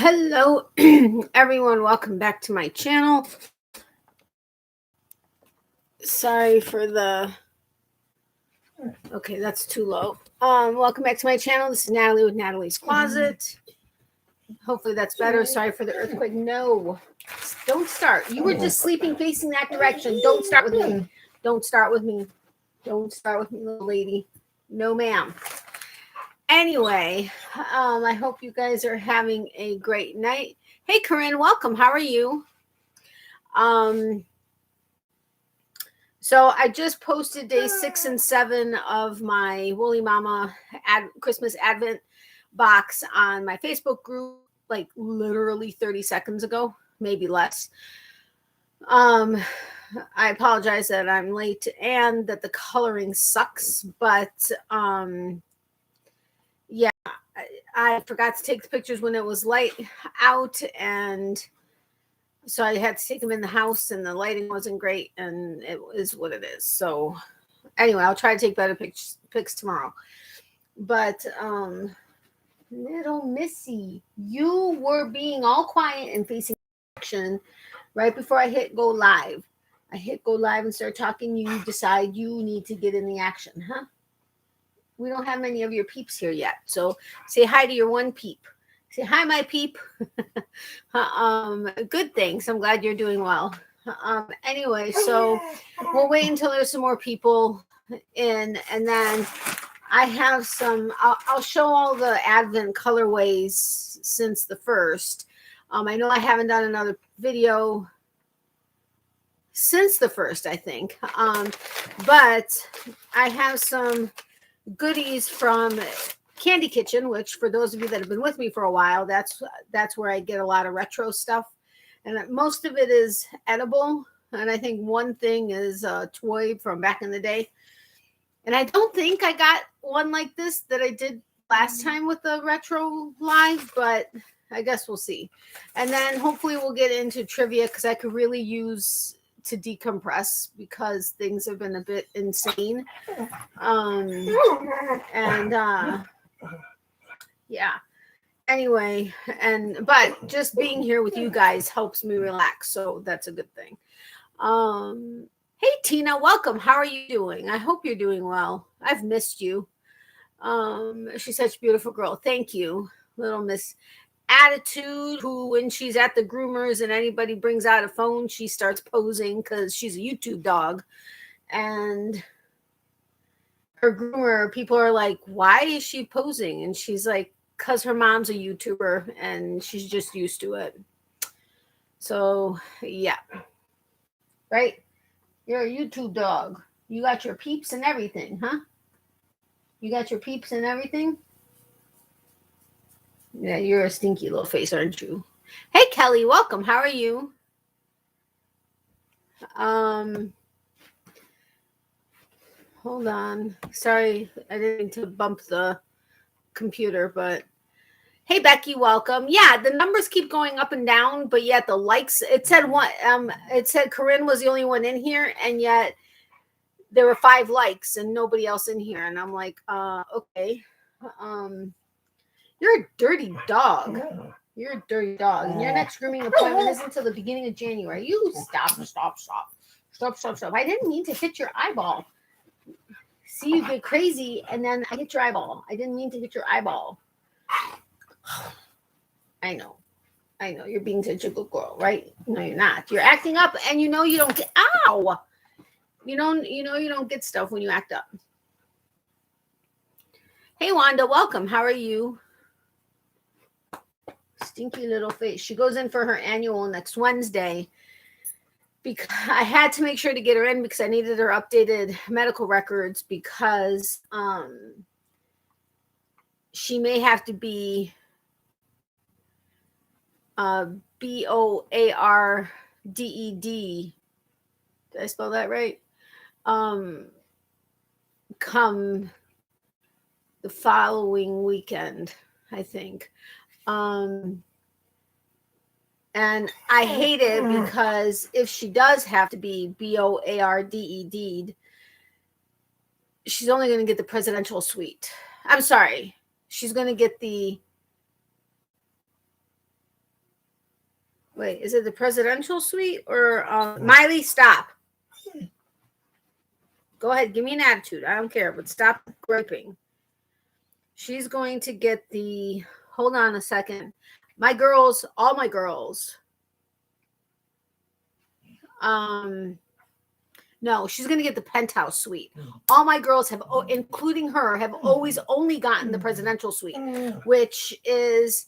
Hello, everyone. Welcome back to my channel. Sorry for the... Okay, that's too low. Welcome back to my channel. This is Natalie with Natalie's Closet. Hopefully that's better. Sorry for the earthquake. No, don't start. You were just sleeping facing that direction. Don't start with me. Don't start with me. Don't start with me, little lady. No, ma'am. Anyway, I hope you guys are having a great night. Hey, Corinne, welcome. How are you? So I just posted day 6 and 7 of my Woolly Mama Christmas Advent box on my Facebook group, like literally 30 seconds ago, maybe less. I apologize that I'm late and that the coloring sucks, but yeah, I forgot to take the pictures when it was light out, and so I had to take them in the house, and the lighting wasn't great, and it is what it is. So anyway, I'll try to take better pics tomorrow. But little Missy, you were being all quiet and facing action right before I hit go live. I hit go live and start talking. You decide you need to get in the action, huh? We don't have many of your peeps here yet. So say hi to your one peep. Say hi, my peep. Good, thanks. I'm glad you're doing well. Anyway, so we'll wait until there's some more people in, and then I have some, I'll show all the Advent colorways since the first. I know I haven't done another video since the first, I think. But I have some goodies from Candy Kitchen, which for those of you that have been with me for a while, that's where I get a lot of retro stuff, and most of it is edible, and I think one thing is a toy from back in the day, and I don't think I got one like this that I did last time with the retro live, but I guess we'll see. And then hopefully we'll get into trivia, because I could really use to decompress because things have been a bit insane. Yeah. Anyway, but just being here with you guys helps me relax, so that's a good thing. Hey Tina, welcome. How are you doing? I hope you're doing well. I've missed you. She's such a beautiful girl. Thank you, little Miss Attitude, who when she's at the groomers and anybody brings out a phone, she starts posing because she's a YouTube dog, and her groomer, people are like, why is she posing? And she's like, because her mom's a YouTuber and she's just used to it. So yeah, right, you're a YouTube dog, you got your peeps and everything, huh? You got your peeps and everything. Yeah, you're a stinky little face, aren't you? Hey, Kelly, welcome. How are you? Hold on. Sorry, I didn't mean to bump the computer, but hey, Becky, welcome. Yeah, the numbers keep going up and down, but yet the likes, it said one, it said Corinne was the only one in here, and yet there were 5 likes and nobody else in here. And I'm like, okay. You're a dirty dog. You're a dirty dog. And your next grooming appointment isn't until the beginning of January. You stop. I didn't mean to hit your eyeball. See, you get crazy, and then I hit your eyeball. I didn't mean to hit your eyeball. I know. You're being such a good girl, right? No, you're not. You're acting up, and you know you don't get. Ow! You don't get stuff when you act up. Hey, Wanda, welcome. How are you? Stinky little face. She goes in for her annual next Wednesday, because I had to make sure to get her in because I needed her updated medical records, because she may have to be BOARDED. Did I spell that right? Come the following weekend, I think. And I hate it because if she does have to be BOARDED, she's only going to get the presidential suite. I'm sorry. She's going to get the Wait, is it the presidential suite or Miley? Stop. Go ahead, give me an attitude. I don't care, but stop griping. She's going to get the. Hold on a second. My girls, all my girls. No, she's going to get the penthouse suite. All my girls have, including her, have always only gotten the presidential suite, which is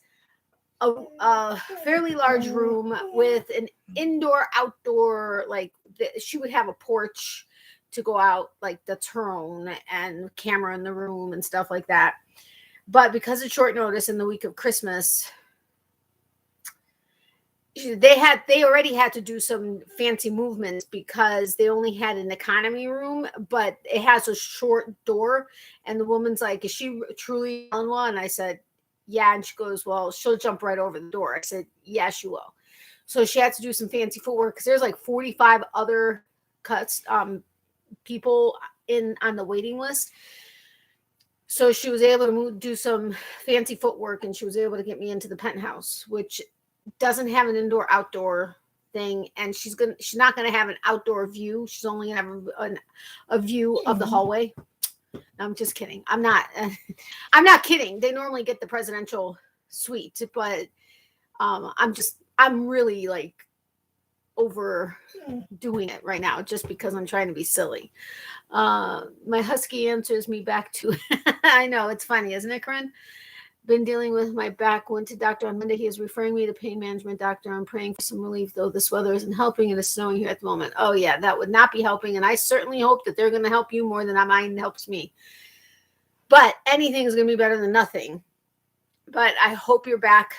a fairly large room with an indoor, outdoor, like she would have a porch to go out, like that's her own, and camera in the room and stuff like that. But because of short notice in the week of Christmas, they already had to do some fancy movements because they only had an economy room, but it has a short door. And the woman's like, "Is she truly in-law?" And I said, "Yeah." And she goes, "Well, she'll jump right over the door." I said, "Yeah, she will." So she had to do some fancy footwork because there's like 45 other people on the waiting list. So she was able to do some fancy footwork, and she was able to get me into the penthouse, which doesn't have an indoor outdoor thing, and she's not gonna have an outdoor view. She's only gonna have a view of the hallway. I'm just kidding. I'm not kidding. They normally get the presidential suite, but I'm really like overdoing it right now just because I'm trying to be silly. My husky answers me back to I know, it's funny, isn't it, Corinne? Been dealing with my back. Went to doctor on Monday. He is referring me to pain management doctor. I'm praying for some relief, though this weather isn't helping. It is snowing here at the moment. Oh yeah, that would not be helping. And I certainly hope that they're going to help you more than mine helps me. But anything is going to be better than nothing. But I hope you're back.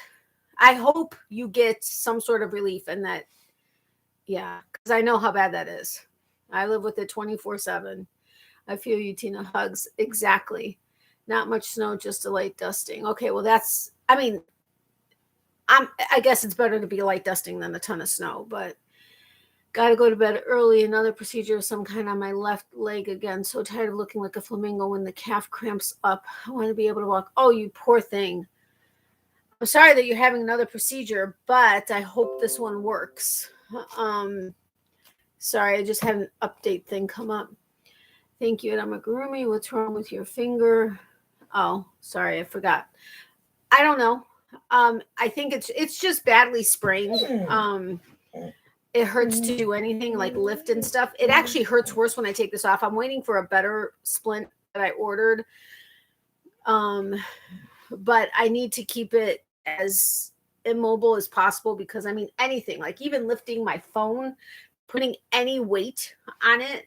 I hope you get some sort of relief, and that, yeah, because I know how bad that is. I live with it 24/7. I feel you, Tina. Hugs. Exactly. Not much snow, just a light dusting. Okay, well I guess it's better to be light dusting than a ton of snow, but got to go to bed early. Another procedure of some kind on my left leg again. So tired of looking like a flamingo when the calf cramps up. I want to be able to walk. Oh, you poor thing. I'm sorry that you're having another procedure, but I hope this one works. Sorry, I just had an update thing come up. Thank you, Amagurumi. What's wrong with your finger? Oh, sorry, I forgot. I don't know. I think it's just badly sprained. It hurts to do anything like lift and stuff. It actually hurts worse when I take this off. I'm waiting for a better splint that I ordered. But I need to keep it as immobile as possible because anything, like even lifting my phone, putting any weight on it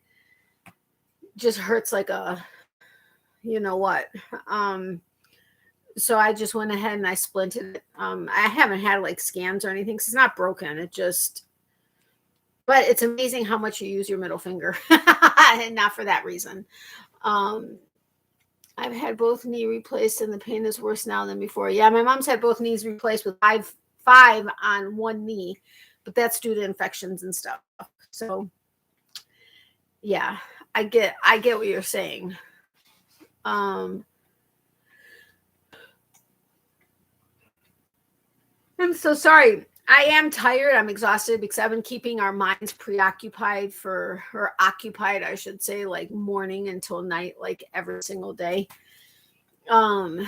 just hurts like a you know what. So I just went ahead and I splinted it. I haven't had like scans or anything because it's not broken. But it's amazing how much you use your middle finger and not for that reason. I've had both knee replaced and the pain is worse now than before. Yeah, my mom's had both knees replaced with five on one knee, but that's due to infections and stuff. So yeah, I get what you're saying. I'm so sorry. I am tired. I'm exhausted because I've been keeping our minds occupied, I should say, like morning until night, like every single day. But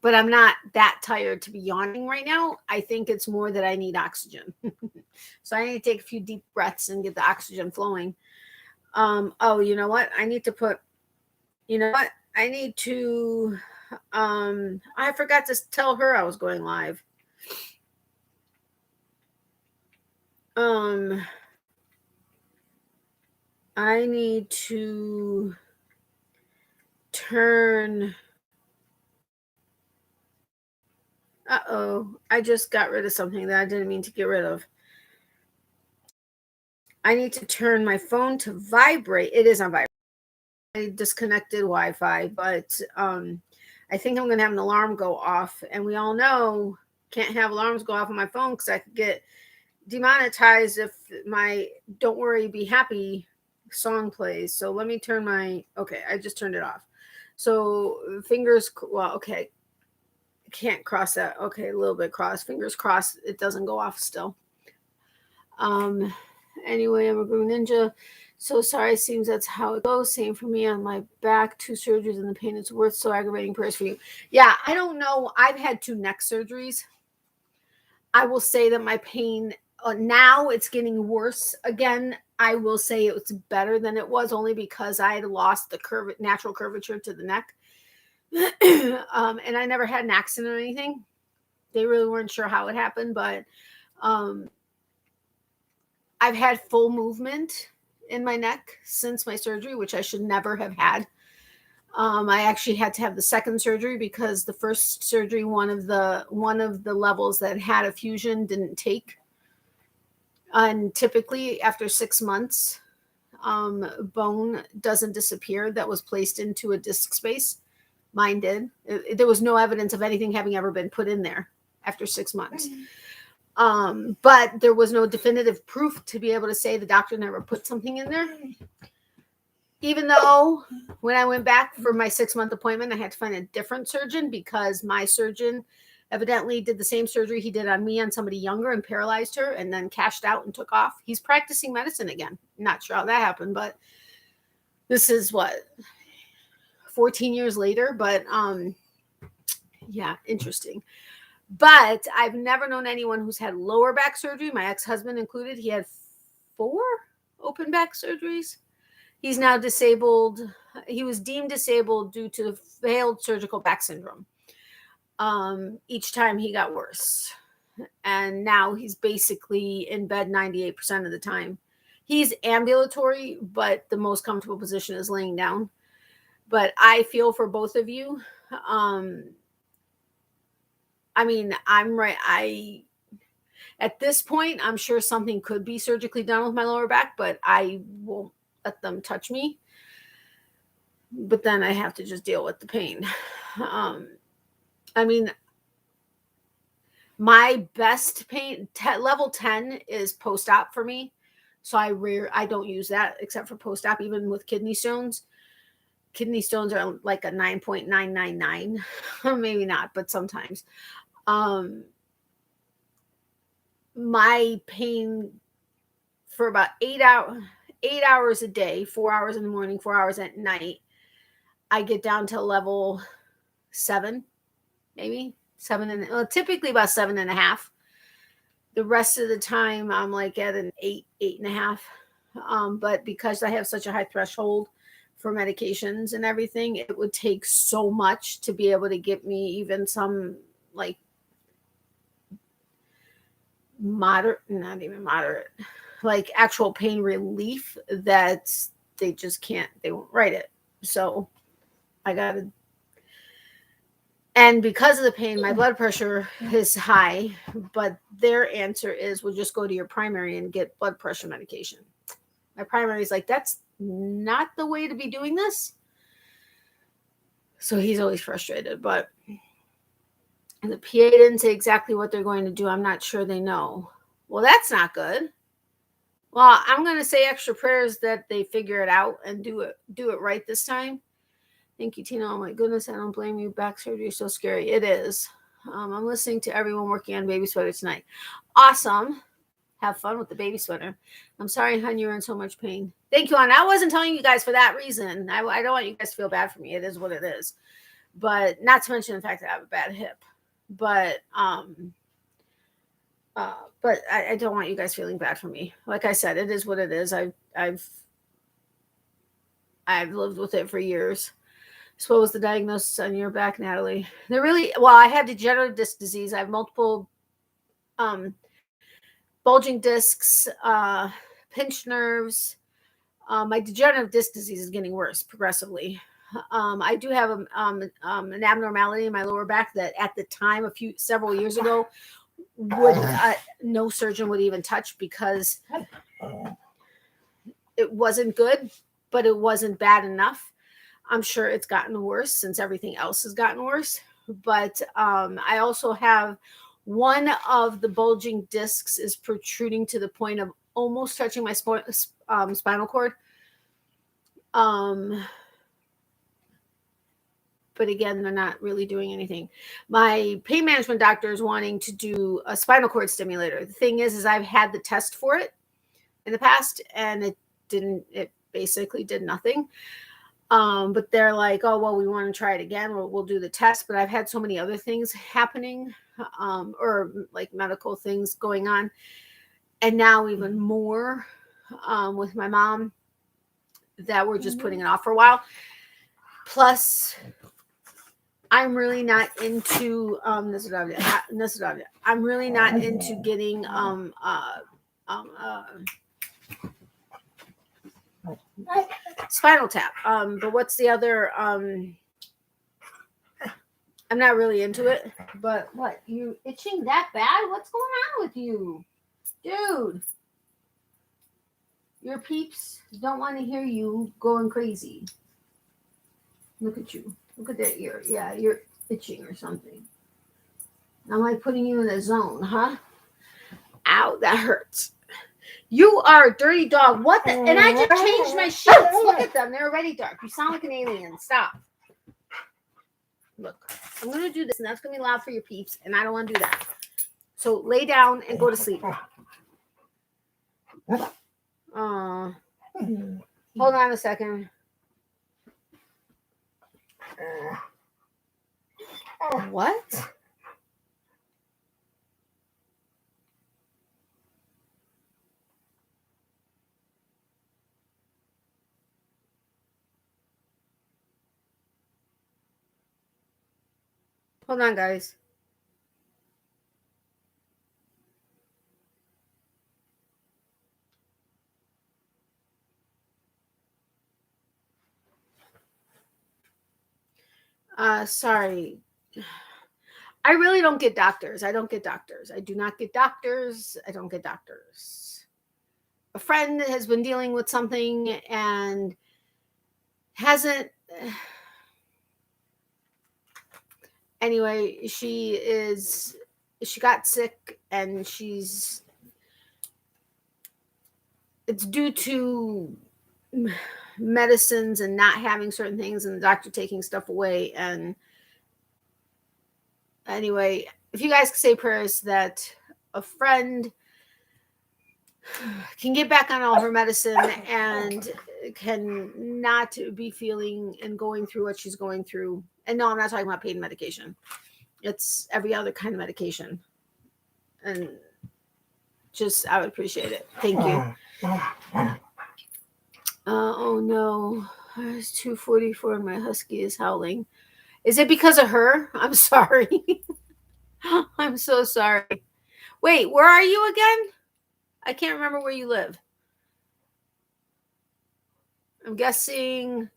I'm not that tired to be yawning right now. I think it's more that I need oxygen. So I need to take a few deep breaths and get the oxygen flowing. Oh, you know what? I forgot to tell her I was going live. I need to turn. I just got rid of something that I didn't mean to get rid of. I need to turn my phone to vibrate. It is on vibrate. I disconnected Wi-Fi, but I think I'm going to have an alarm go off. And we all know can't have alarms go off on my phone because I could get demonetized if my Don't Worry, Be Happy song plays. So let me turn okay, I just turned it off. So okay. Can't cross that. Okay, a little bit cross. Fingers crossed it doesn't go off still. Anyway, I'm a green ninja. So sorry, it seems that's how it goes. Same for me on my back, 2 surgeries and the pain is worth so aggravating. Prayers for you. Yeah, I don't know. I've had 2 neck surgeries. I will say that my pain now it's getting worse again. I will say it's better than it was only because I had lost the natural curvature to the neck. And I never had an accident or anything. They really weren't sure how it happened, but I've had full movement in my neck since my surgery, which I should never have had. I actually had to have the second surgery because the first surgery, one of the levels that had a fusion didn't take. And typically after 6 months, bone doesn't disappear that was placed into a disc space. Mine did. There was no evidence of anything having ever been put in there after 6 months. But there was no definitive proof to be able to say the doctor never put something in there. Even though when I went back for my 6-month appointment, I had to find a different surgeon because my surgeon evidently did the same surgery he did on me on somebody younger and paralyzed her and then cashed out and took off. He's practicing medicine again. Not sure how that happened, but this is 14 years later. But yeah, interesting. But I've never known anyone who's had lower back surgery, my ex-husband included. He had 4 open back surgeries. He's now disabled. He was deemed disabled due to failed surgical back syndrome. Each time he got worse. And now he's basically in bed 98% of the time. He's ambulatory, but the most comfortable position is laying down. But I feel for both of you. I mean, I'm right. At this point, I'm sure something could be surgically done with my lower back, but I won't let them touch me. But then I have to just deal with the pain. I mean, my best pain, level 10 is post-op for me. So I don't use that except for post-op, even with kidney stones. Kidney stones are like a 9.999. Maybe not, but sometimes. My pain for about 8 hours a day, 4 hours in the morning, 4 hours at night, I get down to level 7, maybe 7 and typically about 7.5. The rest of the time I'm like at an 8.5. But because I have such a high threshold for medications and everything, it would take so much to be able to get me even some like not even moderate, like actual pain relief that they just can't, they won't write it. So I gotta, and because of the pain, my blood pressure is high, but their answer is, we'll just go to your primary and get blood pressure medication. My primary is like, that's not the way to be doing this. So he's always frustrated, but the PA didn't say exactly what they're going to do. I'm not sure they know. Well, that's not good. Well, I'm going to say extra prayers that they figure it out and do it right this time. Thank you, Tina. Oh my goodness, I don't blame you. Back surgery is so scary. It is. I'm listening to everyone working on baby sweater tonight. Awesome. Have fun with the baby sweater. I'm sorry, hon, you're in so much pain. Thank you, hon. I wasn't telling you guys for that reason. I don't want you guys to feel bad for me. It is what it is. But not to mention the fact that I have a bad hip. But I don't want you guys feeling bad for me. Like I said, it is what it is. I've lived with it for years. So what was the diagnosis on your back, Natalie? I had degenerative disc disease. I have multiple bulging discs, pinched nerves. My degenerative disc disease is getting worse progressively. I do have an abnormality in my lower back that at the time, several years ago, no surgeon would even touch because it wasn't good, but it wasn't bad enough. I'm sure it's gotten worse since everything else has gotten worse. But I also have one of the bulging discs is protruding to the point of almost touching my spinal cord. but again, they're not really doing anything. My pain management doctor is wanting to do a spinal cord stimulator. The thing is I've had the test for it in the past, and it basically did nothing. But they're like, oh, well, we want to try it again. We'll do the test. But I've had so many other things happening, or like medical things going on. And now even more with my mom, that we're just putting it off for a while. Plus, I'm really not into I'm really not into getting spinal tap. But what's the other I'm not really into it. But what, you itching that bad? What's going on with you? Dude. Your peeps don't want to hear you going crazy. Look at you. Look at that ear. Yeah, you're itching or something. I'm like putting you in a zone, huh? Ow, that hurts. You are a dirty dog. What the? And I just changed my sheets. Look at them. They're already dark. You sound like an alien. Stop. Look, I'm going to do this, and that's going to be loud for your peeps, and I don't want to do that. So lay down and go to sleep. Hold on a second. What? Hold on, guys. Sorry. I really don't get doctors. I don't get doctors. I do not get doctors. I don't get doctors. A friend has been dealing with something and hasn't. Anyway, she got sick, and it's due to medicines and not having certain things, and the doctor taking stuff away. And anyway, if you guys could say prayers that a friend can get back on all her medicine and can not be feeling and going through what she's going through. And no, I'm not talking about pain medication. It's every other kind of medication. And just, I would appreciate it. Thank you. Oh no, it's 2:44 and my husky is howling. Is it because of her? I'm sorry. I'm so sorry. Wait, where are you again? I can't remember where you live. I'm guessing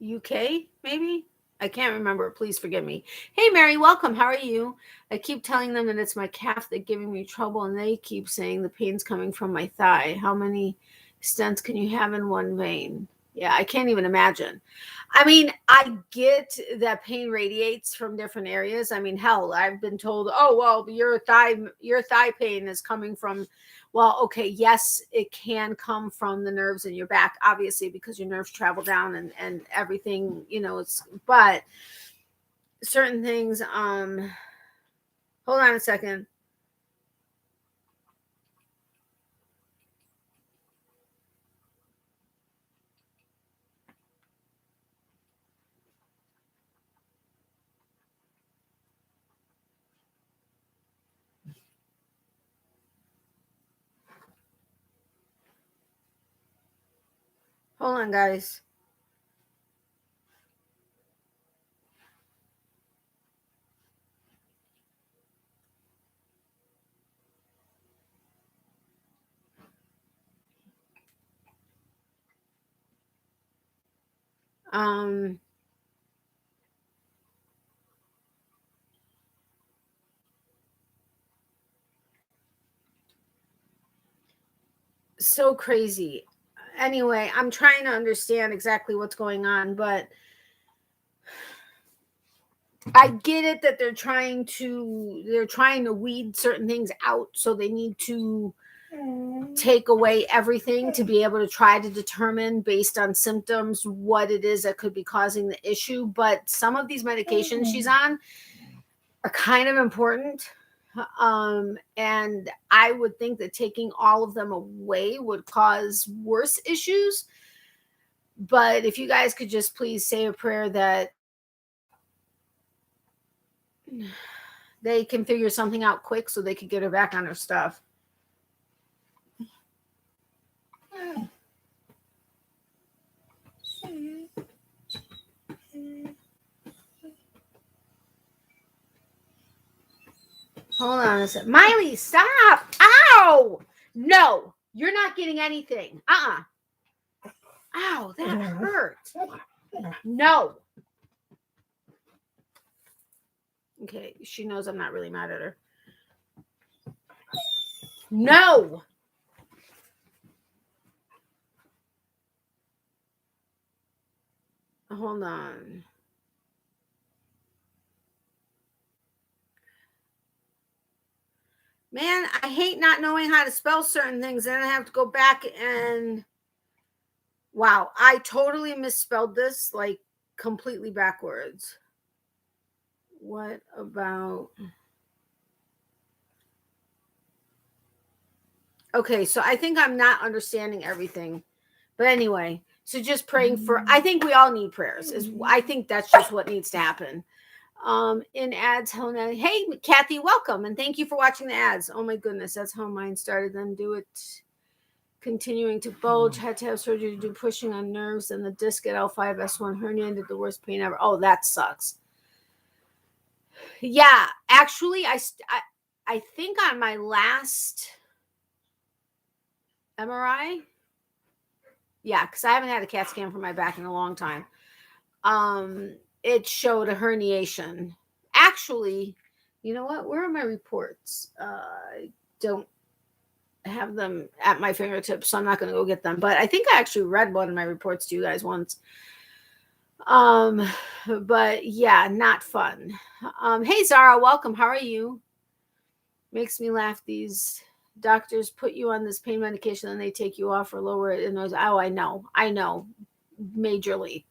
UK, maybe? I can't remember. Please forgive me. Hey, Mary, welcome. How are you? I keep telling them that it's my calf that's giving me trouble, and they keep saying the pain's coming from my thigh. How many stents can you have in one vein? Yeah, I can't even imagine. I mean, I get that pain radiates from different areas. I mean, hell, I've been told, oh, well, your thigh pain is coming from, well, okay, yes, it can come from the nerves in your back, obviously, because your nerves travel down and everything, but certain things, hold on a second. Hold on, guys. So crazy. Anyway, I'm trying to understand exactly what's going on, but I get it that they're trying to weed certain things out, so they need to take away everything to be able to try to determine based on symptoms what it is that could be causing the issue. But some of these medications she's on are kind of important. And I would think that taking all of them away would cause worse issues. But if you guys could just please say a prayer that they can figure something out quick so they could get her back on her stuff. Hold on a second. Miley, stop. Ow. No, you're not getting anything. Ow, that hurt. No. Okay, she knows I'm not really mad at her. No. Hold on. Man, I hate not knowing how to spell certain things. Then I have to go back and... Wow, I totally misspelled this, like, completely backwards. What about... Okay, so I think I'm not understanding everything. But anyway, so just praying for... I think we all need prayers. I think that's just what needs to happen. In ads, hey, Kathy, welcome. And thank you for watching the ads. Oh, my goodness, that's how mine started. Then do it... Continuing to bulge, had to have surgery to do pushing on nerves, and the disc at L5S1 hernia did the worst pain ever. Oh, that sucks. Yeah, actually, I think on my last MRI, yeah, because I haven't had a CAT scan for my back in a long time. It showed a herniation. Actually, you know what? Where are my reports? I don't have them at my fingertips, so I'm not going to go get them. But I think I actually read one of my reports to you guys once. But yeah, not fun. Hey Zara, welcome. How are you? Makes me laugh. These doctors put you on this pain medication and they take you off or lower it. And oh, I know, majorly.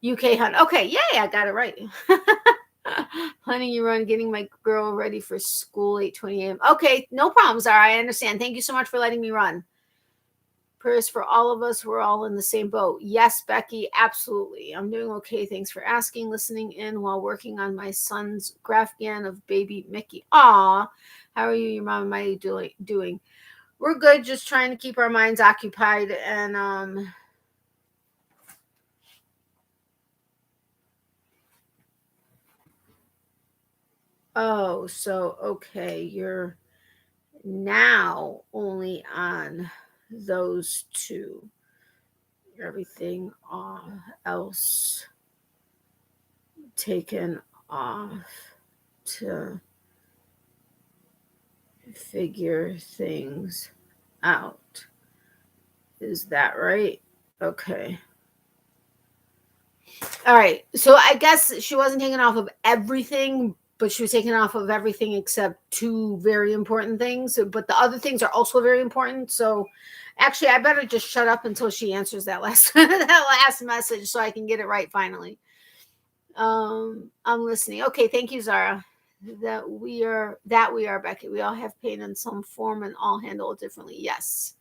UK hunt. Okay, yay, I got it right. Planning your run, getting my girl ready for school, 8:20 a.m. Okay, no problem, Zara. I understand. Thank you so much for letting me run. Prayers for all of us. We're all in the same boat. Yes, Becky, absolutely. I'm doing okay. Thanks for asking. Listening in while working on my son's Grafgan of baby Mickey. Aw, how are you, your mom, and Miley doing? We're good. Just trying to keep our minds occupied and oh, so okay, you're now only on those two. Everything else taken off to figure things out. Is that right? Okay. All right. So I guess she wasn't taken off of everything, but she was taken off of everything except two very important things. But the other things are also very important. So actually, I better just shut up until she answers that last that last message so I can get it right finally. I'm listening. Okay, thank you, Zara. That we are Becky. We all have pain in some form and all handle it differently. Yes.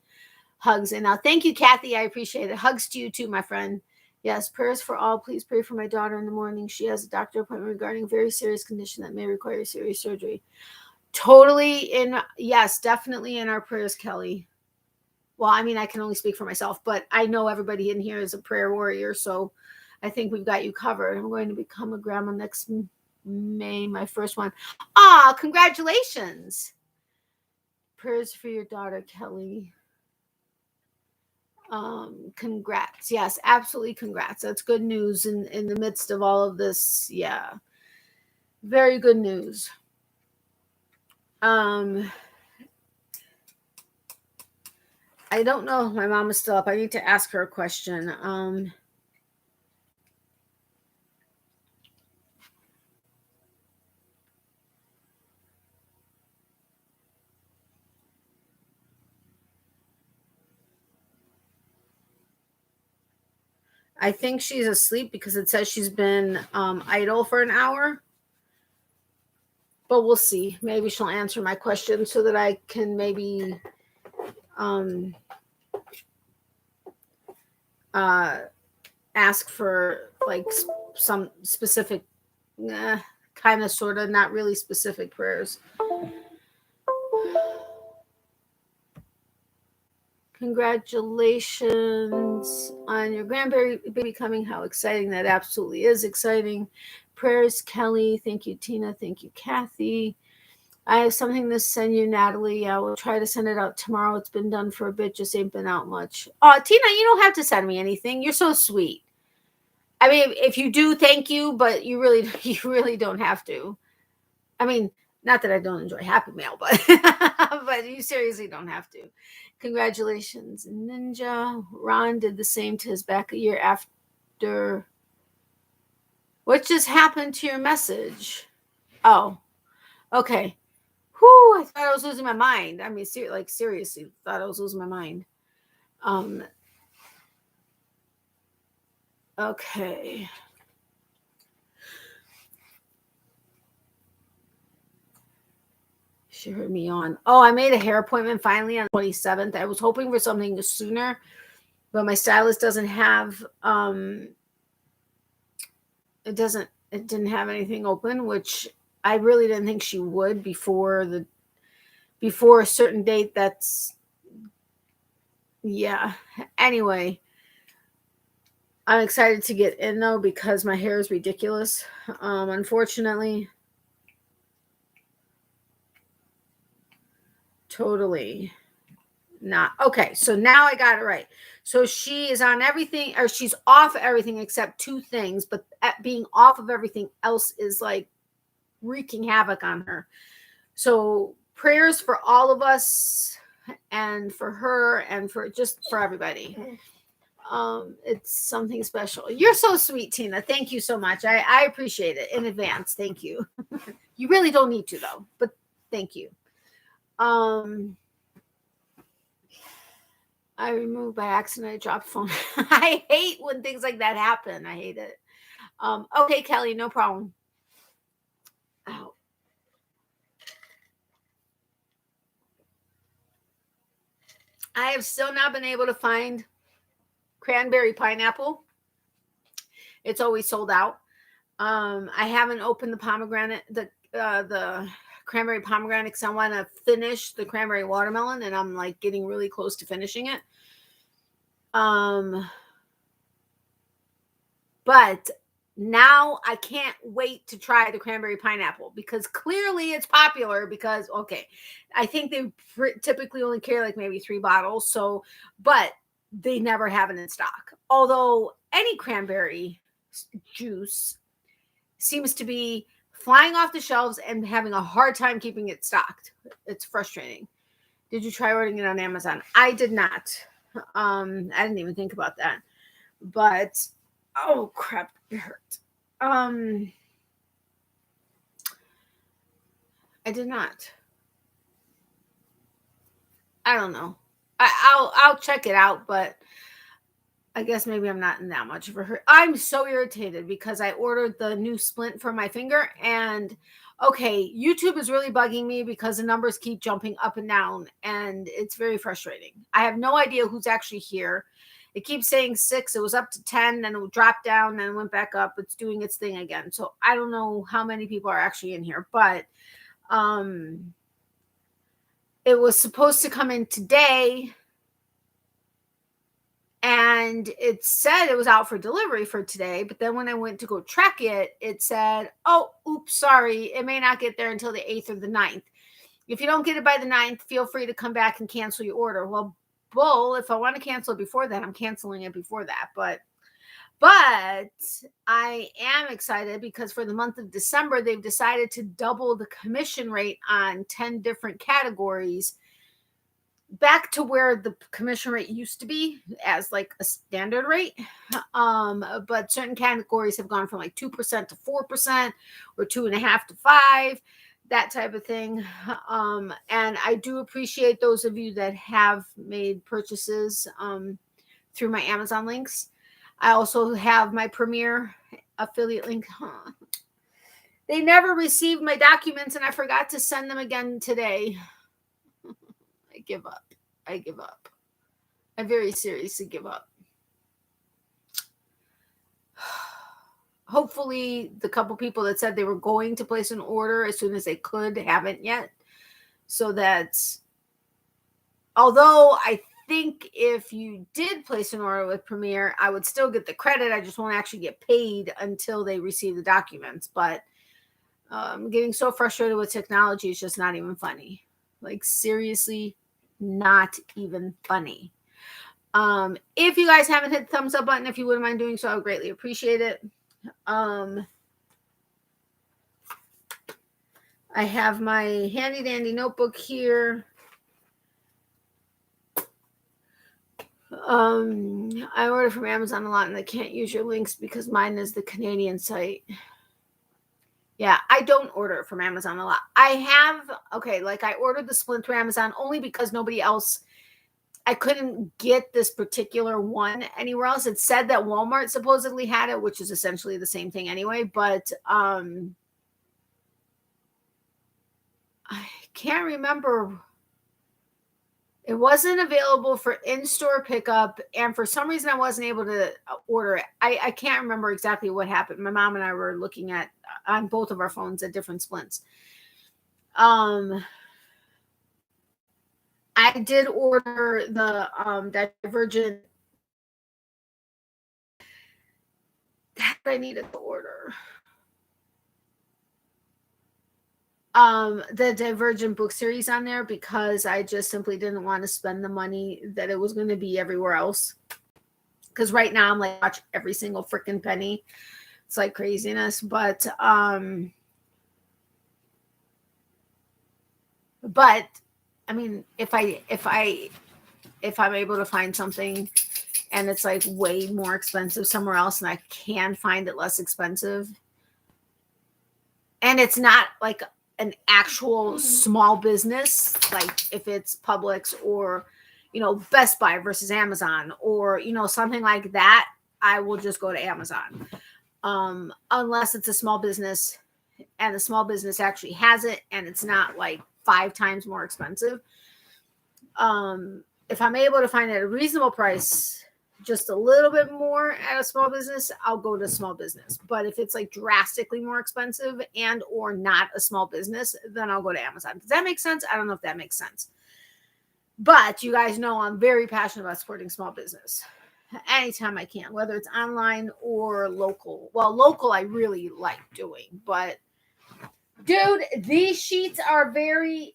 Hugs. And now thank you, Kathy. I appreciate it. Hugs to you too, my friend. Yes, prayers for all. Please pray for my daughter in the morning. She has a doctor appointment regarding a very serious condition that may require serious surgery. Totally yes, definitely in our prayers, Kelly. Well, I mean, I can only speak for myself, but I know everybody in here is a prayer warrior, so I think we've got you covered. I'm going to become a grandma next May, my first one. Ah, congratulations. Prayers for your daughter, Kelly. Congrats. Yes, absolutely congrats. That's good news in the midst of all of this. Yeah. Very good news. I don't know if my mom is still up. I need to ask her a question. I think she's asleep because it says she's been idle for an hour. But we'll see. Maybe she'll answer my question so that I can maybe ask for like some specific, kind of, sort of, not really specific prayers. Congratulations on your grandbaby coming. How exciting. That absolutely is exciting. Prayers, Kelly. Thank you, Tina. Thank you, Kathy. I have something to send you, Natalie. I will try to send it out tomorrow. It's been done for a bit, just ain't been out much. Oh, Tina, you don't have to send me anything. You're so sweet. I mean, if you do, thank you, but you really don't have to. I mean, not that I don't enjoy Happy Mail, but but you seriously don't have to. Congratulations, Ninja. Ron did the same to his back a year after. What just happened to your message? Oh, okay. Whew, I thought I was losing my mind. I mean, seriously, thought I was losing my mind. Okay. She heard me on. Oh, I made a hair appointment finally on the 27th. I was hoping for something sooner, but my stylist doesn't have it didn't have anything open, which I really didn't think she would before a certain date. That's, yeah. Anyway, I'm excited to get in though because my hair is ridiculous. Unfortunately, totally not. Okay, so now I got it right. So she is on everything, or she's off everything except two things, but being off of everything else is like wreaking havoc on her. So prayers for all of us and for her and for everybody. It's something special. You're so sweet, Tina. Thank you so much. I appreciate it in advance. Thank you. You really don't need to though, but thank you. I removed by accident. I dropped the phone. I hate when things like that happen. I hate it. Okay, Kelly, no problem. Ow. I have still not been able to find cranberry pineapple. It's always sold out. I haven't opened the pomegranate, the cranberry pomegranate, because I want to finish the cranberry watermelon, and I'm like getting really close to finishing it. But now I can't wait to try the cranberry pineapple because clearly it's popular because, okay, I think they typically only carry like maybe 3 bottles. So, but they never have it in stock. Although any cranberry juice seems to be flying off the shelves and having a hard time keeping it stocked. It's frustrating. Did you try ordering it on Amazon? I did not. I didn't even think about that. But oh crap, it hurt. I did not. I don't know. I'll check it out, but I guess maybe I'm not in that much of a hurry. I'm so irritated because I ordered the new splint for my finger, and okay, YouTube is really bugging me because the numbers keep jumping up and down, and it's very frustrating. I have no idea who's actually here. It keeps saying 6. It was up to 10, then it dropped down, then it went back up. It's doing its thing again. So I don't know how many people are actually in here, but it was supposed to come in today, and it said it was out for delivery for today. But then when I went to go track it, it said, oh, oops, sorry. It may not get there until the 8th or the 9th. If you don't get it by the 9th, feel free to come back and cancel your order. Well, bull, if I want to cancel it before that, I'm canceling it before that. But I am excited because for the month of December, they've decided to double the commission rate on 10 different categories back to where the commission rate used to be as like a standard rate. But certain categories have gone from like 2% to 4% or 2.5% to 5%, that type of thing. And I do appreciate those of you that have made purchases through my Amazon links. I also have my Premiere affiliate link. They never received my documents, and I forgot to send them again today. I give up. I give up. I very seriously give up. Hopefully, the couple people that said they were going to place an order as soon as they could haven't yet. So that, although I think if you did place an order with Premiere, I would still get the credit. I just won't actually get paid until they receive the documents. But I'm getting so frustrated with technology, it's just not even funny. Like, seriously, not even funny. If you guys haven't hit the thumbs up button, if you wouldn't mind doing so, I would greatly appreciate it. I have my handy dandy notebook here. I order from Amazon a lot, and I can't use your links because mine is the Canadian site. Yeah, I don't order from Amazon a lot. I ordered the splint from Amazon only because nobody else, I couldn't get this particular one anywhere else. It said that Walmart supposedly had it, which is essentially the same thing anyway, but I can't remember. It wasn't available for in-store pickup, and for some reason I wasn't able to order it. I can't remember exactly what happened. My mom and I were looking at on both of our phones at different splints. I did order the Divergent that I needed to order. The Divergent book series on there because I just simply didn't want to spend the money that it was going to be everywhere else. Because right now I'm like, watch every single freaking penny. It's like craziness. But I mean, if I'm able to find something and it's like way more expensive somewhere else and I can find it less expensive, and it's not like an actual small business, like if it's Publix or, Best Buy versus Amazon or, something like that, I will just go to Amazon. Unless it's a small business and the small business actually has it and it's not like 5 times more expensive. If I'm able to find it at a reasonable price, just a little bit more at a small business, I'll go to small business. But if it's like drastically more expensive and or not a small business, then I'll go to Amazon. Does that make sense? I don't know if that makes sense. But you guys know I'm very passionate about supporting small business anytime I can, whether it's online or local. Well, local I really like doing, but dude, these sheets are very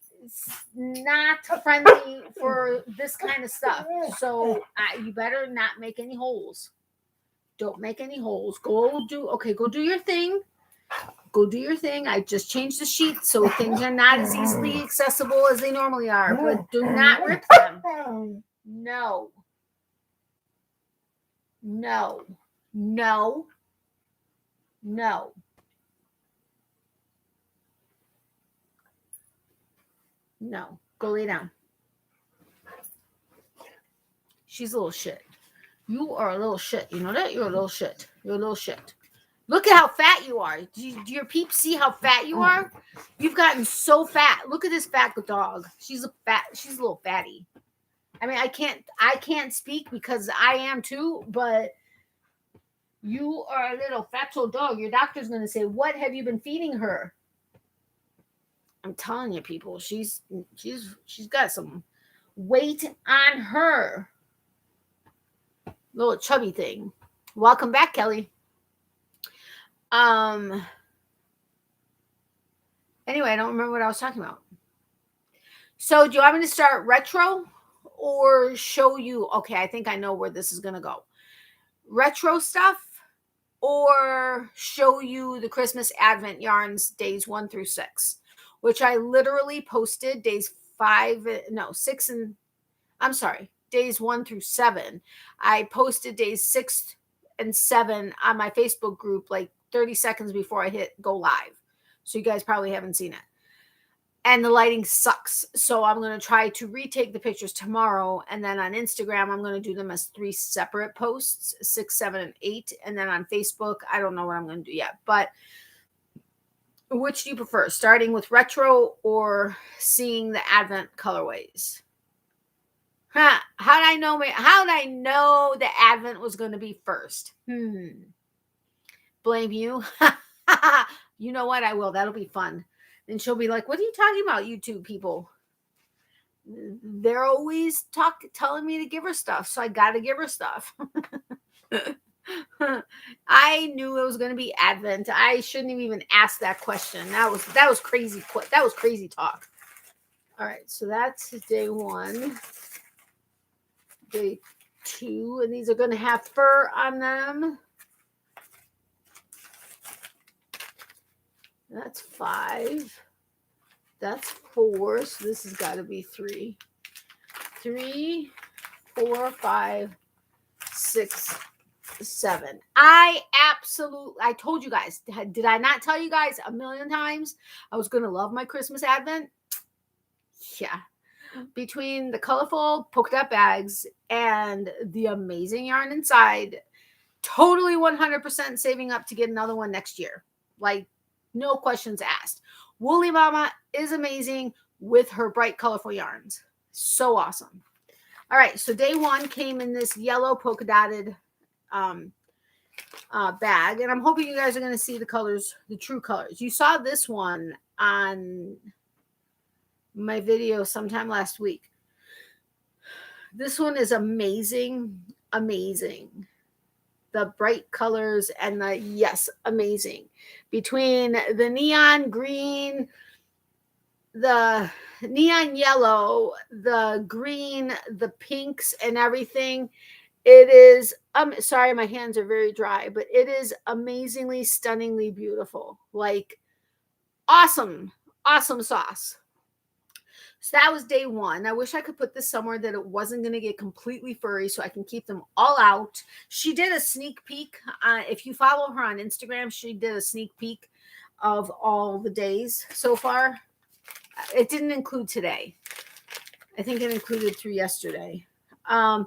not friendly for this kind of stuff. So you better not make any holes. Don't make any holes. Go do your thing. Go do your thing. I just changed the sheet so things are not as easily accessible as they normally are, but do not rip them. No. No. No. No. No. Go lay down. She's a little shit. You are a little shit. You know that? You're a little shit. You're a little shit. Look at how fat you are. Do your peeps see how fat you are? You've gotten so fat. Look at this fat dog. She's a little fatty. I mean, I can't speak because I am too, but you are a little fatso dog. Your doctor's gonna say, "What have you been feeding her?" I'm telling you, people, she's got some weight on her. Little chubby thing. Welcome back, Kelly. Anyway, I don't remember what I was talking about. So do you want me to start retro or show you? Okay, I think I know where this is going to go. Retro stuff or show you the Christmas Advent yarns days 1 through 6, which I literally posted days 1 through 7. I posted days 6 and 7 on my Facebook group like 30 seconds before I hit go live. So you guys probably haven't seen it. and the lighting sucks. So I'm going to try to retake the pictures tomorrow. And then on Instagram, I'm going to do them as 3 separate posts, 6, 7, and 8. And then on Facebook, I don't know what I'm going to do yet. But which do you prefer? Starting with retro or seeing the Advent colorways? Huh? How did I know the Advent was going to be first? Blame you. You know what? I will. That'll be fun. And she'll be like, what are you talking about, YouTube people? They're always telling me to give her stuff, so I got to give her stuff. I knew it was going to be Advent. I shouldn't have even asked that question. That was crazy. That was crazy talk. All right, so that's day 1. Day 2, and these are going to have fur on them. That's 5. That's 4. So this has got to be 3. 3, 4, 5, 6, 7. I told you guys. Did I not tell you guys a million times I was going to love my Christmas Advent? Yeah. Between the colorful polka dot bags and the amazing yarn inside, totally 100% saving up to get another one next year. Like, no questions asked. Woolly Mama is amazing with her bright, colorful yarns. So awesome. All right, so day 1 came in this yellow polka dotted bag, and I'm hoping you guys are going to see the colors, the true colors. You saw this one on my video sometime last week. This one is amazing. The bright colors and amazing. Between the neon green, the neon yellow, the green, the pinks, and everything, it is, sorry, my hands are very dry, but it is amazingly, stunningly beautiful. Like, awesome sauce. So that was day 1. I wish I could put this somewhere that it wasn't going to get completely furry so I can keep them all out. She did a sneak peek. If you follow her on Instagram, she did a sneak peek of all the days so far. It didn't include today. I think it included through yesterday. No,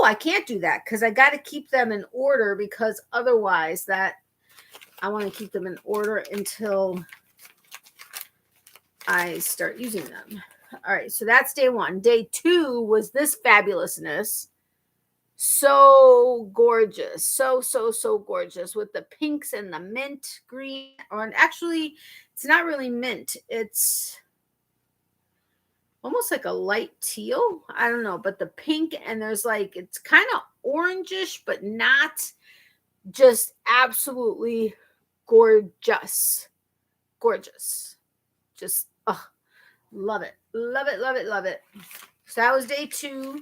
I can't do that because I got to keep them in order, because otherwise I want to keep them in order until I start using them. All right, so that's day 1. Day 2 was this fabulousness. So gorgeous. So gorgeous with the pinks and the mint green. Or actually, it's not really mint. It's almost like a light teal. I don't know, but the pink, and there's like, it's kind of orangish, but not, just absolutely gorgeous. Just, love it. So that was day 2.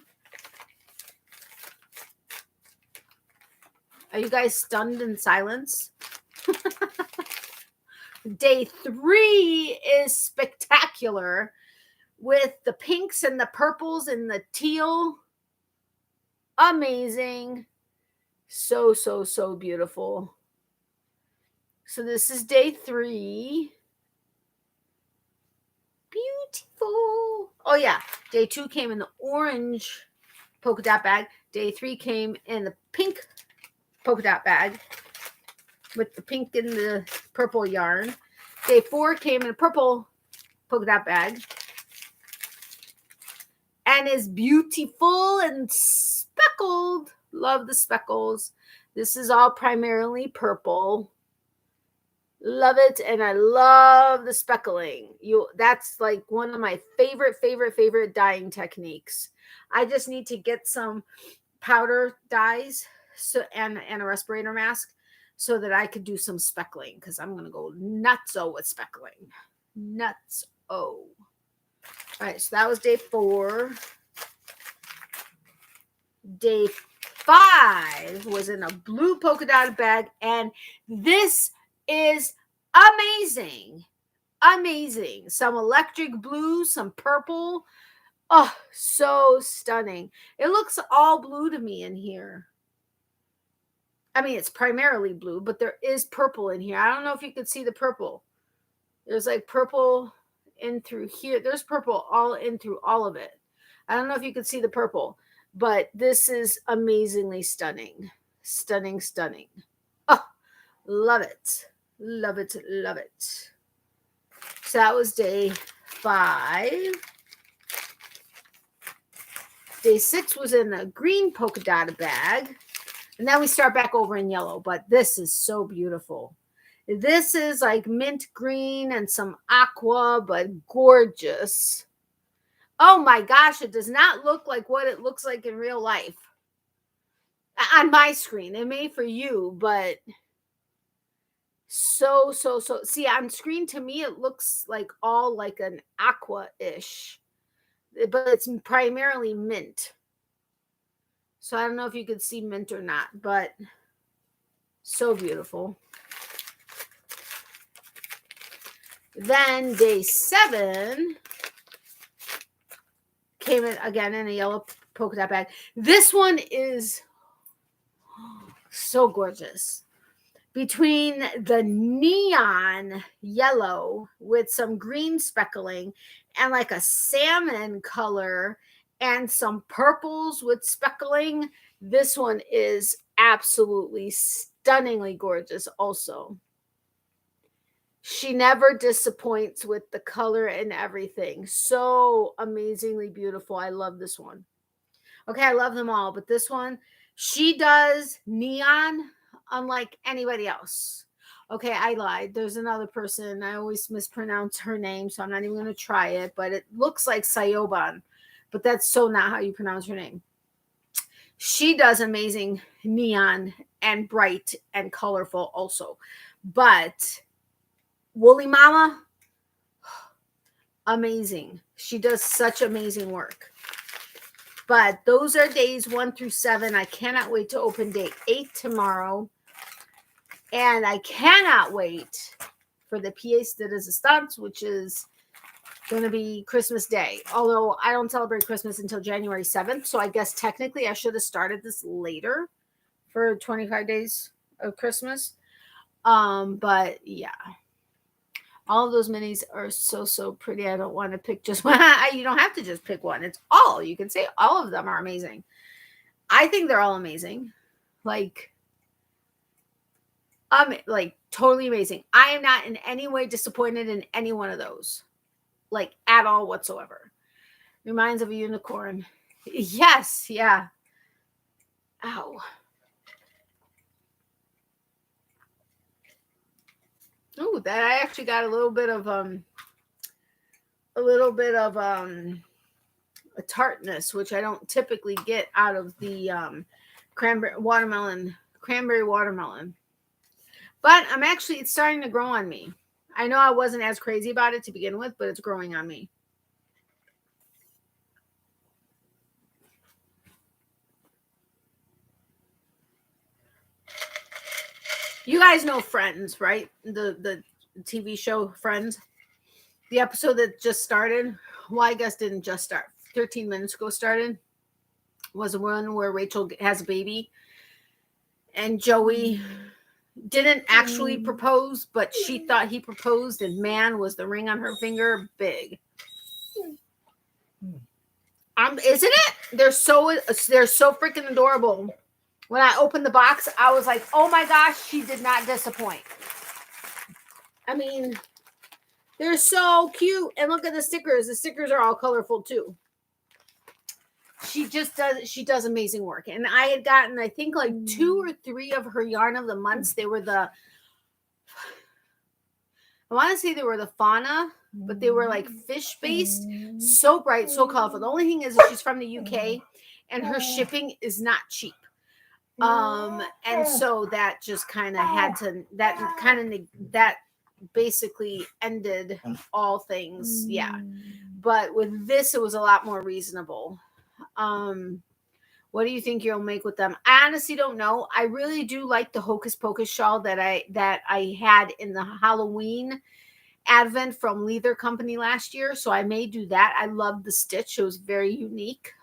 Are you guys stunned in silence? Day 3 is spectacular with the pinks and the purples and the teal. Amazing. So beautiful. So this is day 3. Beautiful. Oh yeah, day 2 came in the orange polka dot bag. Day 3 came in the pink polka dot bag with the pink and the purple yarn. Day 4 came in a purple polka dot bag and is beautiful and speckled. Love the speckles. This is all primarily purple. Love it, and I love the speckling. That's like one of my favorite dyeing techniques. I just need to get some powder dyes and a respirator mask so that I could do some speckling, because I'm going to go nutso with speckling. Nutso. All right, so that was day 4. Day 5 was in a blue polka dot bag, and this is amazing. Some electric blue, some purple. Oh, so stunning. It looks all blue to me in here. I mean, it's primarily blue, but there is purple in here. I don't know if you can see the purple. There's like purple in through here. There's purple all in through all of it. I don't know if you can see the purple, but this is amazingly stunning. Stunning, stunning. Oh, love it. Love it, love it. So that was day 5. Day 6 was in a green polka dotted bag. And then we start back over in yellow. But this is so beautiful. This is like mint green and some aqua, but gorgeous. Oh my gosh, it does not look like what it looks like in real life. On my screen. It may for you, but so. See, on screen to me, it looks like all like an aqua-ish. But it's primarily mint. So I don't know if you could see mint or not, but so beautiful. Then day 7 came in again in a yellow polka dot bag. This one is so gorgeous. Between the neon yellow with some green speckling and like a salmon color and some purples with speckling, this one is absolutely stunningly gorgeous also. She never disappoints with the color and everything. So amazingly beautiful. I love this one. Okay, I love them all, but this one, she does neon unlike anybody else. Okay, I lied. There's another person. I always mispronounce her name, so I'm not even going to try it, but it looks like Sayoban, but that's so not how you pronounce her name. She does amazing neon and bright and colorful also, but Woolly Mama, amazing. She does such amazing work. But those are days 1 through 7. I cannot wait to open day 8 tomorrow. And I cannot wait for the Pièce de Résistance, which is going to be Christmas Day. Although I don't celebrate Christmas until January 7th. So I guess technically I should have started this later for 25 days of Christmas. But yeah. All of those minis are so pretty. I don't want to pick just one. You don't have to just pick one. It's all. You can say all of them are amazing. I think they're all amazing. Like totally amazing. I am not in any way disappointed in any one of those. Like at all whatsoever. Reminds of a unicorn. Yes, yeah. Ow. Oh, that I actually got a little bit of a tartness, which I don't typically get out of the cranberry watermelon. But it's starting to grow on me. I know I wasn't as crazy about it to begin with, but it's growing on me. You guys know Friends, right? The TV show Friends. The episode that just started, well, I guess didn't just start. 13 minutes ago started. Was one where Rachel has a baby. And Joey didn't actually propose, but she thought he proposed. And man, was the ring on her finger big. Isn't it? They're so freaking adorable. When I opened the box, I was like, oh my gosh, she did not disappoint. I mean, they're so cute. And look at the stickers. The stickers are all colorful too. She does amazing work. And I had gotten, I think, like 2 or 3 of her yarn of the months. They were I want to say they were the fauna, but they were like fish based. So bright, so colorful. The only thing is that she's from the UK and her shipping is not cheap. And so that just kind of that basically ended all things. Yeah. But with this, it was a lot more reasonable. What do you think you'll make with them? I honestly don't know. I really do like the Hocus Pocus shawl that I had in the Halloween advent from Leather Company last year. So I may do that. I love the stitch. It was very unique.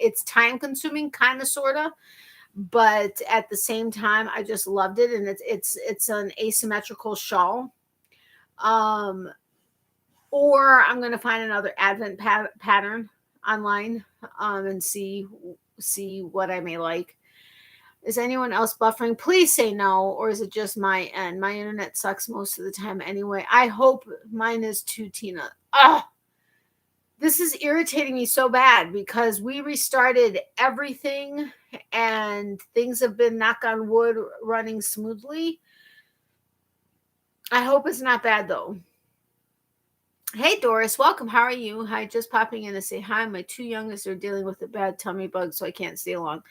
It's time consuming, kind of, sort of. But at the same time, I just loved it, and it's an asymmetrical shawl. or I'm going to find another Advent pattern online and see what I may like. Is anyone else buffering? Please say no, or is it just my end? My internet sucks most of the time anyway. I hope mine is too, Tina. This is irritating me so bad because we restarted everything and things have been, knock on wood, running smoothly. I hope it's not bad though. Hey Doris, welcome. How are you? Hi, just popping in to say hi. My two youngest are dealing with a bad tummy bug, so I can't stay long.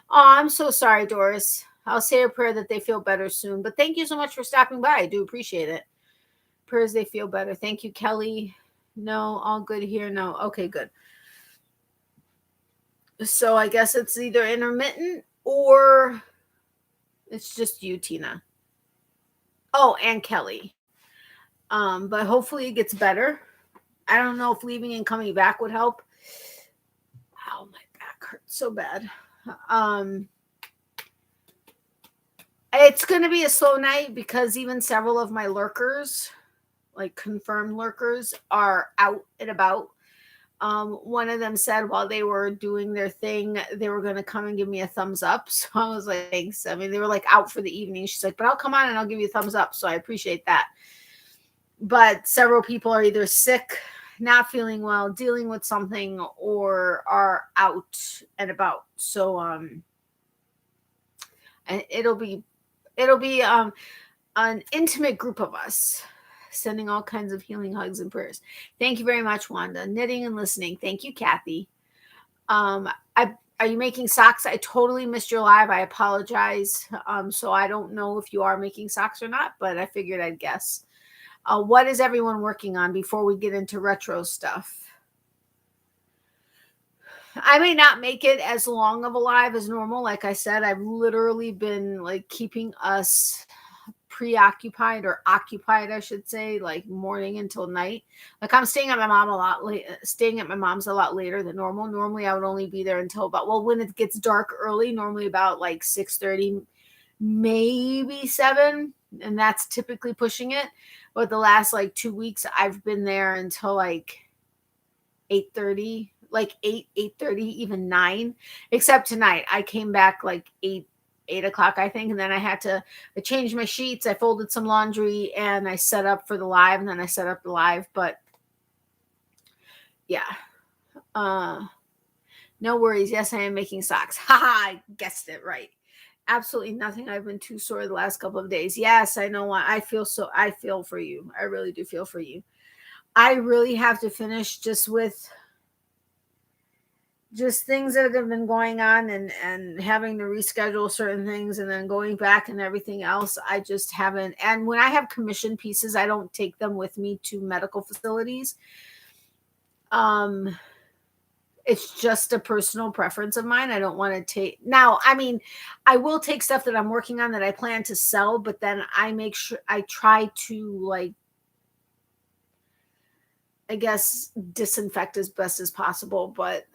Oh, I'm so sorry, Doris. I'll say a prayer that they feel better soon. But thank you so much for stopping by. I do appreciate it. Prayers they feel better. Thank you, Kelly. No, all good here. No. Okay, good. So I guess it's either intermittent or it's just you, Tina. Oh, and Kelly. But hopefully it gets better. I don't know if leaving and coming back would help. Ow, my back hurts so bad. It's going to be a slow night because even several of my lurkers, like confirmed lurkers, are out and about. One of them said while they were doing their thing, they were going to come and give me a thumbs up. So I was like, thanks. I mean, they were like out for the evening. She's like, but I'll come on and I'll give you a thumbs up. So I appreciate that. But several people are either sick, not feeling well, dealing with something, or are out and about. So and it'll be an intimate group of us, sending all kinds of healing hugs and prayers. Thank you very much, Wanda. Knitting and listening. Thank you, Kathy. Are you making socks? I totally missed your live. I apologize. So I don't know if you are making socks or not, but I figured I'd guess. What is everyone working on before we get into retro stuff? I may not make it as long of a live as normal. Like I said, I've literally been like keeping us preoccupied or occupied, I should say, like morning until night. Like I'm staying at my mom's a lot later than normal. Normally I would only be there until about, well, when it gets dark early, normally about like 6:30, maybe 7, and that's typically pushing it. But the last like 2 weeks I've been there until like 8:30, like 8:30, even 9, except tonight. I came back like 8 o'clock, I think. And then I changed my sheets. I folded some laundry and I set up for the live, and then I set up the live. But yeah, no worries. Yes, I am making socks. Haha, I guessed it right. Absolutely nothing. I've been too sore the last couple of days. Yes, I know why. I feel for you. I really do feel for you. I really have to finish just with things that have been going on and having to reschedule certain things and then going back and everything else. I just haven't. And when I have commission pieces, I don't take them with me to medical facilities. It's just a personal preference of mine. I don't want to take now. I mean, I will take stuff that I'm working on that I plan to sell, but then I make sure I try to, like, I guess, disinfect as best as possible. But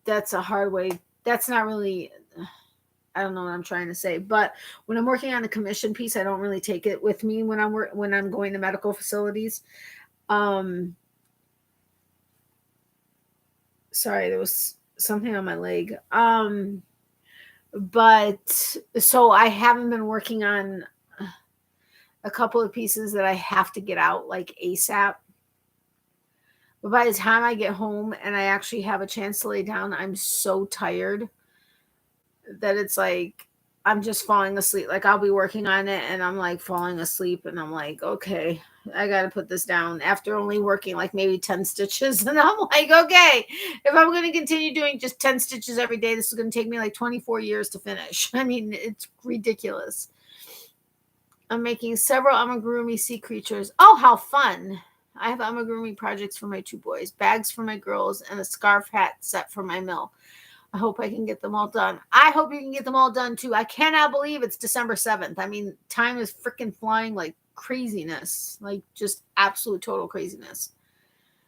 that's a hard way. That's not really, I don't know what I'm trying to say. But when I'm working on a commission piece, I don't really take it with me when I'm going to medical facilities. Sorry, there was something on my leg. But so I haven't been working on a couple of pieces that I have to get out like ASAP. But by the time I get home and I actually have a chance to lay down, I'm so tired that it's like I'm just falling asleep. Like I'll be working on it and I'm like falling asleep and I'm like, okay, I got to put this down after only working like maybe 10 stitches. And I'm like, okay, if I'm going to continue doing just 10 stitches every day, this is going to take me like 24 years to finish. I mean, it's ridiculous. I'm making several amigurumi sea creatures. Oh, how fun. I have amigurumi projects for my 2 boys, bags for my girls, and a scarf hat set for my mill. I hope I can get them all done. I hope you can get them all done too. I cannot believe it's December 7th. I mean, time is freaking flying like craziness, like just absolute total craziness.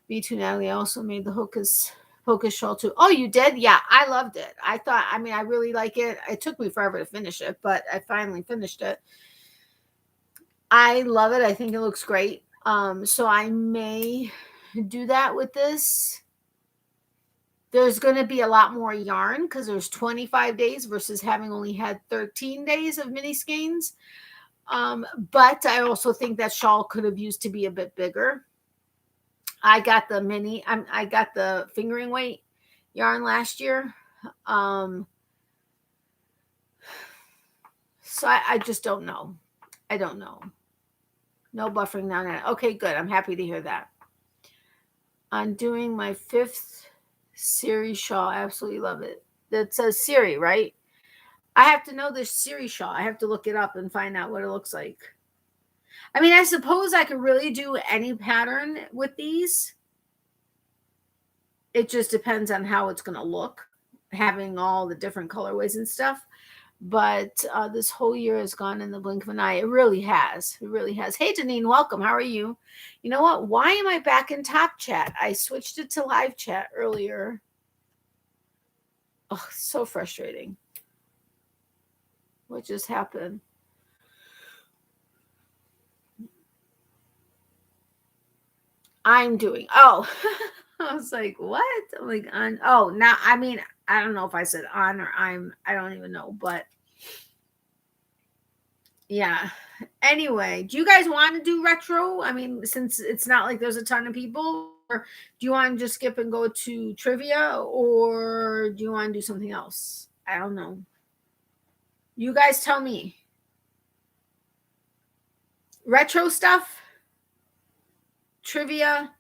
Me too, Natalie. I also made the hocus shawl too. Oh, you did? Yeah, I loved it. I really like it. It took me forever to finish it, but I finally finished it. I love it. I think it looks great. So I may do that with this. There's going to be a lot more yarn because there's 25 days versus having only had 13 days of mini skeins. But I also think that shawl could have used to be a bit bigger. I got the fingering weight yarn last year. So I just don't know. I don't know. No buffering now. Okay, good. I'm happy to hear that. I'm doing my 5th series shawl. I absolutely love it. That says Siri, right? I have to know this series shawl. I have to look it up and find out what it looks like. I mean, I suppose I could really do any pattern with these. It just depends on how it's going to look, having all the different colorways and stuff. But this whole year has gone in the blink of an eye. It really has. It really has. Hey, Janine, welcome. How are you? You know what? Why am I back in Top Chat? I switched it to live chat earlier. Oh, so frustrating. What just happened? I'm doing. Oh, I was like, what? I'm like, on. Oh, now, I mean, I don't know if I said on or I don't even know, but yeah. Anyway, do you guys want to do retro? I mean, since it's not like there's a ton of people, or do you want to just skip and go to trivia, or do you want to do something else? I don't know. You guys tell me. Retro stuff, trivia,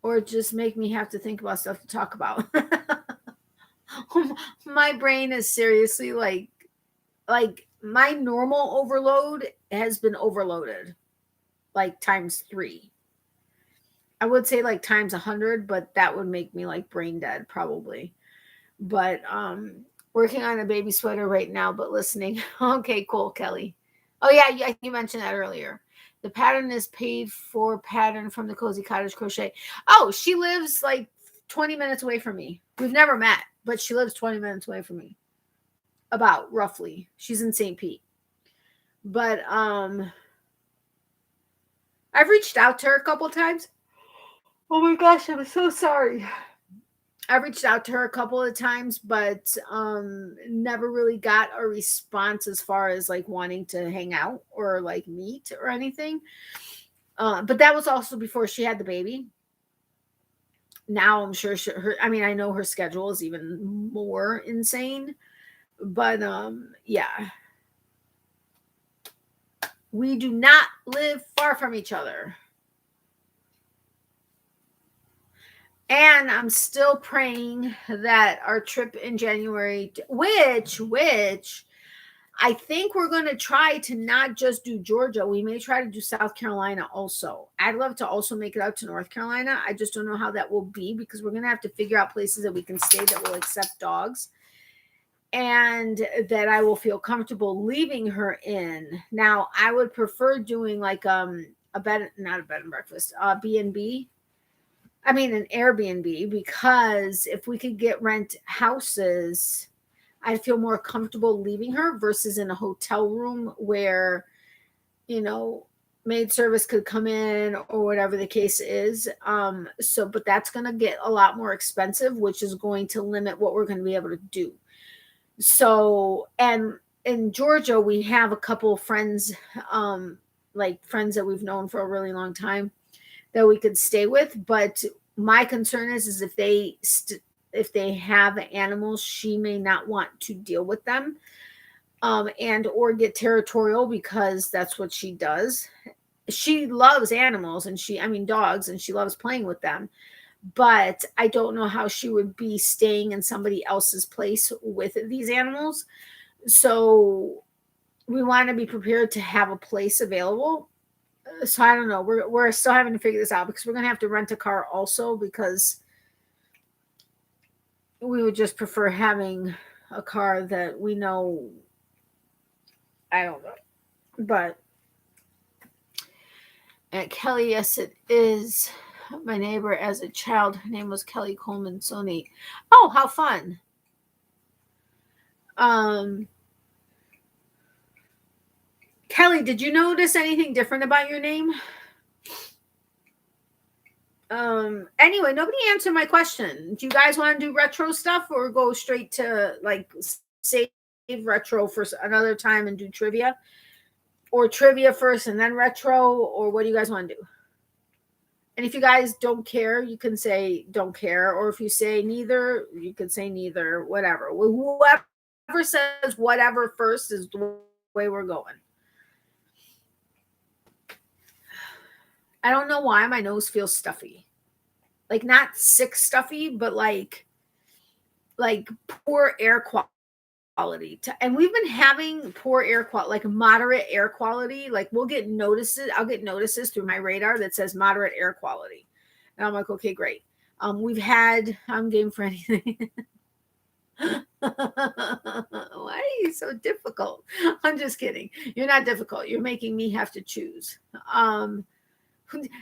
or just make me have to think about stuff to talk about. My brain is seriously like my normal overload has been overloaded like times 3. I would say like times 100, but that would make me like brain dead probably. But working on a baby sweater right now, but listening. Okay, cool, Kelly. Oh yeah, you mentioned that earlier. The pattern is paid for pattern from the Cozy Cottage Crochet. Oh, she lives like 20 minutes away from me. We've never met, but she lives 20 minutes away from me. About roughly. She's in St. Pete. But I've reached out to her a couple of times. Oh my gosh, I'm so sorry. I reached out to her a couple of times, but never really got a response as far as like wanting to hang out or like meet or anything. But that was also before she had the baby. Now I'm sure I know her schedule is even more insane, but yeah. We do not live far from each other. And I'm still praying that our trip in January, which I think we're going to try to not just do Georgia. We may try to do South Carolina also. I'd love to also make it out to North Carolina. I just don't know how that will be because we're going to have to figure out places that we can stay that will accept dogs and that I will feel comfortable leaving her in. Now, I would prefer doing like not a bed and breakfast, B&B. I mean, an Airbnb, because if we could get rent houses, I'd feel more comfortable leaving her versus in a hotel room where, maid service could come in or whatever the case is. But that's going to get a lot more expensive, which is going to limit what we're going to be able to do. So, and in Georgia, we have a couple of friends, like friends that we've known for a really long time that we could stay with. But my concern is if they have animals, she may not want to deal with them, and or get territorial, because that's what she does. She loves animals and dogs, and she loves playing with them. But I don't know how she would be staying in somebody else's place with these animals. So we want to be prepared to have a place available. So I don't know. We're still having to figure this out because we're going to have to rent a car also, because we would just prefer having a car that we know. I don't know. But Aunt Kelly, yes, it is. My neighbor as a child, her name was Kelly Coleman. So neat. Oh, how fun. Kelly, did you notice anything different about your name? Anyway, nobody answered my question. Do you guys want to do retro stuff or go straight to like save retro for another time and do trivia? Or trivia first and then retro? Or what do you guys want to do? And if you guys don't care, you can say don't care. Or if you say neither, you can say neither, whatever. Whoever says whatever first is the way we're going. I don't know why my nose feels stuffy. Like not sick stuffy, but like poor air quality. And we've been having poor air quality, like moderate air quality. Like we'll get notices. I'll get notices through my radar that says moderate air quality. And I'm like, okay, great. I'm game for anything. Why are you so difficult? I'm just kidding. You're not difficult. You're making me have to choose.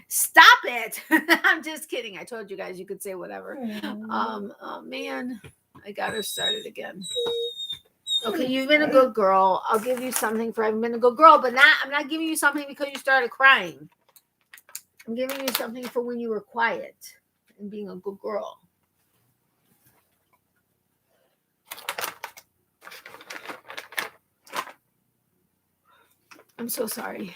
Stop it. I'm just kidding. I told you guys you could say whatever. Oh man, I got her started again. Okay, you've been a good girl. I'll give you something for having been a good girl, but I'm not giving you something because you started crying. I'm giving you something for when you were quiet and being a good girl. I'm so sorry.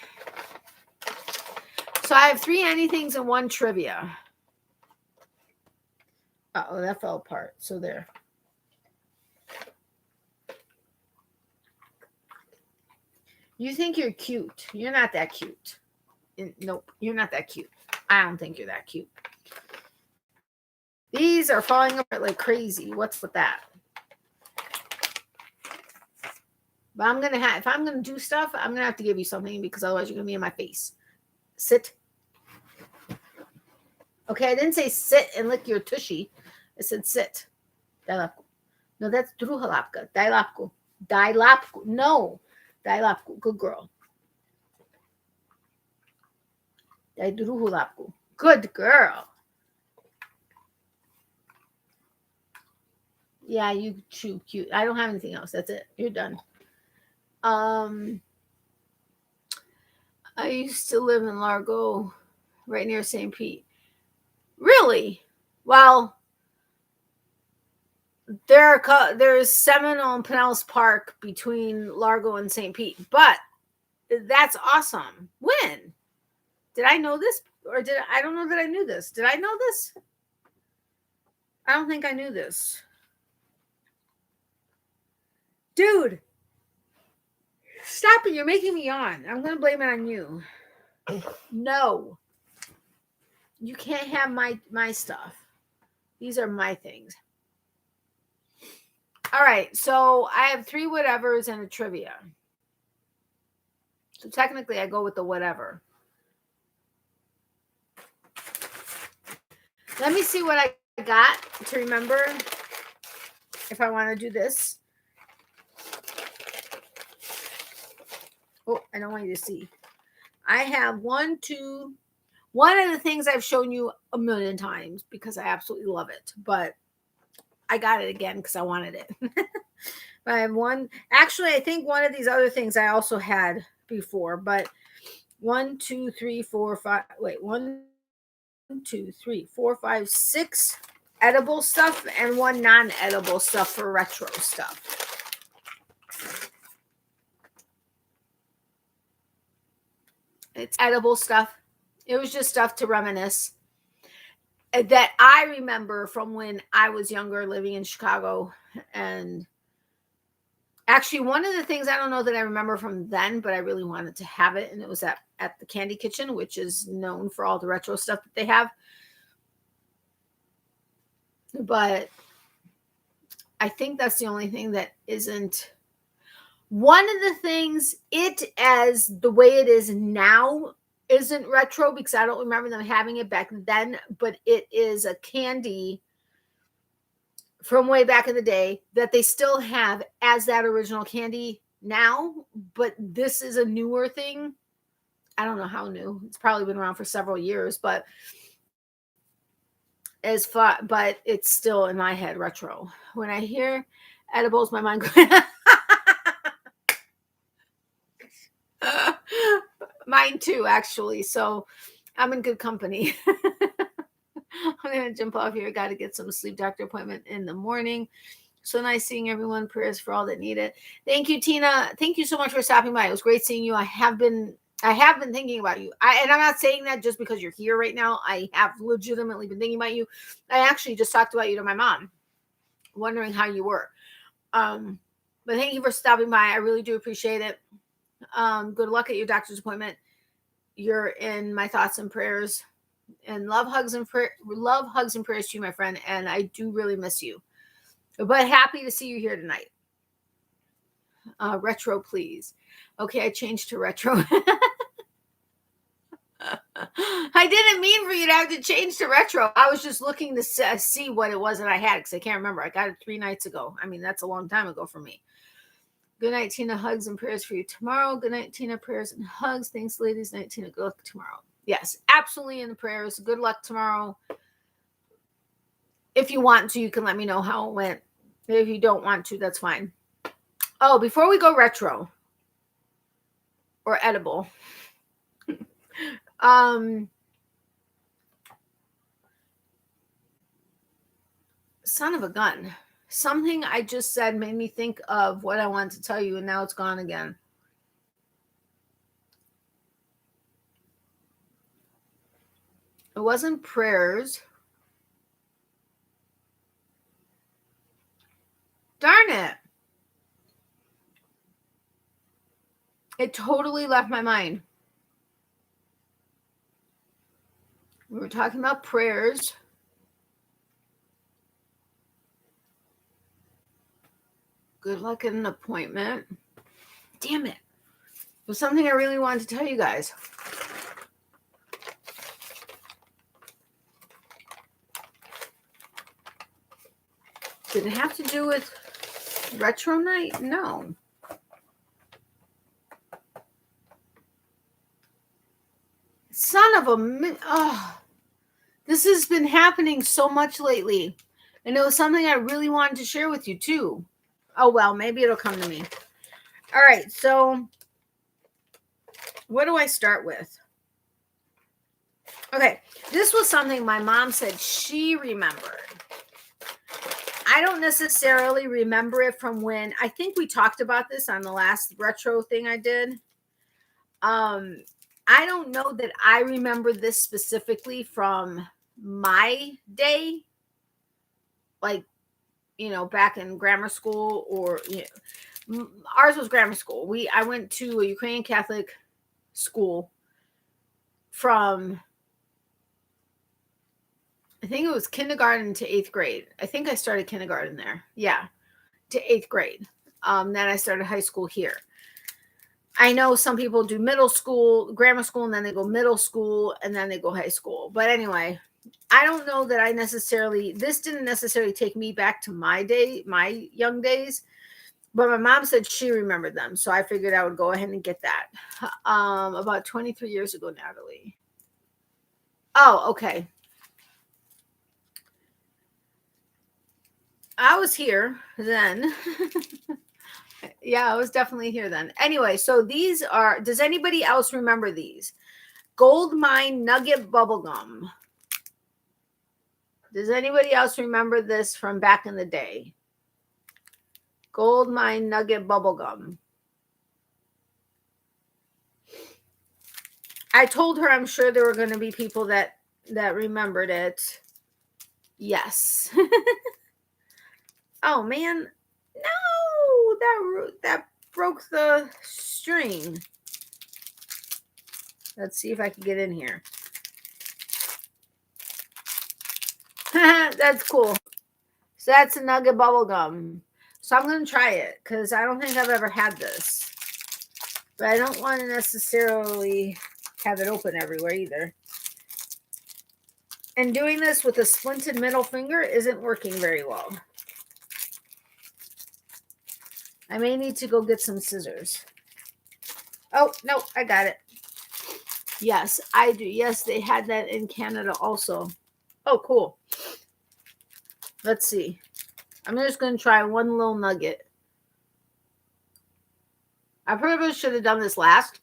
So I have 3 anythings and 1 trivia. Uh-oh, that fell apart. So there. You think you're cute. You're not that cute. Nope, you're not that cute. I don't think you're that cute. These are falling apart like crazy. What's with that? But I'm going to have, if I'm going to do stuff, I'm going to have to give you something because otherwise you're going to be in my face. Sit. Okay, I didn't say sit and lick your tushy. I said sit. Dailapku. No, that's druhalapka. Dailapku. Dailapku. No. Dailapku. Good girl. Daidruhulapku. Good girl. Yeah, you chew cute. I don't have anything else. That's it. You're done. I used to live in Largo, right near St. Pete. Really? Well, there's Seminole and Pinellas Park between Largo and St. Pete, but that's awesome. When? Did I know this? Or I don't know that I knew this. Did I know this? I don't think I knew this. Dude, stop it. You're making me yawn. I'm going to blame it on you. No. You can't have my stuff. These are my things. All right. So I have 3 whatevers and a trivia. So technically I go with the whatever. Let me see what I got to remember if I want to do this. Oh, I don't want you to see. I have 1, 2. One of the things I've shown you a million times because I absolutely love it, but I got it again because I wanted it. But I have 1. Actually, I think one of these other things I also had before, but 1, 2, 3, 4, 5. Wait, 1, 2, 3, 4, 5, 6 edible stuff and 1 non-edible stuff for retro stuff. It's edible stuff. It was just stuff to reminisce that I remember from when I was younger living in Chicago. And actually, one of the things I don't know that I remember from then, but I really wanted to have it. And it was at the Candy Kitchen, which is known for all the retro stuff that they have. But I think that's the only thing that isn't. One of the things, it as the way it is now isn't retro because I don't remember them having it back then, but it is a candy from way back in the day that they still have as that original candy now, but this is a newer thing. I don't know how new. It's probably been around for several years, but but it's still in my head retro. When I hear edibles, my mind goes Mine too, actually. So I'm in good company. I'm going to jump off here. Got to get some sleep doctor appointment in the morning. So nice seeing everyone. Prayers for all that need it. Thank you, Tina. Thank you so much for stopping by. It was great seeing you. I have been thinking about you. And I'm not saying that just because you're here right now. I have legitimately been thinking about you. I actually just talked about you to my mom, wondering how you were. But thank you for stopping by. I really do appreciate it. Good luck at your doctor's appointment. You're in my thoughts and prayers, and love, hugs, and prayers to you, my friend. And I do really miss you, but happy to see you here tonight. Retro, please. Okay, I changed to retro. I didn't mean for you to have to change to retro. I was just looking to see what it was that I had, because I can't remember. I got it 3 nights ago. I mean, that's a long time ago for me. Good night, Tina. Hugs and prayers for you tomorrow. Good night, Tina. Prayers and hugs. Thanks, ladies. Night, Tina. Good luck tomorrow. Yes, absolutely in the prayers. Good luck tomorrow. If you want to, you can let me know how it went. If you don't want to, that's fine. Oh, before we go retro or edible, son of a gun. Something I just said made me think of what I wanted to tell you, and now it's gone again. It wasn't prayers. Darn it. It totally left my mind. We were talking about prayers. Good luck at an appointment. Damn it. It was something I really wanted to tell you guys. Did it have to do with retro night? No. Son of a... Oh, this has been happening so much lately. And it was something I really wanted to share with you too. Oh, well, maybe it'll come to me. All right, so what do I start with? Okay, this was something my mom said she remembered. I don't necessarily remember it from when, I think we talked about this on the last retro thing I did. I don't know that I remember this specifically from my day, like, back in grammar school, or ours was grammar school. I went to a Ukrainian Catholic school from, I think it was kindergarten to 8th grade. I think I started kindergarten there. Yeah, to 8th grade. Then I started high school here. I know some people do middle school, grammar school, and then they go middle school, and then they go high school. But anyway, I don't know that this didn't necessarily take me back to my young days, but my mom said she remembered them. So I figured I would go ahead and get that. About 23 years ago, Natalie. Oh, okay. I was here then. Yeah, I was definitely here then. Anyway, so these are, does anybody else remember these? Gold Mine Nugget Bubblegum. Does anybody else remember this from back in the day? Gold Mine Nugget Bubblegum. I told her I'm sure there were going to be people that remembered it. Yes. Oh, man. No, that broke the string. Let's see if I can get in here. That's cool. So that's a nugget bubble gum. So I'm going to try it because I don't think I've ever had this. But I don't want to necessarily have it open everywhere either. And doing this with a splinted middle finger isn't working very well. I may need to go get some scissors. Oh, no, I got it. Yes, I do. Yes, they had that in Canada also. Oh, cool. Let's see. I'm just going to try one little nugget. I probably should have done this last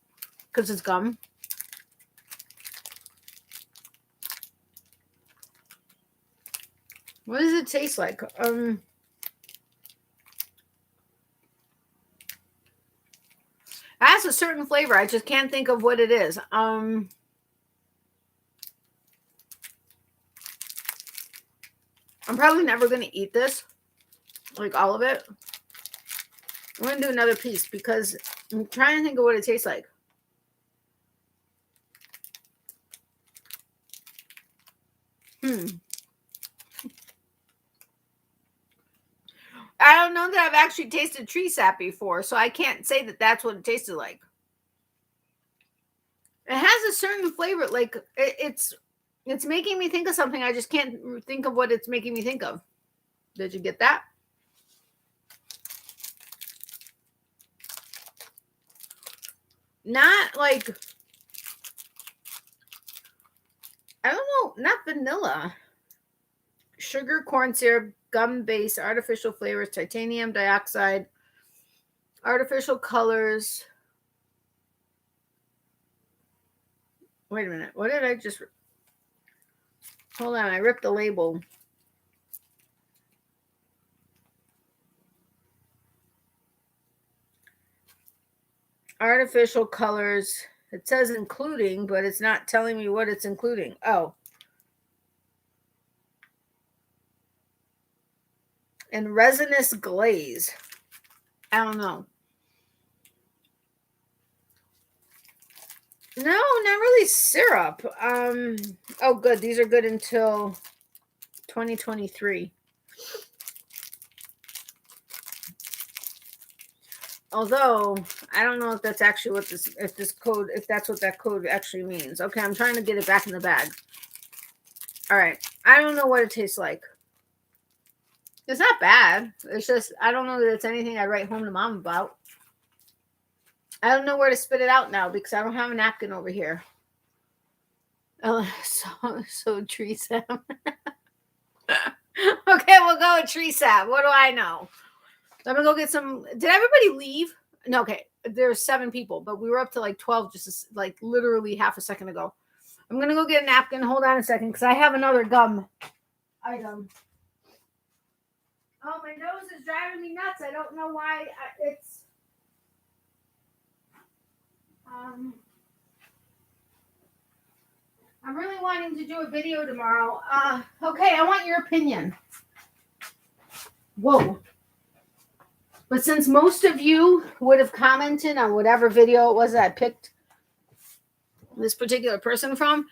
because it's gum. What does it taste like? It has a certain flavor. I just can't think of what it is. I'm probably never going to eat this, like all of it. I'm going to do another piece because I'm trying to think of what it tastes like. I don't know that I've actually tasted tree sap before, so I can't say that that's what it tasted like. It has a certain flavor, like it's making me think of something. I just can't think of what it's making me think of. Did you get that? Not like, I don't know, not vanilla. Sugar, corn syrup, gum base, artificial flavors, titanium dioxide, artificial colors. Wait a minute. What did I just... Hold on. I ripped the label. Artificial colors. It says including, but it's not telling me what it's including. Oh. And resinous glaze. I don't know. No, not really syrup. Oh, good. These are good until 2023. Although I don't know if that's actually what if that's what that code actually means. Okay, I'm trying to get it back in the bag. All right. I don't know what it tastes like. It's not bad. It's just, I don't know that it's anything I'd write home to mom about. I don't know where to spit it out now because I don't have a napkin over here. Oh, so tree sap. Okay, we'll go with tree sap. What do I know? I'm gonna go get some. Did everybody leave? No, okay. There's 7 people, but we were up to like 12 just like literally half a second ago. I'm gonna go get a napkin. Hold on a second, because I have another gum item. Oh, my nose is driving me nuts. I don't know why. It's I'm really wanting to do a video tomorrow. Okay, I want your opinion. Whoa. But since most of you would have commented on whatever video it was that I picked this particular person from,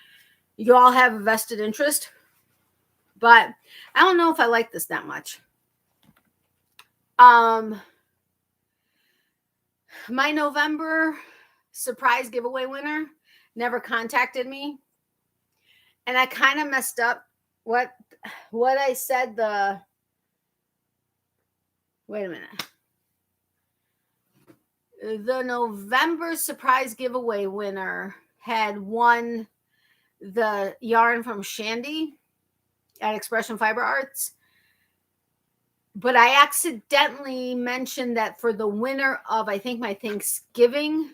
you all have a vested interest. But I don't know if I like this that much. My November surprise giveaway winner never contacted me. And I kind of messed up what I said. Wait a minute. The November surprise giveaway winner had won the yarn from Shandy at Expression Fiber Arts. But I accidentally mentioned that for the winner of, I think, my Thanksgiving,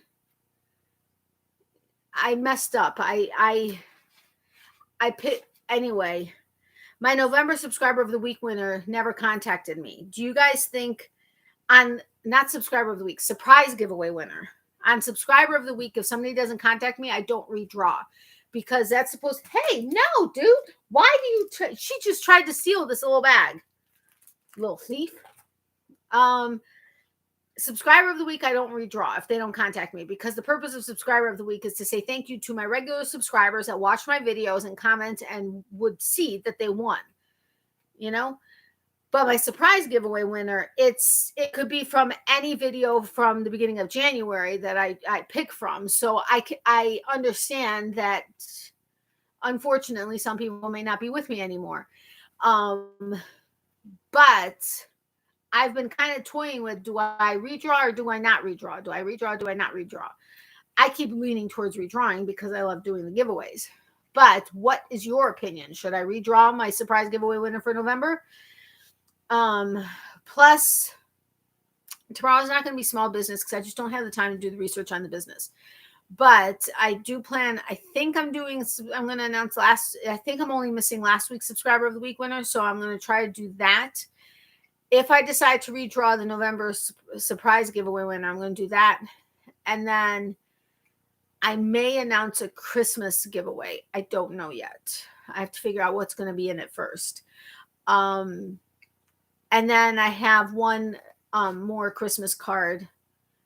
I messed up. I picked, anyway, my November subscriber of the week winner never contacted me. Do you guys think not subscriber of the week, surprise giveaway winner, on subscriber of the week, if somebody doesn't contact me, I don't redraw, because that's supposed, hey, no, dude, why do you, she just tried to steal this little bag. Little thief. Subscriber of the week, I don't redraw if they don't contact me, because the purpose of subscriber of the week is to say thank you to my regular subscribers that watch my videos and comment and would see that they won, But my surprise giveaway winner, it could be from any video from the beginning of January that I pick from. So I understand that, unfortunately, some people may not be with me anymore. But I've been kind of toying with, do I redraw or do I not redraw? Do I redraw? Do I not redraw? I keep leaning towards redrawing because I love doing the giveaways. But what is your opinion? Should I redraw my surprise giveaway winner for November? Plus, tomorrow's not going to be small business because I just don't have the time to do the research on the business. But I do plan, I think I'm going to announce I think I'm only missing last week's subscriber of the week winner. So I'm going to try to do that. If I decide to redraw the November surprise giveaway winner, I'm going to do that. And then I may announce a Christmas giveaway. I don't know yet. I have to figure out what's going to be in it first. And then I have one more Christmas card.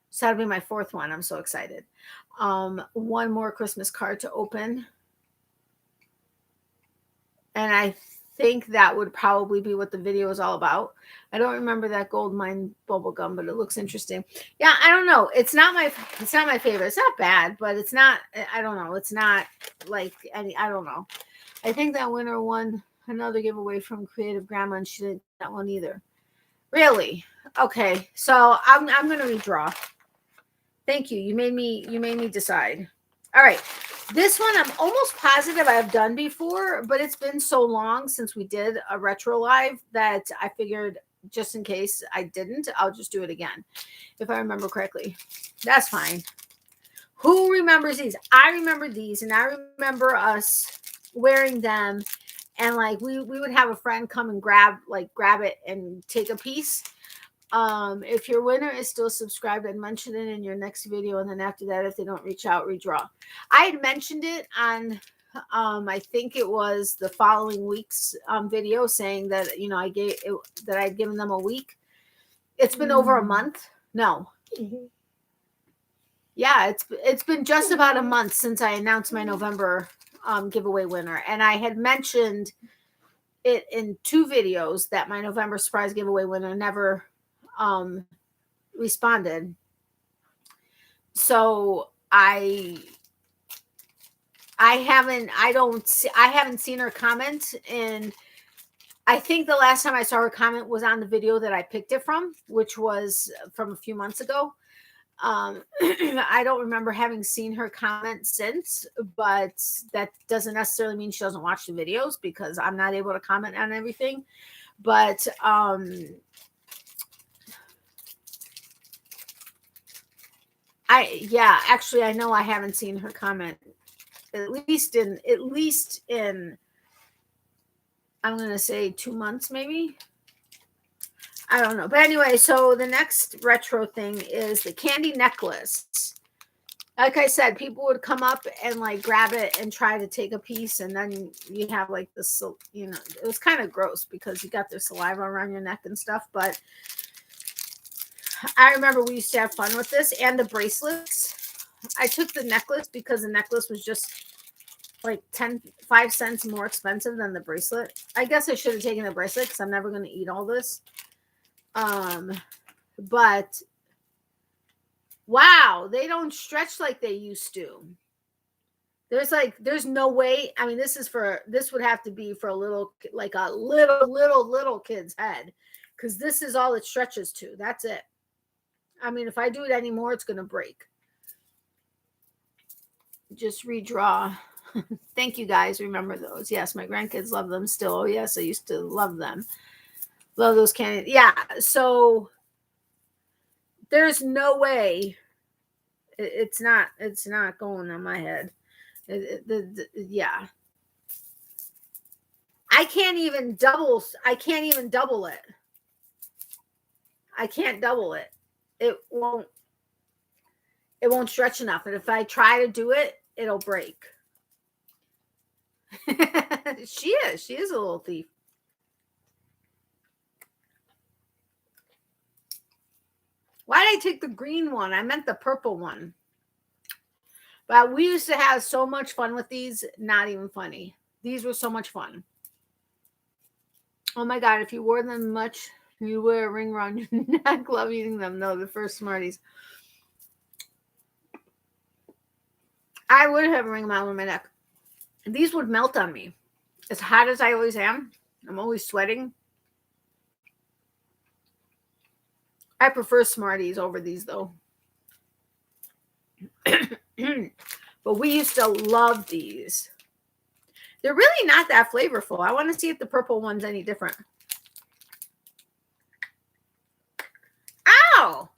So that'll be my fourth one. I'm so excited. One more Christmas card to open. And I think that would probably be what the video is all about. I don't remember that gold mine bubble gum, but it looks interesting. Yeah, I don't know. It's not my favorite. It's not bad, but it's not, I don't know. It's not like any, I don't know. I think that winner won another giveaway from Creative Grandma, and she didn't get that one either. Really? Okay. So I'm going to redraw. Thank you. You made me decide. All right. This one I'm almost positive I've done before, but it's been so long since we did a retro live that I figured just in case I didn't, I'll just do it again. If I remember correctly. That's fine. Who remembers these? I remember these, and I remember us wearing them, and like we would have a friend come and grab it and take a piece. If your winner is still subscribed, I'd mention it in your next video, and then after that, if they don't reach out, redraw. I had mentioned it on I think it was the following week's video, saying that that I'd given them a week. It's been over a month. No. Yeah, it's been just about a month since I announced my November giveaway winner, and I had mentioned it in 2 videos that my November surprise giveaway winner never responded. So I haven't seen her comment, and I think the last time I saw her comment was on the video that I picked it from, which was from a few months ago. I don't remember having seen her comment since, but that doesn't necessarily mean she doesn't watch the videos, because I'm not able to comment on everything. But actually I know I haven't seen her comment at least in I'm going to say 2 months, maybe. I don't know. But anyway, so the next retro thing is the candy necklace. Like I said, people would come up and like grab it and try to take a piece, and then you have like this, it was kind of gross because you got their saliva around your neck and stuff. But I remember we used to have fun with this, and the bracelets. I took the necklace because the necklace was just like 5 cents more expensive than the bracelet. I guess I should have taken the bracelet because I'm never going to eat all this. But wow, they don't stretch like they used to. There's no way. I mean, this would have to be for a little kid's head, because this is all it stretches to. That's it. I mean, if I do it anymore, it's going to break. Just redraw. Thank you guys. Remember those. Yes, my grandkids love them still. Oh, yes, I used to love them. Love those candy. Yeah. So there's no way it's not going on my head. Yeah. I can't even double it. I can't double it. It won't stretch enough. And if I try to do it, it'll break. She is a little thief. Why did I take the green one? I meant the purple one. But we used to have so much fun with these. Not even funny. These were so much fun. Oh my God, if you wore them much, you wear a ring around your neck. Love eating them. No, the first Smarties. I would have a ring around my neck. These would melt on me. As hot as I always am. I'm always sweating. I prefer Smarties over these, though. But we used to love these. They're really not that flavorful. I want to see if the purple one's any different. Ow!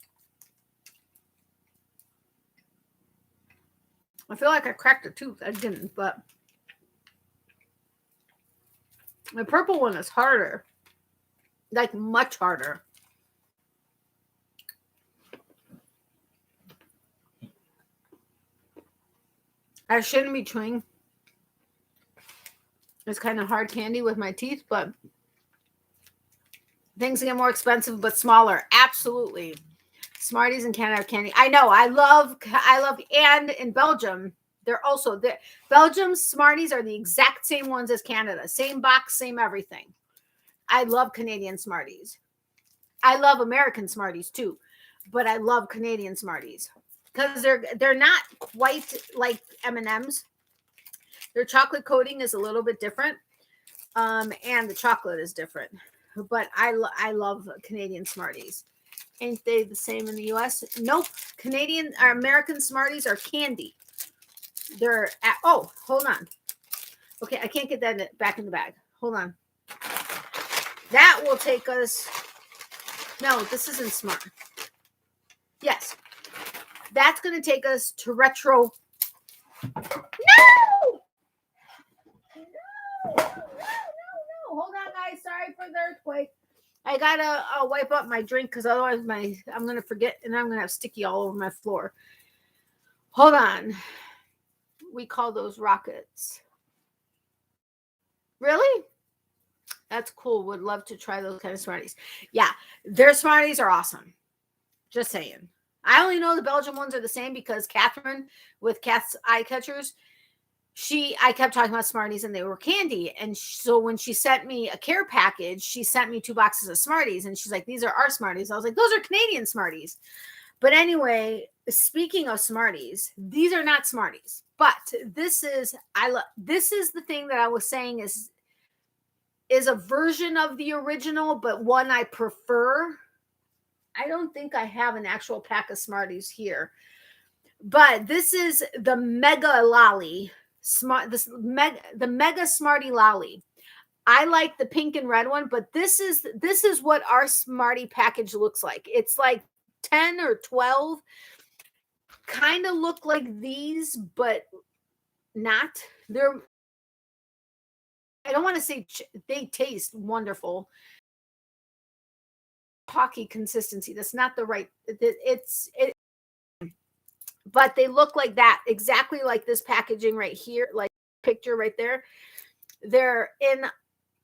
I feel like I cracked a tooth. I didn't, but the purple one is harder. Like much harder. I shouldn't be chewing. It's kind of hard candy with my teeth, but things get more expensive but smaller. Absolutely. Smarties in Canada candy. I know. I love, and in Belgium, they're also there. Belgium's Smarties are the exact same ones as Canada. Same box, same everything. I love Canadian Smarties. I love American Smarties too, but I love Canadian Smarties because they're not quite like M&Ms. Their chocolate coating is a little bit different, and the chocolate is different. But I love Canadian Smarties. Ain't they the same in the U.S.? Nope. Canadian or American Smarties are candy. They're at, oh, hold on. Okay, I can't get that back in the bag. Hold on. That will take us. No, this isn't smart. Yes. That's going to take us to retro. No! No. Hold on, guys. Sorry for the earthquake. I gotta wipe up my drink because otherwise I'm gonna forget and I'm gonna have sticky all over my floor. Hold on. We call those rockets. Really? That's cool. Would love to try those kind of Smarties. Yeah, their Smarties are awesome. Just saying. I only know the Belgian ones are the same because Catherine with Kath's Eye Catchers, I kept talking about Smarties and they were candy. And so when she sent me a care package, she sent me 2 boxes of Smarties. And she's like, these are our Smarties. I was like, those are Canadian Smarties. But anyway, speaking of Smarties, these are not Smarties. But this is the thing that I was saying is a version of the original, but one I prefer. I don't think I have an actual pack of Smarties here. But this is the Mega Lolly. The Mega Smartie Lolly. I like the pink and red one, but this is what our Smartie package looks like. It's like 10 or 12 kind of look like these, but not. I don't want to say they taste wonderful. Hockey consistency. That's not the right. But they look like that, exactly like this packaging right here, like picture right there. They're in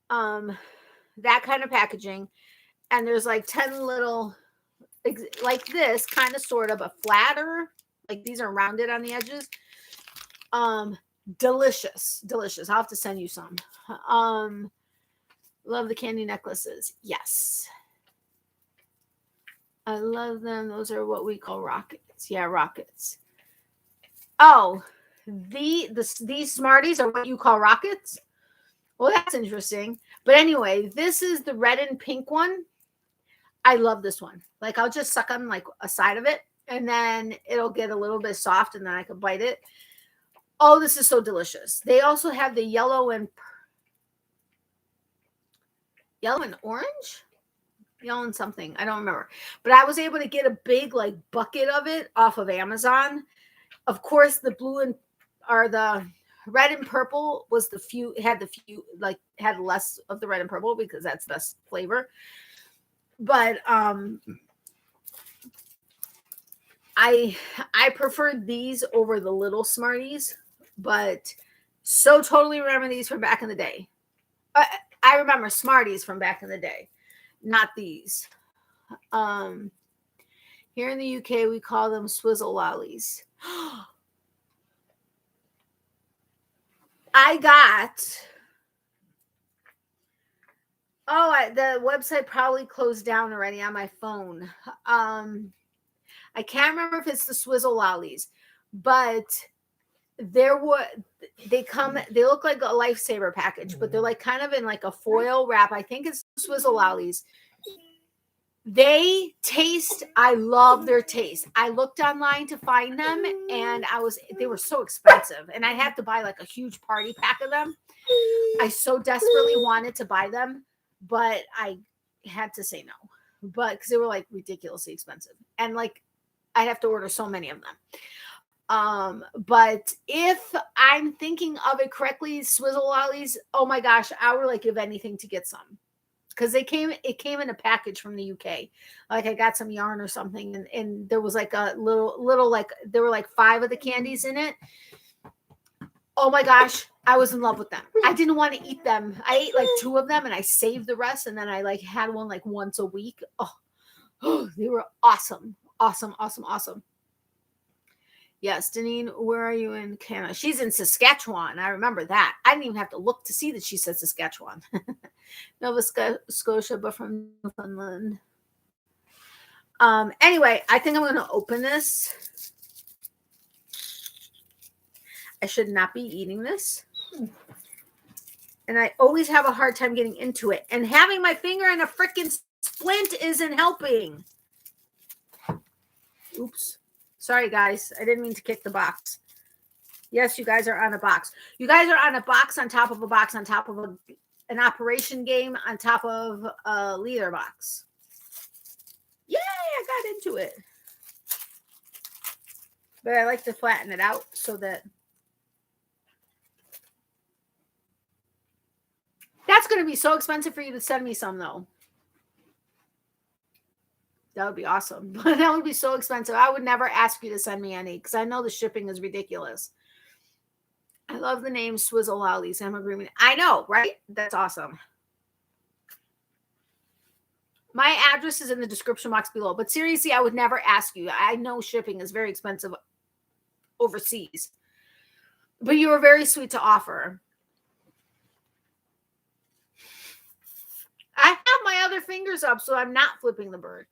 that kind of packaging, and there's like 10 little, like this kind of sort of a flatter, like these are rounded on the edges. Delicious. I'll have to send you some. Love the candy necklaces. Yes, I love them. Those are what we call rockets. Yeah, rockets. Oh, these Smarties are what you call rockets? Well, that's interesting. But anyway, this is the red and pink one. I love this one. Like, I'll just suck on like a side of it, and then it'll get a little bit soft, and then I can bite it. Oh, this is so delicious. They also have the yellow and orange? Yellow and something. I don't remember. But I was able to get a big like bucket of it off of Amazon. Of course, the blue and the red and purple was had less of the red and purple because that's the best flavor. But I prefer these over the little Smarties, but so totally remember these from back in the day. I remember Smarties from back in the day, not these. Here in the UK, we call them Swizzle Lollies. I got. The website probably closed down already on my phone. I can't remember if it's the Swizzle Lollies, but they look like a Lifesaver package, but they're like kind of in like a foil wrap. I think it's Swizzle Lollies. They taste, I love their taste. I looked online to find them, and they were so expensive, and I had to buy like a huge party pack of them. I so desperately wanted to buy them, but I had to say no, but because they were like ridiculously expensive, and like I'd have to order so many of them. But if I'm thinking of it correctly, Swizzle Lollies, oh my gosh, I would like give anything to get some. Because it came in a package from the UK. Like I got some yarn or something, and there was like a little like there were like 5 of the candies in it. Oh my gosh, I was in love with them. I didn't want to eat them. I ate like 2 of them and I saved the rest, and then I like had one like once a week. Oh, they were awesome. Awesome. Yes, Deneen, where are you in Canada? She's in Saskatchewan. I remember that. I didn't even have to look to see that she said Saskatchewan. Nova Scotia, but from Newfoundland. Anyway, I think I'm going to open this. I should not be eating this. And I always have a hard time getting into it. And having my finger in a freaking splint isn't helping. Oops. Sorry, guys. I didn't mean to kick the box. Yes, you guys are on a box. You guys are on a box on top of a box on top of an operation game on top of a leader box. Yay, I got into it. But I like to flatten it out so that that's going to be so expensive for you to send me some, though. That would be awesome. But that would be so expensive. I would never ask you to send me any because I know the shipping is ridiculous. I love the name Swizzle Lollies. I'm agreeing. I know, right? That's awesome. My address is in the description box below. But seriously, I would never ask you. I know shipping is very expensive overseas. But you were very sweet to offer. I have my other fingers up, so I'm not flipping the bird.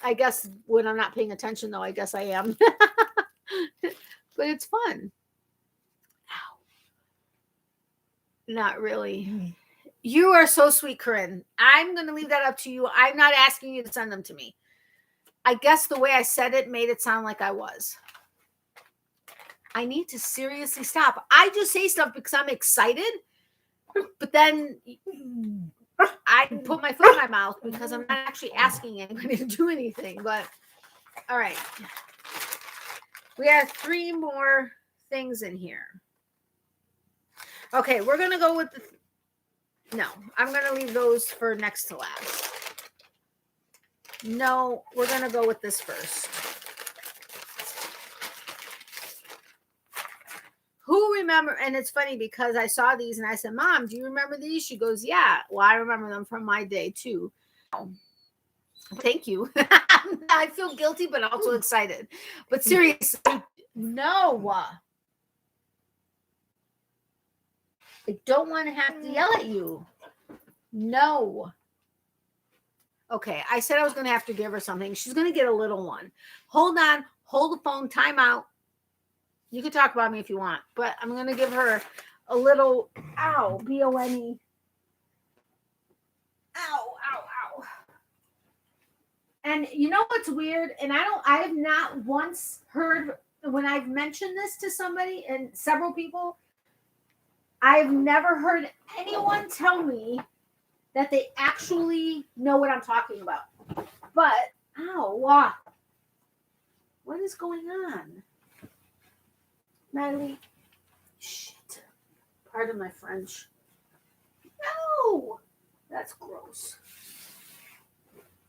I guess when I'm not paying attention, though, I guess I am. But it's fun. Ow. Not really. You are so sweet, Corinne. I'm going to leave that up to you. I'm not asking you to send them to me. I guess the way I said it made it sound like I was. I need to seriously stop. I just say stuff because I'm excited. But then I put my foot in my mouth because I'm not actually asking anybody to do anything. But all right. We have 3 more things in here. Okay, we're going to go with no, I'm going to leave those for next to last. No, we're going to go with this first. Who remember? And it's funny because I saw these and I said, Mom, do you remember these? She goes, yeah. Well, I remember them from my day too. Thank you. I feel guilty, but also excited. But seriously, no. I don't want to have to yell at you. No. Okay, I said I was going to have to give her something. She's going to get a little one. Hold on. Hold the phone. Time out. You can talk about me if you want, but I'm going to give her a little, ow, B-O-N-E. Ow. And you know what's weird? And I have not once heard, when I've mentioned this to somebody and several people, I've never heard anyone tell me that they actually know what I'm talking about. But, ow, what is going on? Natalie, shit. Pardon my French. No, that's gross.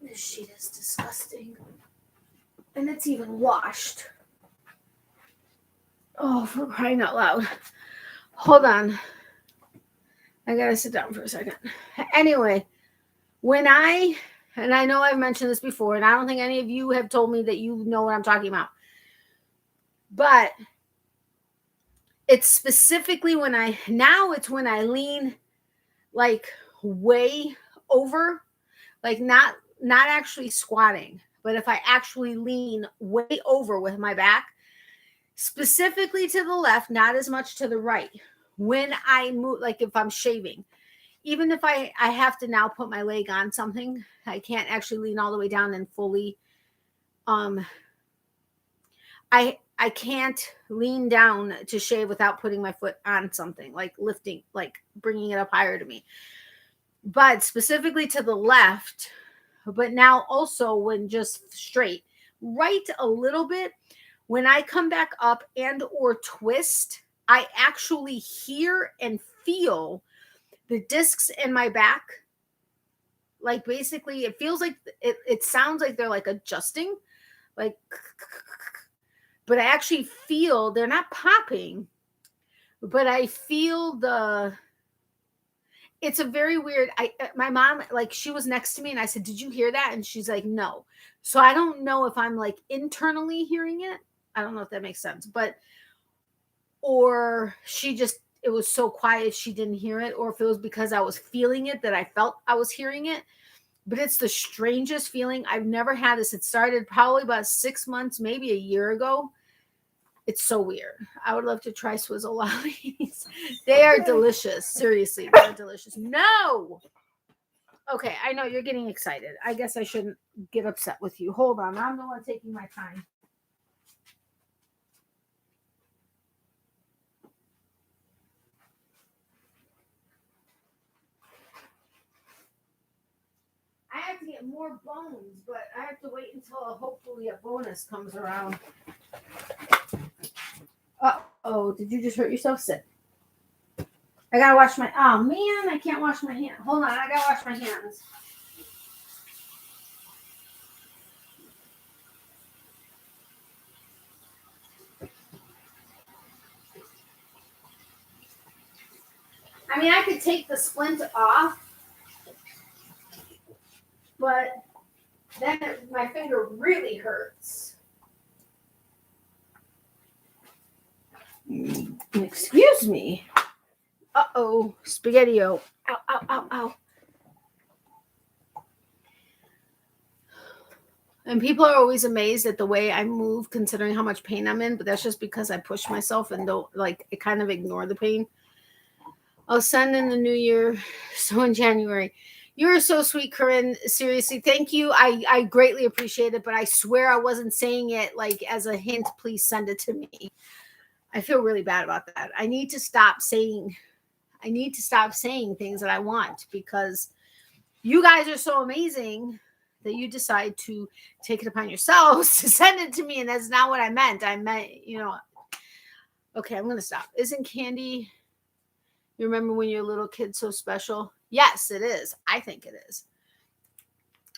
This sheet is disgusting. And it's even washed. Oh, for crying out loud. Hold on. I gotta sit down for a second. Anyway, and I know I've mentioned this before, and I don't think any of you have told me that you know what I'm talking about. But it's specifically when I lean like way over, like not actually squatting, but if I actually lean way over with my back, specifically to the left, not as much to the right. When I move, like if I'm shaving, even if I have to now put my leg on something, I can't actually lean all the way down and fully, I can't lean down to shave without putting my foot on something, like lifting, like bringing it up higher to me. But specifically to the left, but now also when just straight, right a little bit, When I come back up and or twist, I actually hear and feel the discs in my back. Like basically it feels like it sounds like they're like adjusting, like, but I actually feel they're not popping, but I feel it's a very weird, my mom, like she was next to me and I said, did you hear that? And she's like, no. So I don't know if I'm like internally hearing it. I don't know if that makes sense, but, or it was so quiet she didn't hear it, or if it was because I was feeling it that I felt I was hearing it. But it's the strangest feeling. I've never had this. It started probably about 6 months, maybe a year ago. It's so weird. I would love to try Swizzle Lollies. They are delicious. Seriously, they're delicious. No! Okay, I know you're getting excited. I guess I shouldn't get upset with you. Hold on. I'm the one taking my time. I have to get more bones, but I have to wait until hopefully a bonus comes around. Uh-oh, did you just hurt yourself? Sit. I gotta wash my, oh man, I can't wash my hands. Hold on, I gotta wash my hands. I mean, I could take the splint off, but then my finger really hurts. Excuse me. Uh-oh, Spaghetti-O. Ow, ow, ow, ow. And people are always amazed at the way I move, considering how much pain I'm in, but that's just because I push myself and don't, like, I kind of ignore the pain. I'll send in the new year, so in January. You're so sweet, Corinne. Seriously, thank you. I greatly appreciate it, but I swear I wasn't saying it like as a hint. Please send it to me. I feel really bad about that. I need to stop saying things that I want, because you guys are so amazing that you decide to take it upon yourselves to send it to me, and that's not what I meant. I meant, okay, I'm going to stop. Isn't candy, you remember when you're a little kid, so special? Yes, it is. I think it is.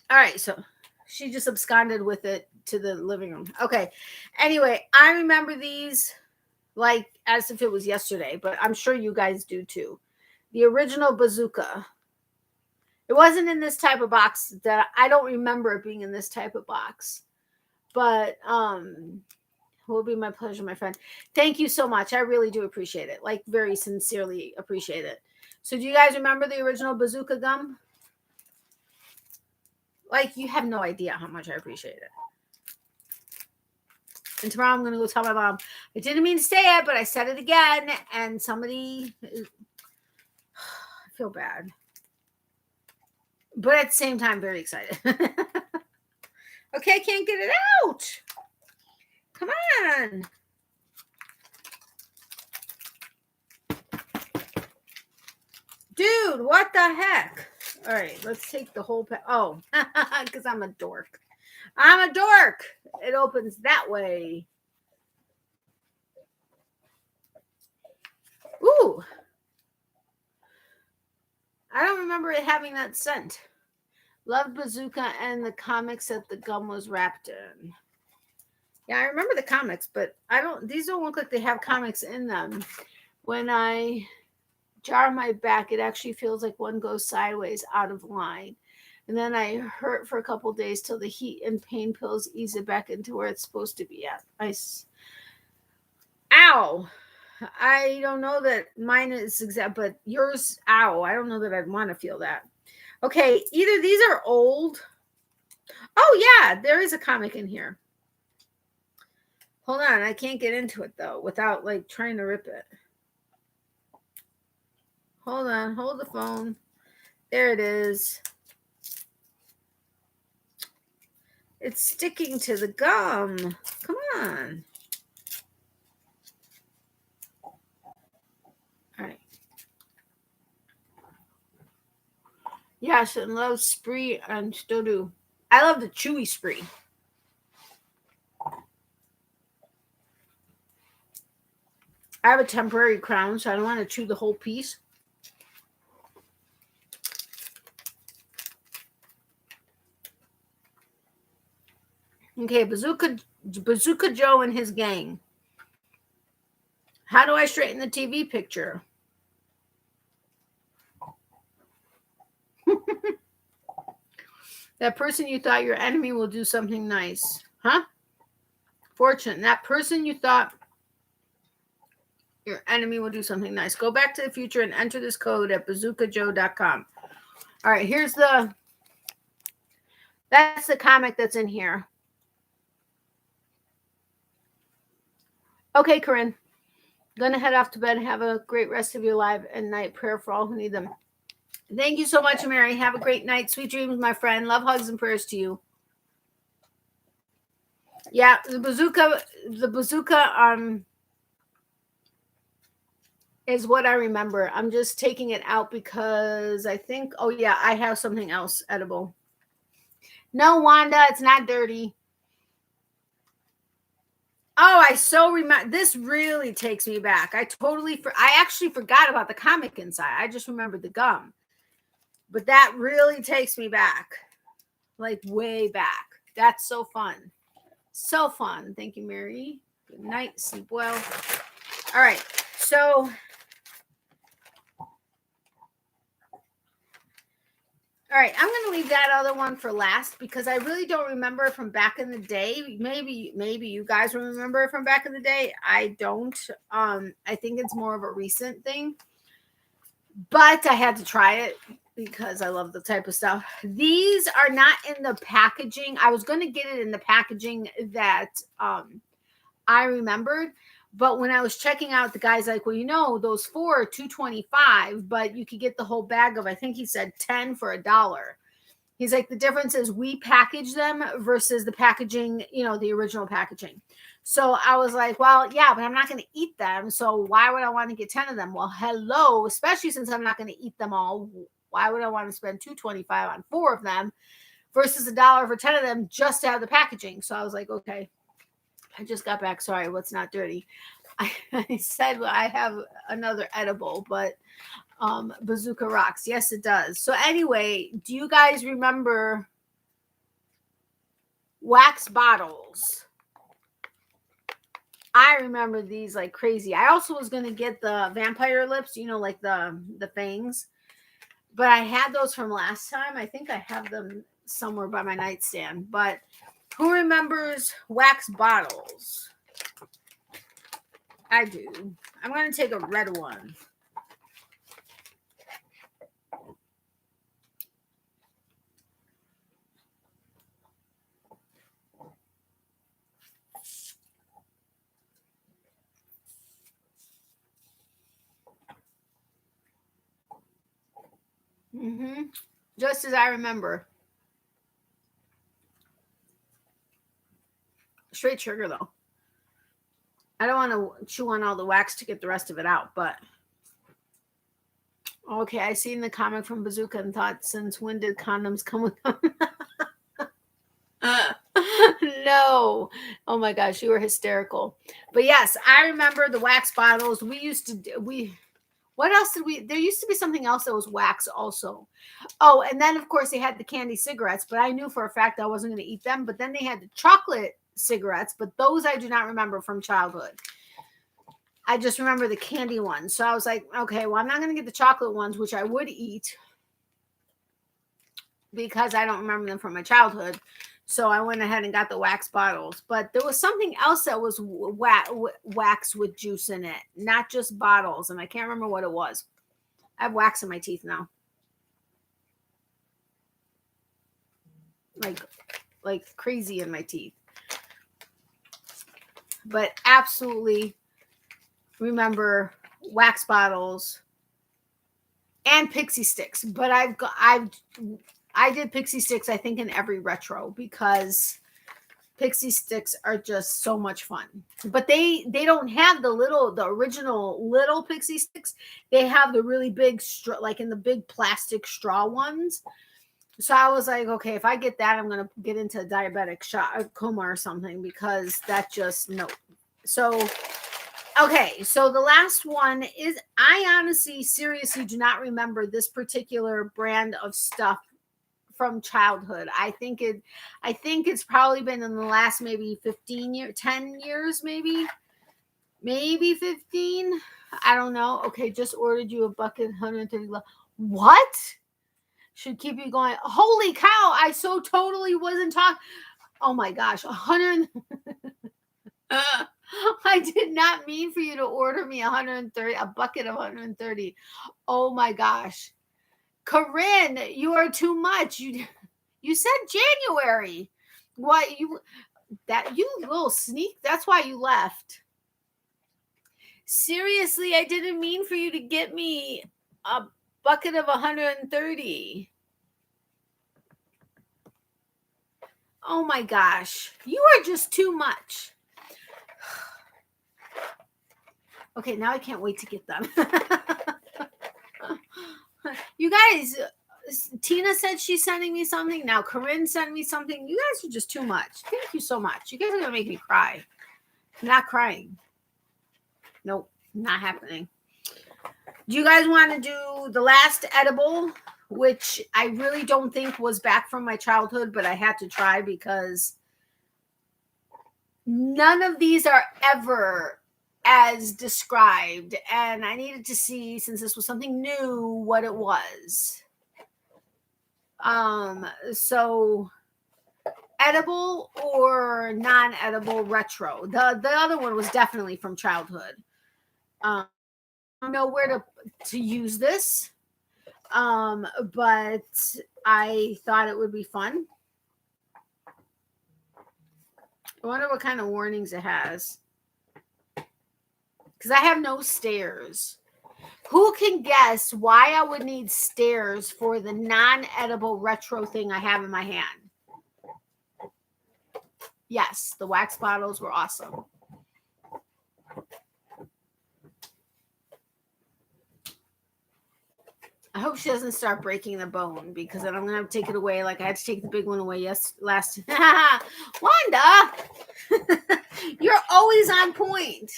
All right, so she just absconded with it to the living room. Okay, anyway, I remember these like as if it was yesterday, but I'm sure you guys do too. The original bazooka. It wasn't in this type of box. That I don't remember it being in this type of box, but it will be my pleasure, my friend. Thank you so much. I really do appreciate it. Like, very sincerely appreciate it. So do you guys remember the original bazooka gum? Like, you have no idea how much I appreciate it. And tomorrow I'm going to go tell my mom, I didn't mean to say it, but I said it again. And somebody, I feel bad. But at the same time, very excited. Okay, I can't get it out. Come on. Dude, what the heck? All right, let's take the whole oh, because I'm a dork. I'm a dork. It opens that way. Ooh. I don't remember it having that scent. Loved bazooka and the comics that the gum was wrapped in. Yeah, I remember the comics, but these don't look like they have comics in them. When I jar my back, it actually feels like one goes sideways, out of line. And then I hurt for a couple days till the heat and pain pills ease it back into where it's supposed to be at. Ow. I don't know that mine is exact, but yours, ow. I don't know that I'd want to feel that. Okay, either these are old. Oh, yeah, there is a comic in here. Hold on, I can't get into it, though, without, like, trying to rip it. Hold on, hold the phone. There it is. It's sticking to the gum. Come on. All right. Yes, and love Spree and still do. I love the chewy Spree. I have a temporary crown, so I don't want to chew the whole piece. Okay, Bazooka Joe and his gang. How do I straighten the TV picture? That person you thought your enemy will do something nice. Huh? Fortune. That person you thought your enemy will do something nice. Go back to the future and enter this code at bazookajoe.com. All right, that's the comic that's in here. Okay, Corinne. Gonna head off to bed. Have a great rest of your live and night. Prayer for all who need them. Thank you so much, Mary. Have a great night. Sweet dreams, my friend. Love, hugs, and prayers to you. Yeah, the bazooka is what I remember. I'm just taking it out because I think, oh yeah, I have something else edible. No, Wanda, it's not dirty. Oh, I so remember. This really takes me back. I actually forgot about the comic inside. I just remembered the gum. But that really takes me back. Like way back. That's so fun. So fun. Thank you, Mary. Good night. Sleep well. All right. So all right, I'm going to leave that other one for last because I really don't remember from back in the day. Maybe you guys remember from back in the day. I don't. I think it's more of a recent thing. But I had to try it because I love the type of stuff. These are not in the packaging. I was going to get it in the packaging that I remembered. But when I was checking out, the guy's like, well, those 4 are $2.25, but you could get the whole bag of, I think he said 10 for $1. He's like, the difference is we package them versus the packaging, the original packaging. So I was like, well, yeah, but I'm not going to eat them. So why would I want to get 10 of them? Well, hello, especially since I'm not going to eat them all. Why would I want to spend $2.25 on 4 of them versus $1 for 10 of them just to have the packaging? So I was like, okay. I just got back. Sorry, what's not dirty? I said I have another edible, but Bazooka rocks. Yes, it does. So anyway, do you guys remember wax bottles? I remember these like crazy. I also was going to get the vampire lips, like the fangs. But I had those from last time. I think I have them somewhere by my nightstand. But who remembers wax bottles? I do. I'm going to take a red one. Just as I remember. Straight sugar, though. I don't want to chew on all the wax to get the rest of it out, but okay, I seen the comic from Bazooka and thought, since when did condoms come with them? No. Oh my gosh, you were hysterical. But yes, I remember the wax bottles. What else did we? There used to be something else that was wax also. Oh, and then of course they had the candy cigarettes, but I knew for a fact I wasn't going to eat them. But then they had the chocolate cigarettes, but those I do not remember from childhood. I just remember the candy ones. So I was like, okay, well, I'm not going to get the chocolate ones, which I would eat because I don't remember them from my childhood. So I went ahead and got the wax bottles. But there was something else that was wax with juice in it, not just bottles. And I can't remember what it was. I have wax in my teeth now. Like crazy in my teeth. But absolutely remember wax bottles and pixie sticks. But I did pixie sticks, I think, in every retro because pixie sticks are just so much fun. But they don't have the original little pixie sticks. They have the really big straw, like in the big plastic straw ones. So I was like, okay, if I get that, I'm going to get into a diabetic coma or something because that just, no. So Okay, so the last one is, I honestly, seriously do not remember this particular brand of stuff from childhood. I think it's probably been in the last maybe 15 years, 10 years, maybe 15. I don't know. Okay, just ordered you a bucket, 130. What? Should keep you going. Holy cow, I so totally wasn't talking. Oh my gosh, 100. I did not mean for you to order me 130, a bucket of 130. Oh my gosh. Corinne, you are too much. You said January. What you little sneak, that's why you left. Seriously, I didn't mean for you to get me a bucket of 130. Oh my gosh. You are just too much. Okay, now I can't wait to get them. You guys, Tina said she's sending me something. Now Corinne sent me something. You guys are just too much. Thank you so much. You guys are going to make me cry. I'm not crying. Nope, not happening. Do you guys want to do the last edible, which I really don't think was back from my childhood, but I had to try because none of these are ever as described, and I needed to see, since this was something new, what it was. So edible or non-edible retro. The other one was definitely from childhood. I don't know where to use this, but I thought it would be fun. I wonder what kind of warnings it has, because I have no stairs. Who can guess why I would need stairs for the non-edible retro thing I have in my hand? Yes, the wax bottles were awesome. I hope she doesn't start breaking the bone, because then I'm going to have to take it away like I had to take the big one away last. Wanda, you're always on point.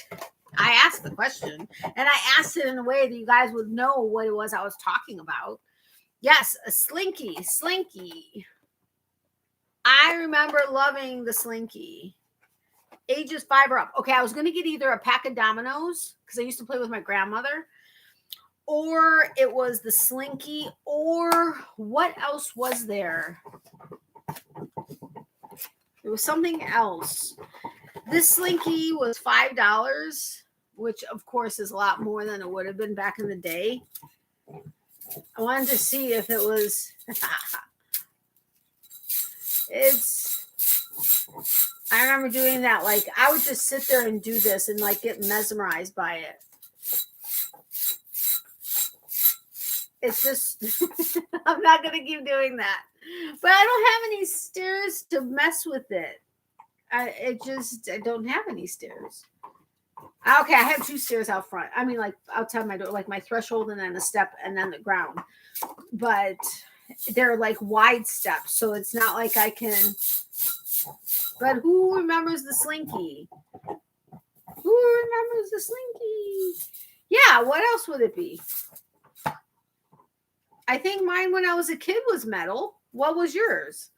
I asked the question, and I asked it in a way that you guys would know what it was I was talking about. Yes, a Slinky. I remember loving the Slinky. Ages 5 or up. Okay, I was going to get either a pack of dominoes, because I used to play with my grandmother, or it was the Slinky, or what else was there? There was something else. This Slinky was $5, which of course is a lot more than it would have been back in the day. I wanted to see if it was. I remember doing that. Like, I would just sit there and do this and like get mesmerized by it. It's just, I'm not going to keep doing that. But I don't have any stairs to mess with it. I don't have any stairs. Okay, I have 2 stairs out front. I mean, like outside my door, like my threshold and then a step and then the ground. But they're like wide steps, so it's not like I can. But who remembers the Slinky? Who remembers the Slinky? Yeah, what else would it be? I think mine when I was a kid was metal. What was yours?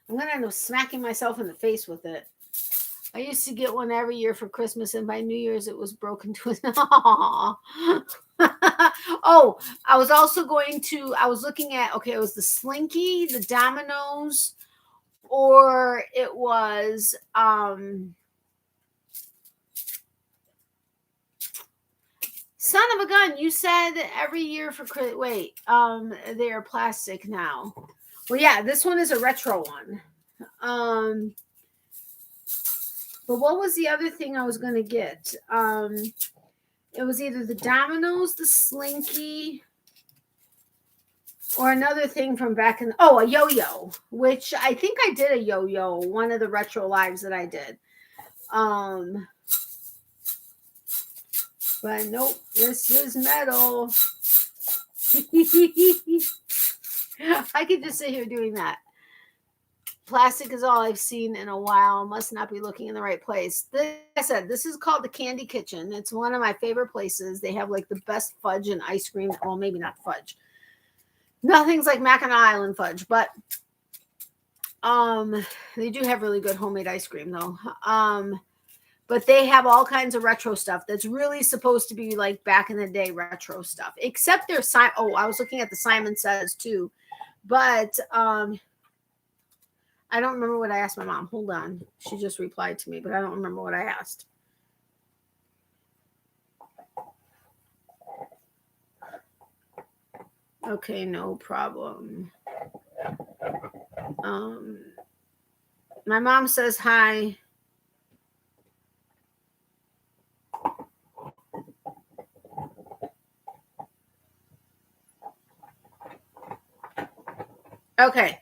I'm going to end up smacking myself in the face with it. I used to get one every year for Christmas, and by New Year's it was broken to an. Oh, I was looking at, okay, it was the Slinky, the dominoes, or it was son of a gun. You said every year for they are plastic now. Well, yeah, this one is a retro one. But what was the other thing I was going to get? It was either the dominoes, the Slinky, or another thing from back in. A yo-yo, which I think I did a yo-yo, one of the retro lives that I did. But nope, this is metal. I could just sit here doing that. Plastic is all I've seen in a while. Must not be looking in the right place. Like I said, this is called the Candy Kitchen. It's one of my favorite places. They have like the best fudge and ice cream. Well, maybe not fudge. Nothing's like Mackinac Island fudge, but they do have really good homemade ice cream though. But they have all kinds of retro stuff that's really supposed to be like back in the day retro stuff. Except their I was looking at the Simon Says too, but I don't remember what I asked my mom. Hold on. She just replied to me, but I don't remember what I asked. Okay, no problem. My mom says hi. Okay.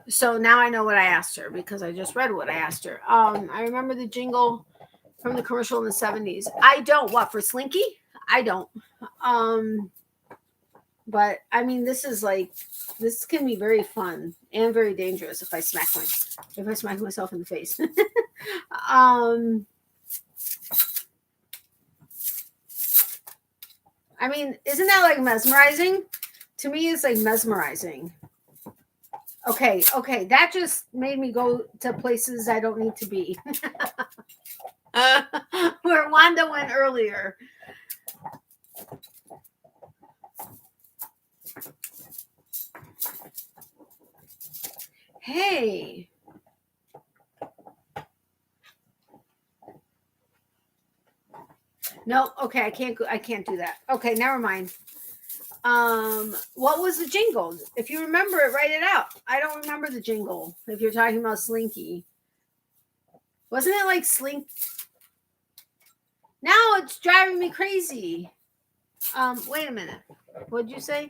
So now I know what I asked her because I just read what I asked her. I remember the jingle from the commercial in the 70s. I don't. What, for Slinky? I don't. But I mean, this can be very fun and very dangerous if I smack myself in the face. I mean, isn't that like mesmerizing? To me, it's like mesmerizing. Okay, that just made me go to places I don't need to be. Where Wanda went earlier. Hey. No, okay, I can't do that. Okay, never mind. What was the jingle? If you remember it, write it out. I don't remember the jingle. If you're talking about Slinky, wasn't it like Slink? Now it's driving me crazy. Wait a minute. What'd you say?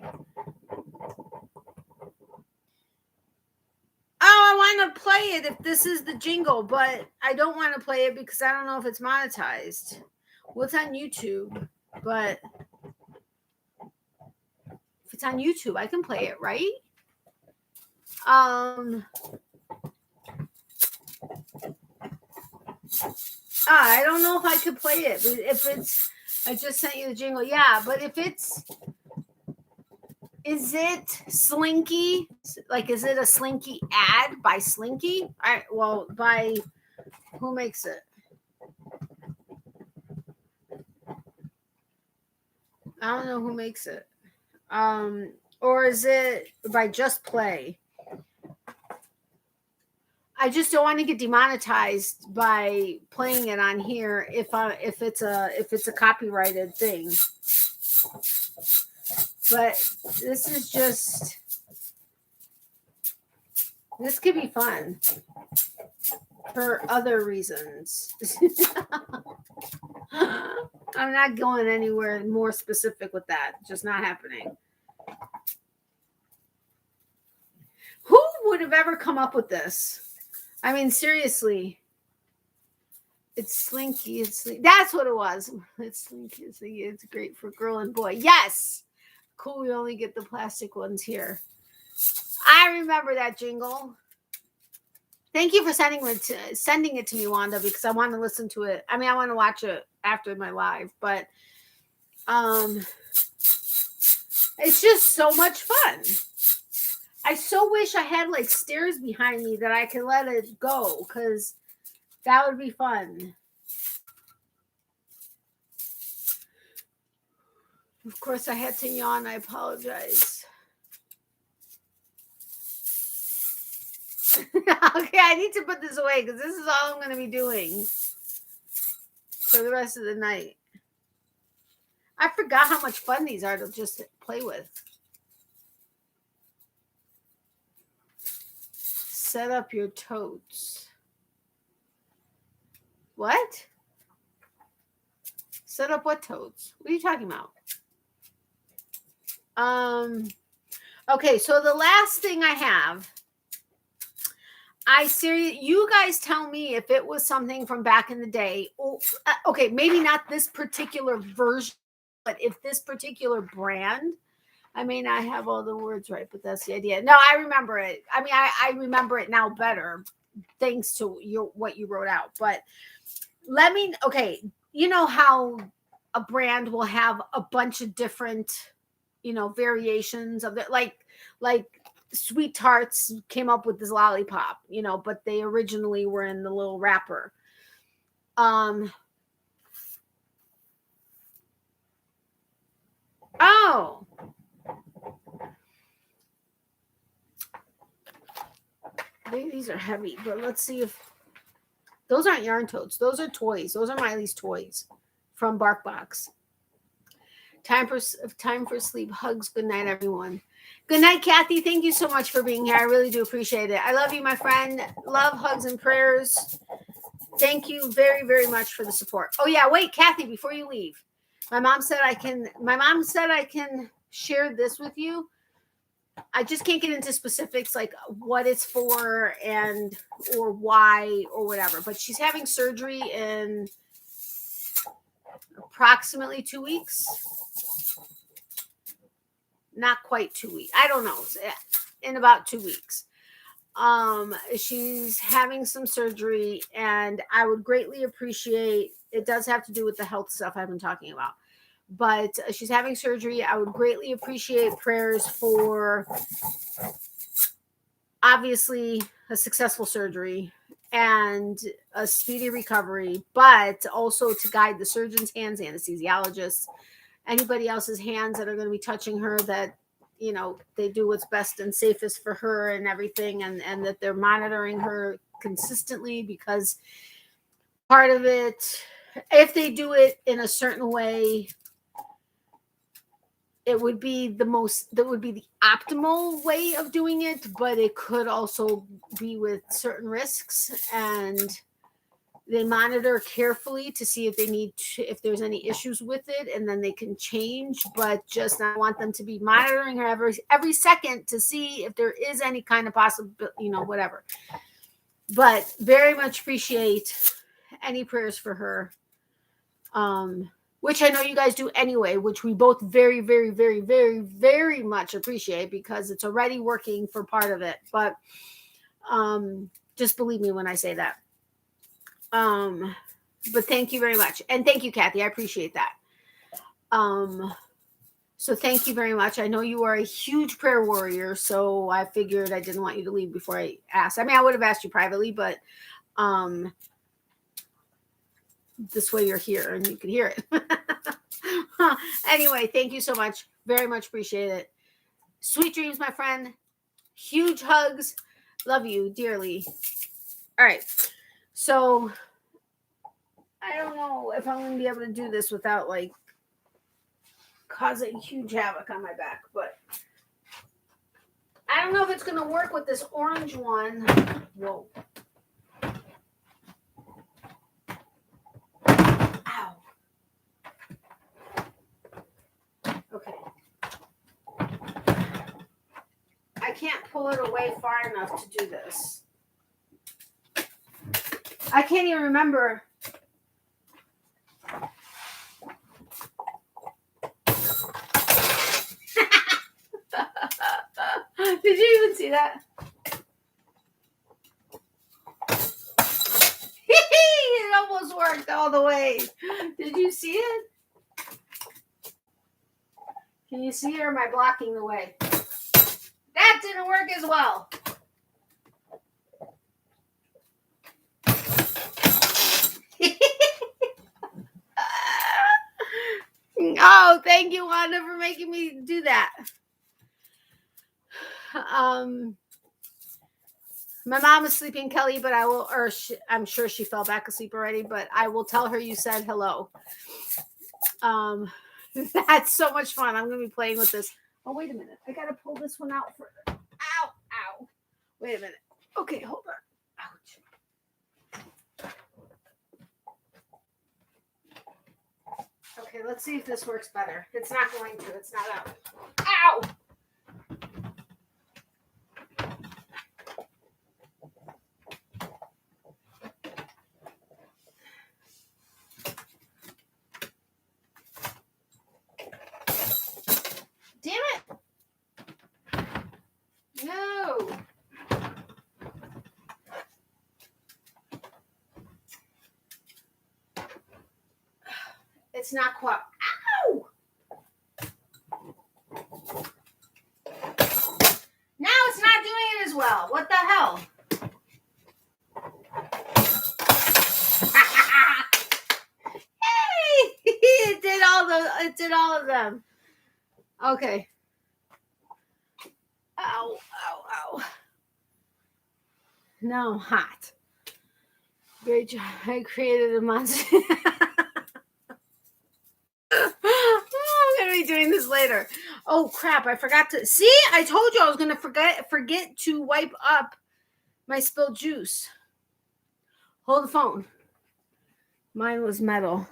Oh, I want to play it if this is the jingle, but I don't want to play it because I don't know if it's monetized. Well, it's on YouTube, but if it's on YouTube, I can play it, right? I don't know if I could play it. If it's, I just sent you the jingle. Yeah, but if it's, is it Slinky? Like, is it a Slinky ad by Slinky? By who makes it? I don't know who makes it. Or is it by Just Play? I just don't want to get demonetized by playing it on here if it's a copyrighted thing. But this could be fun for other reasons. I'm not going anywhere more specific with that. Just not happening. Who would have ever come up with this? I mean, seriously. It's Slinky. That's what it was. It's Slinky. It's great for girl and boy. Yes. Cool. We only get the plastic ones here. I remember that jingle. Thank you for sending it to me, Wanda, because I want to listen to it. I mean, I want to watch it after my live, but it's just so much fun. I so wish I had like stairs behind me that I could let it go, because that would be fun. Of course, I had to yawn. I apologize. Okay, I need to put this away because this is all I'm going to be doing for the rest of the night. I forgot how much fun these are to just play with. Set up your totes. What? Set up what totes? What are you talking about? Okay, so the last thing I have, you guys tell me if it was something from back in the day. Okay, maybe not this particular version, but if this particular brand I may not have all the words right, but that's the idea. No, I remember it. I mean, I remember it now better thanks to what you wrote out. But okay, you know how a brand will have a bunch of different, variations of it, like Sweet Tarts came up with this lollipop, but they originally were in the little wrapper. Oh, these are heavy, but let's see if those aren't yarn totes. Those are toys. Those are Miley's toys from BarkBox. Time for sleep. Hugs. Good night, everyone. Good night, Kathy. Thank you so much for being here. I really do appreciate it. I love you, my friend. Love, hugs, and prayers. Thank you very, very much for the support. Oh yeah, wait, Kathy, before you leave. My mom said I can share this with you. I just can't get into specifics like what it's for or why or whatever. But she's having surgery in approximately 2 weeks. Not quite 2 weeks. I don't know. In about 2 weeks. She's having some surgery, and I would greatly appreciate, it does have to do with the health stuff I've been talking about, but she's having surgery. I would greatly appreciate prayers for obviously a successful surgery and a speedy recovery, but also to guide the surgeon's hands, anesthesiologists, anybody else's hands that are going to be touching her, that they do what's best and safest for her and everything, and that they're monitoring her consistently, because part of it, if they do it in a certain way, it would be the optimal way of doing it, but it could also be with certain risks, and they monitor carefully to see if there's any issues with it, and then they can change. But just I want them to be monitoring her every second to see if there is any kind of possible, whatever. But very much appreciate any prayers for her, which I know you guys do anyway, which we both very, very, very, very, very much appreciate, because it's already working for part of it. But just believe me when I say that. But thank you very much. And thank you, Kathy. I appreciate that. So thank you very much. I know you are a huge prayer warrior, so I figured I didn't want you to leave before I asked. I mean, I would have asked you privately, but this way you're here and you can hear it. Anyway, thank you so much. Very much appreciate it. Sweet dreams, my friend. Huge hugs. Love you dearly. All right. So I don't know if I'm going to be able to do this without causing huge havoc on my back, but I don't know if it's going to work with this orange one. Whoa. Ow. Okay. I can't pull it away far enough to do this. I can't even remember. Did you even see that? It almost worked all the way. Did you see it? Can you see it, or am I blocking the way? That didn't work as well. Oh, thank you, Wanda, for making me do that. My mom is sleeping, Kelly, but I'm sure she fell back asleep already, but I will tell her you said hello. That's so much fun. I'm going to be playing with this. Oh, wait a minute. I got to pull this one out further. Ow, ow. Wait a minute. Okay, hold on. Ouch. Okay, let's see if this works better. It's not going to. It's not out. Ow! Damn it! it's not quite. Ow! Now it's not doing it as well. What the hell? Hey! It did all of them. Okay. Ow, ow, ow. Now I'm hot. Great job. I created a monster. Oh, I'm gonna be doing this later. Oh crap, I forgot to see, I told you I was gonna forget to wipe up my spilled juice. Hold the phone. Mine was metal.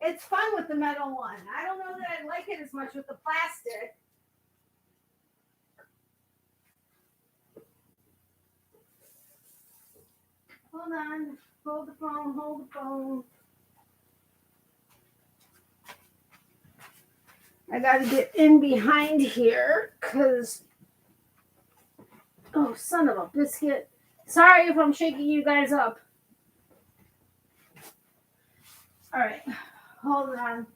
It's fun with the metal one. I don't know that I like it as much with the plastic. Hold on. Hold the phone. Hold the phone. I gotta get in behind here because, oh, son of a biscuit. Sorry if I'm shaking you guys up. All right. Hold on.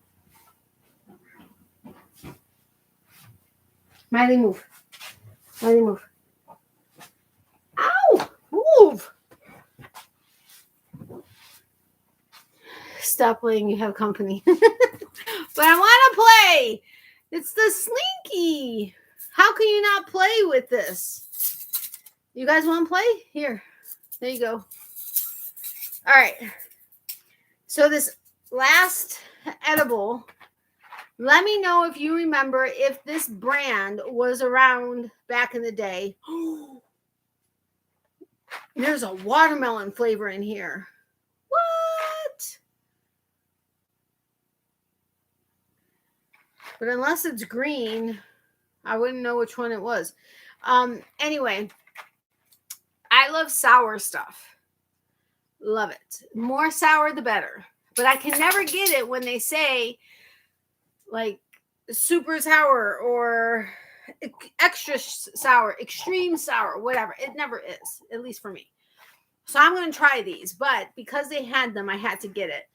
Miley, move. Miley, move. Ow! Move! Stop playing. You have company. But I want to play. It's the Slinky. How can you not play with this? You guys want to play? Here. There you go. All right. So this last edible, let me know if you remember if this brand was around back in the day. There's a watermelon flavor in here. What? But unless it's green, I wouldn't know which one it was. Anyway, I love sour stuff. Love it. More sour, the better. But I can never get it when they say like super sour or extra sour, extreme sour, whatever. It never is, at least for me. So I'm going to try these. But because they had them, I had to get it.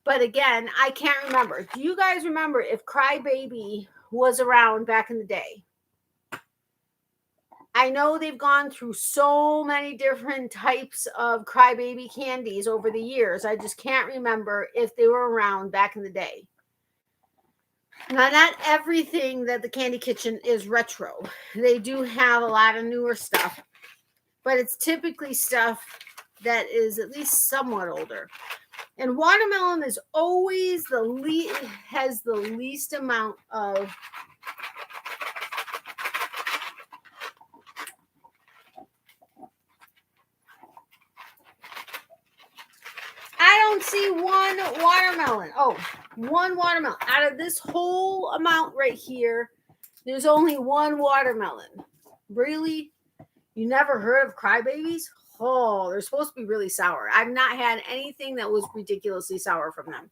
But again, I can't remember. Do you guys remember if Crybaby was around back in the day? I know they've gone through so many different types of Crybaby candies over the years. I just can't remember if they were around back in the day. Now, not everything that the Candy Kitchen is retro. They do have a lot of newer stuff. But it's typically stuff that is at least somewhat older. And watermelon is always has the least amount of I don't see one watermelon. Oh, one watermelon. Out of this whole amount right here, there's only one watermelon. Really? You never heard of Crybabies? Oh, they're supposed to be really sour. I've not had anything that was ridiculously sour from them.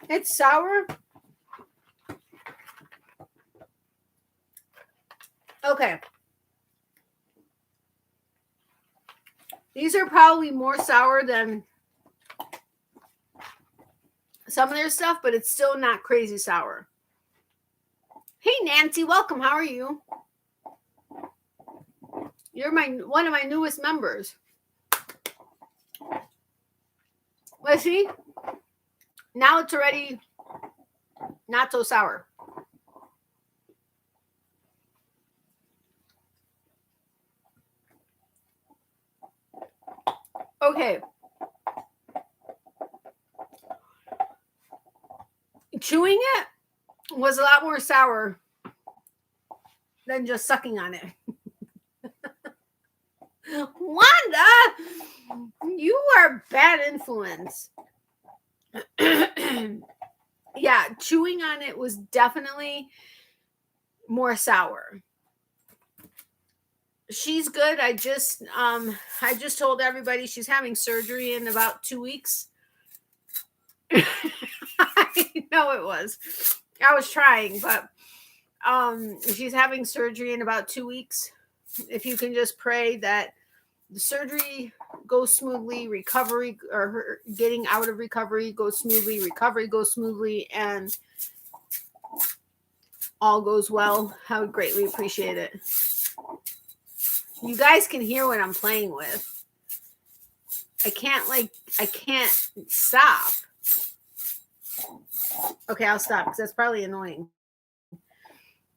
It's sour. Okay. These are probably more sour than some of their stuff, but it's still not crazy sour. Hey, Nancy, welcome. How are you? You're one of my newest members. Let's see. Now it's already not so sour. Okay. Chewing it was a lot more sour than just sucking on it. Wanda, you are bad influence. Yeah, chewing on it was definitely more sour. She's good. I just told everybody she's having surgery in about 2 weeks. I know it was. I was trying, but she's having surgery in about 2 weeks. If you can just pray that the surgery goes smoothly, recovery or getting out of recovery goes smoothly, recovery goes smoothly, and all goes well. I would greatly appreciate it. You guys can hear what I'm playing with. I can't stop. Okay, I'll stop because that's probably annoying.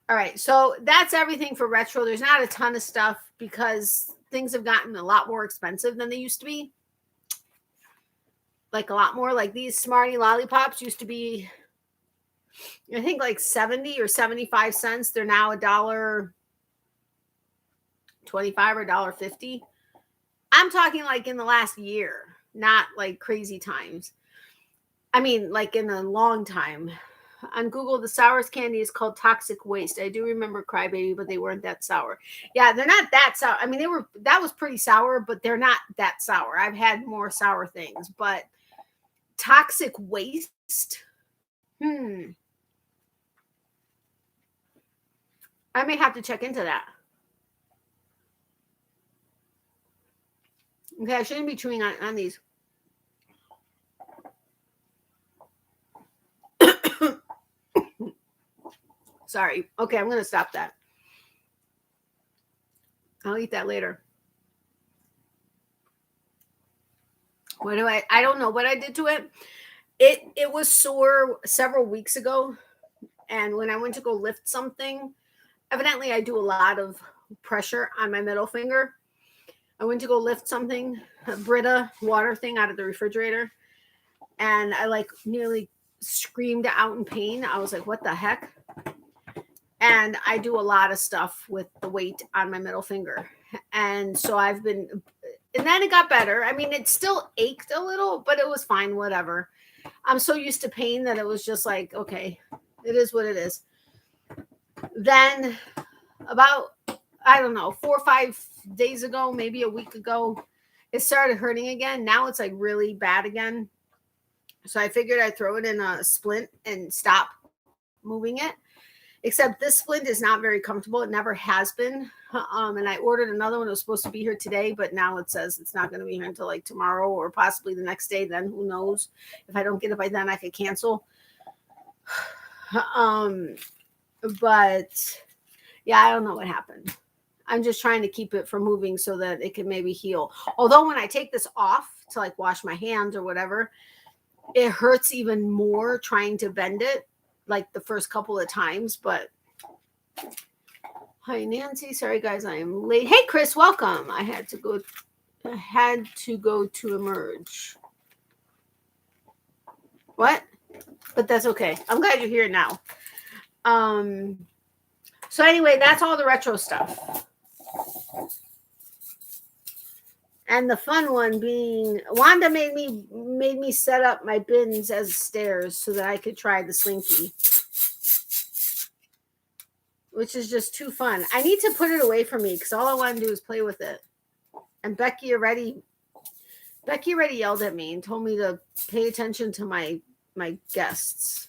All right, so that's everything for retro. There's not a ton of stuff because things have gotten a lot more expensive than they used to be. Like a lot more. Like these Smarty lollipops used to be, I think, like 70 or 75 cents. They're now $1.25 or $1.50. I'm talking like in the last year, not like crazy times. I mean, like in a long time. On Google, the sourest candy is called Toxic Waste. I do remember Crybaby, but they weren't that sour. Yeah, they're not that sour. I mean, that was pretty sour, but they're not that sour. I've had more sour things, but Toxic Waste. I may have to check into that. Okay, I shouldn't be chewing on these. Sorry. Okay, I'm going to stop that. I'll eat that later. I don't know what I did to it. It was sore several weeks ago. And when I went to go lift something, evidently I do a lot of pressure on my middle finger. I went to go lift something, a Brita water thing out of the refrigerator. And I like nearly screamed out in pain. I was like, what the heck? And I do a lot of stuff with the weight on my middle finger. And so and then it got better. I mean, it still ached a little, but it was fine, whatever. I'm so used to pain that it was just like, okay, it is what it is. Then about, I don't know, 4 or 5 days ago, maybe a week ago, it started hurting again. Now it's like really bad again. So I figured I'd throw it in a splint and stop moving it. Except this splint is not very comfortable. It never has been. And I ordered another one. It was supposed to be here today, but now it says it's not going to be here until like tomorrow or possibly the next day. Then who knows? If I don't get it by then, I could cancel. But yeah, I don't know what happened. I'm just trying to keep it from moving so that it can maybe heal. Although when I take this off to like wash my hands or whatever, it hurts even more trying to bend it, like the first couple of times. But hi Nancy, sorry guys, I am late. Hey Chris, welcome. I had to go to emerge. What? But that's okay. I'm glad you're here now. So anyway, that's all the retro stuff. And the fun one being, Wanda made me set up my bins as stairs so that I could try the Slinky, which is just too fun. I need to put it away from me because all I want to do is play with it. And Becky already yelled at me and told me to pay attention to my guests.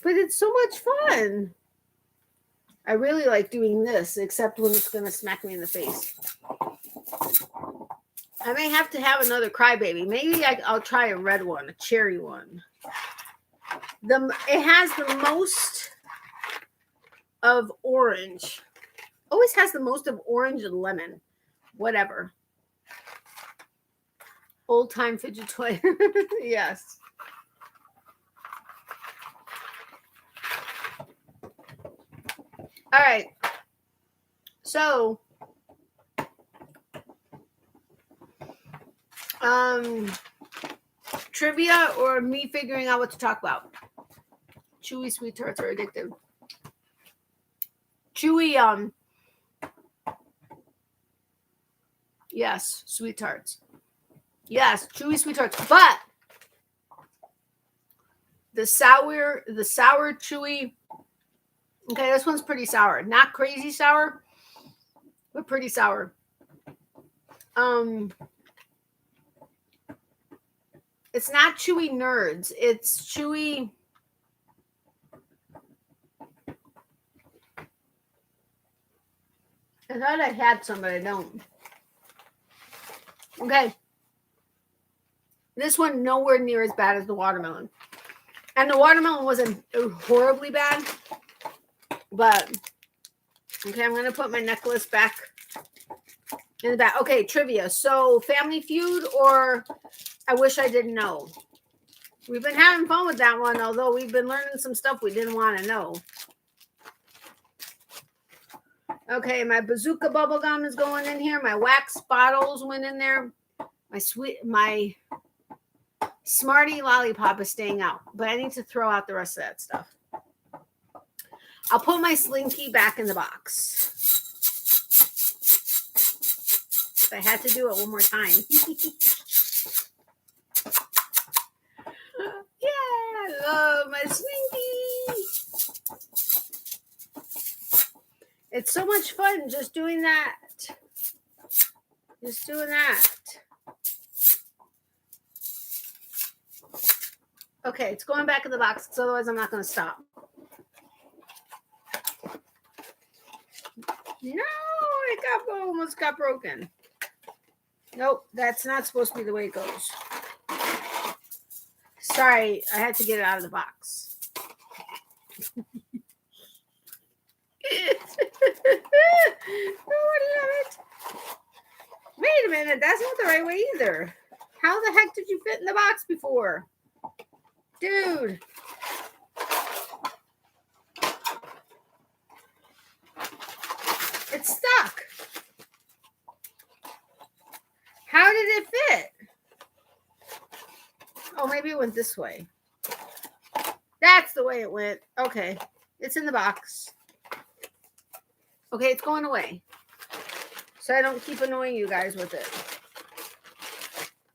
But it's so much fun. I really like doing this, except when it's going to smack me in the face. I may have to have another Crybaby. Maybe I'll try a red one, a cherry one. It has the most of orange. Always has the most of orange and lemon. Whatever. Old time fidget toy. Yes. All right. So, trivia or me figuring out what to talk about? Chewy sweet tarts are addictive. Chewy, yes, sweet tarts. Yes, chewy sweet tarts. But the sour chewy. Okay, this one's pretty sour. Not crazy sour, but pretty sour. It's not Chewy Nerds. It's Chewy. I thought I had some, but I don't. Okay. This one nowhere near as bad as the watermelon. And the watermelon wasn't horribly bad. But, okay, I'm going to put my necklace back in the back. Okay, trivia. So, Family Feud or I Wish I Didn't Know? We've been having fun with that one, although we've been learning some stuff we didn't want to know. Okay, my bazooka bubble gum is going in here. My wax bottles went in there. My Smartie lollipop is staying out, but I need to throw out the rest of that stuff. I'll put my slinky back in the box. I had to do it one more time. Yeah, I love my slinky. It's so much fun just doing that. Just doing that. Okay, it's going back in the box, because otherwise I'm not going to stop. No, it almost got broken. Nope, that's not supposed to be the way it goes. Sorry, I had to get it out of the box. Oh, I love it. Wait a minute, that's not the right way either. How the heck did you fit in the box before? Dude. It's stuck. How did it fit? Oh, maybe it went this way. That's the way it went. Okay. It's in the box. Okay, it's going away. So I don't keep annoying you guys with it.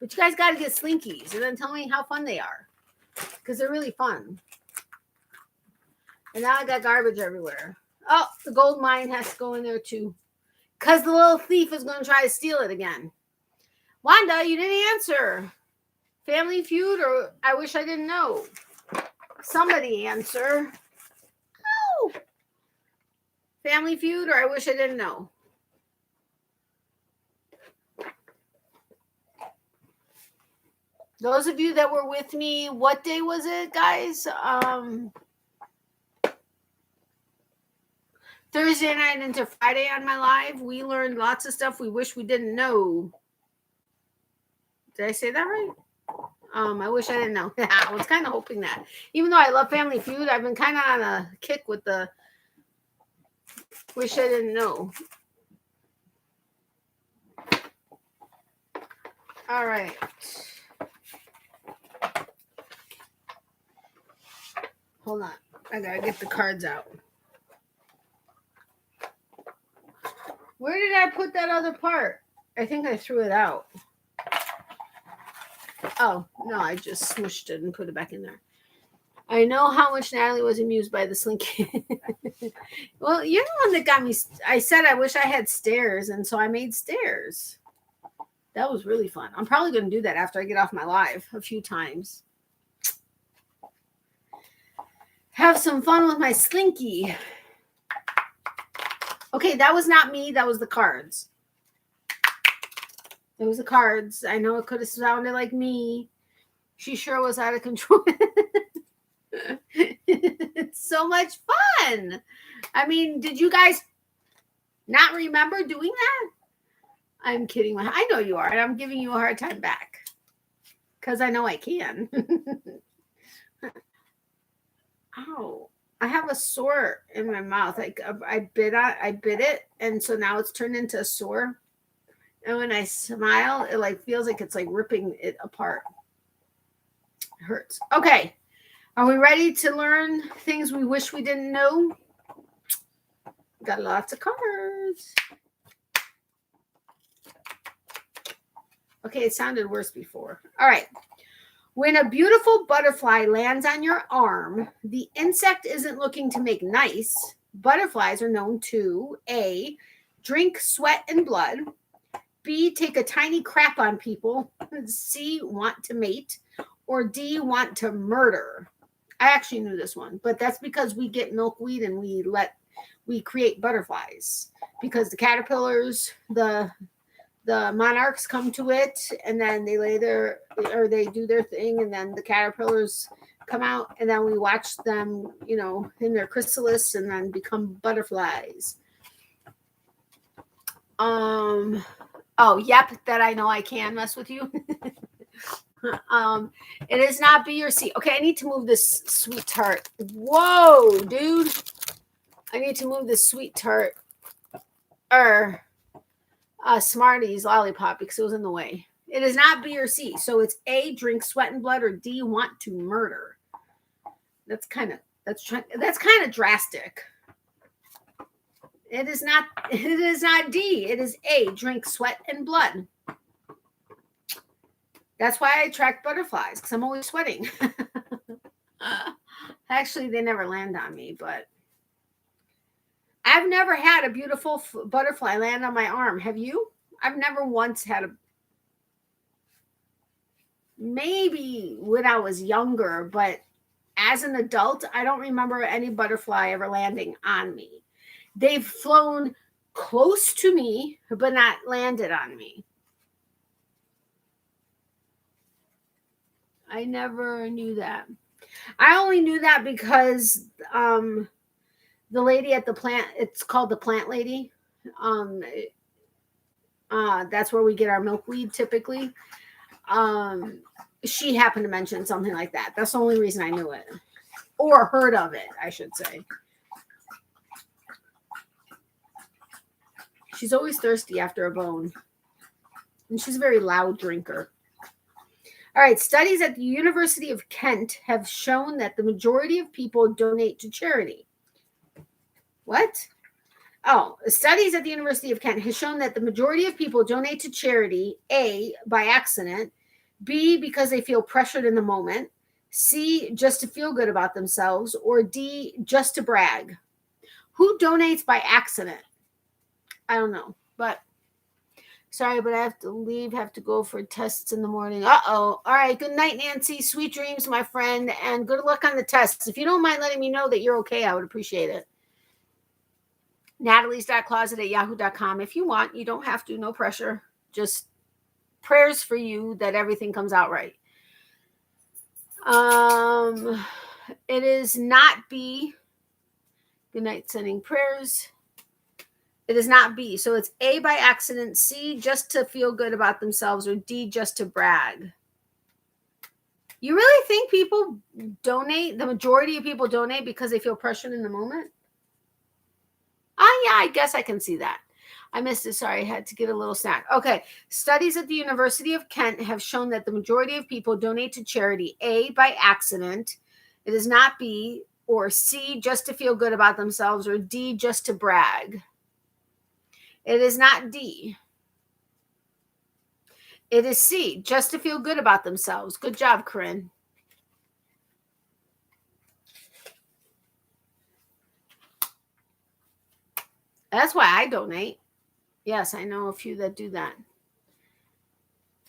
But you guys got to get slinkies and then tell me how fun they are. Because they're really fun. And now I got garbage everywhere. Oh, the gold mine has to go in there too. Because the little thief is going to try to steal it again. Wanda, you didn't answer. Family Feud or I Wish I Didn't Know? Somebody answer. Oh. Family Feud or I Wish I Didn't Know? Those of you that were with me, what day was it, guys? Thursday night into Friday on my live. We learned lots of stuff we wish we didn't know. Did I say that right? I wish I didn't know. I was kind of hoping that. Even though I love Family Feud, I've been kind of on a kick with the wish I didn't know. All right. Hold on. I gotta get the cards out. Where did I put that other part? I think I threw it out. Oh, no, I just smushed it and put it back in there. I know how much Natalie was amused by the slinky. Well, you're the one that got me. I said I wish I had stairs, and so I made stairs. That was really fun. I'm probably going to do that after I get off my live a few times. Have some fun with my slinky. Okay, that was not me. That was the cards. It was the cards. I know it could have sounded like me. She sure was out of control. It's so much fun. I mean, did you guys not remember doing that? I'm kidding. I know you are, and I'm giving you a hard time back because I know I can. Ow. I have a sore in my mouth. Like I bit it, and so now it's turned into a sore. And when I smile, it like feels like it's like ripping it apart. It hurts. Okay. Are we ready to learn things we wish we didn't know? Got lots of cards. Okay, it sounded worse before. All right. When a beautiful butterfly lands on your arm, the insect isn't looking to make nice. Butterflies are known to A, drink sweat and blood. B, take a tiny crap on people. C, want to mate. Or D, want to murder. I actually knew this one, but that's because we get milkweed and we we create butterflies because the caterpillars, the monarchs come to it, and then they they do their thing, and then the caterpillars come out, and then we watch them, in their chrysalis, and then become butterflies. Oh, yep, that I know I can mess with you. It is not B or C. Okay, I need to move this sweet tart. Whoa, dude. I need to move this sweet tart. Smarties lollipop because it was in the way. It is not B or C. So it's A, drink sweat and blood, or D, want to murder. That's kind of drastic. It is not D. It is A, drink sweat and blood. That's why I attract butterflies, because I'm always sweating. Actually, they never land on me, but I've never had a beautiful butterfly land on my arm. Have you? I've never once had maybe when I was younger, but as an adult, I don't remember any butterfly ever landing on me. They've flown close to me, but not landed on me. I never knew that. I only knew that because the lady at the plant, it's called the Plant Lady. That's where we get our milkweed typically. She happened to mention something like that. That's the only reason I knew it, or heard of it, I should say. She's always thirsty after a bone, and she's a very loud drinker. All right, studies at the University of Kent have shown that the majority of people donate to charity. What? Oh, studies at the University of Kent has shown that the majority of people donate to charity, A, by accident, B, because they feel pressured in the moment, C, just to feel good about themselves, or D, just to brag. Who donates by accident? I don't know, but sorry, but I have to leave, have to go for tests in the morning. Uh-oh. All right, good night, Nancy. Sweet dreams, my friend, and good luck on the tests. If you don't mind letting me know that you're okay, I would appreciate it. Natalie's.closet@yahoo.com. If you want, you don't have to, no pressure. Just prayers for you that everything comes out right. It is not B. Good night, sending prayers. It is not B. So it's A, by accident, C, just to feel good about themselves, or D, just to brag. You really think people donate, the majority of people donate because they feel pressured in the moment? Yeah, I guess I can see that. I missed it. Sorry, I had to get a little snack. Okay. Studies at the University of Kent have shown that the majority of people donate to charity, A, by accident. It is not B, or C, just to feel good about themselves, or D, just to brag. It is not D. It is C, just to feel good about themselves. Good job, Corinne. That's why I donate. Yes, I know a few that do that.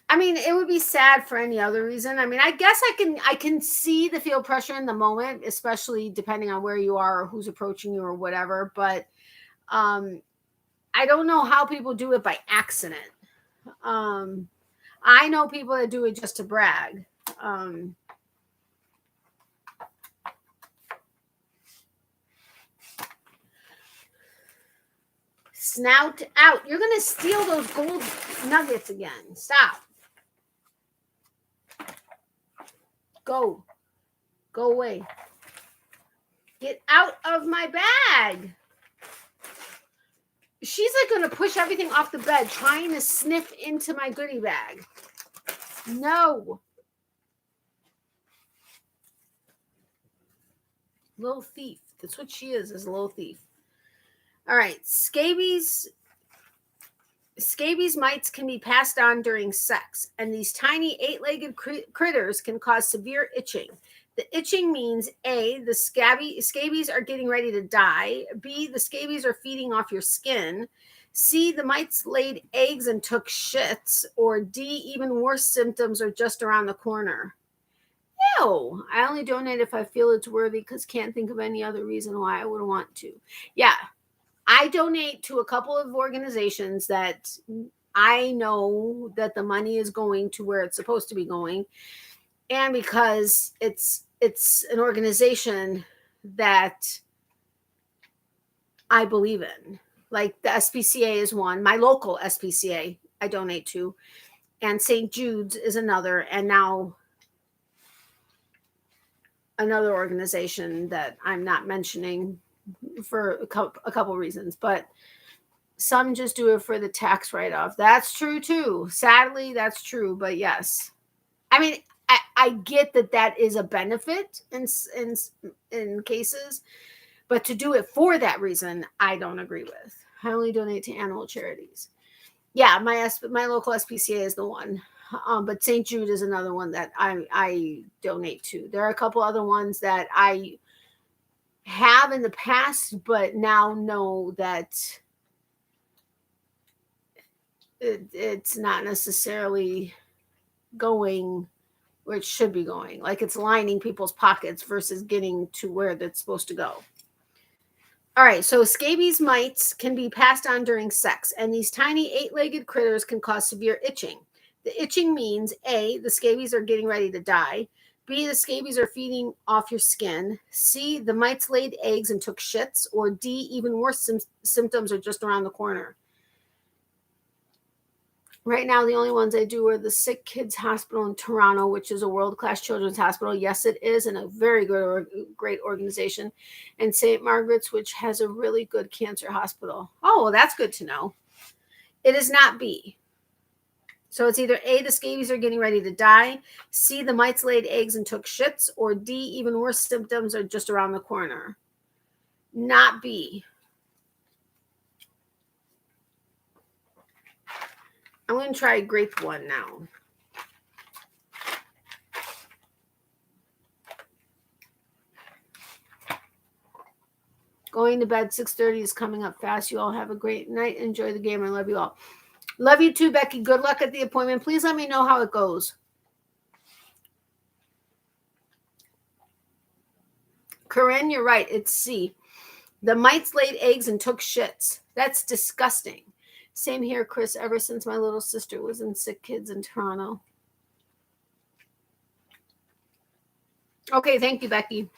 I mean, it would be sad for any other reason. I mean, I guess I can see the feel pressure in the moment, especially depending on where you are or who's approaching you or whatever. But I don't know how people do it by accident. I know people that do it just to brag. Snout out. You're going to steal those gold nuggets again. Stop. Go. Go away. Get out of my bag. She's like going to push everything off the bed, trying to sniff into my goodie bag. No. Little thief. That's what she is a little thief. All right. Scabies mites can be passed on during sex, and these tiny 8-legged critters can cause severe itching. The itching means A, the scabies are getting ready to die. B, the scabies are feeding off your skin. C, the mites laid eggs and took shits. Or D, even worse symptoms are just around the corner. Ew. I only donate if I feel it's worthy because can't think of any other reason why I would want to. Yeah. I donate to a couple of organizations that I know that the money is going to where it's supposed to be going, and because it's an organization that I believe in. Like the SPCA is one, my local SPCA I donate to, and St. Jude's is another, and now another organization that I'm not mentioning for a couple reasons, but some just do it for the tax write-off. That's true too. Sadly, that's true, but yes. I mean, I get that is a benefit in cases, but to do it for that reason, I don't agree with. I only donate to animal charities. Yeah, my local SPCA is the one, but St. Jude is another one that I donate to. There are a couple other ones that I have in the past, but now know that it's not necessarily going where it should be going. Like it's lining people's pockets versus getting to where that's supposed to go. All right, so scabies mites can be passed on during sex, and these tiny 8-legged critters can cause severe itching. The itching means A, the scabies are getting ready to die. B, the scabies are feeding off your skin. C, the mites laid eggs and took shits. Or D, even worse symptoms are just around the corner. Right now, the only ones I do are the Sick Kids Hospital in Toronto, which is a world-class children's hospital. Yes, it is, and a very good great organization. And St. Margaret's, which has a really good cancer hospital. Oh, well, that's good to know. It is not B. So it's either A, the scabies are getting ready to die, C, the mites laid eggs and took shits, or D, even worse symptoms are just around the corner. Not B. I'm going to try grape one now. Going to bed 6:30 is coming up fast. You all have a great night. Enjoy the game. I love you all. Love you too, Becky. Good luck at the appointment. Please let me know how it goes. Corinne, you're right. It's C. The mites laid eggs and took shits. That's disgusting. Same here, Chris, ever since my little sister was in Sick Kids in Toronto. Okay, thank you, Becky.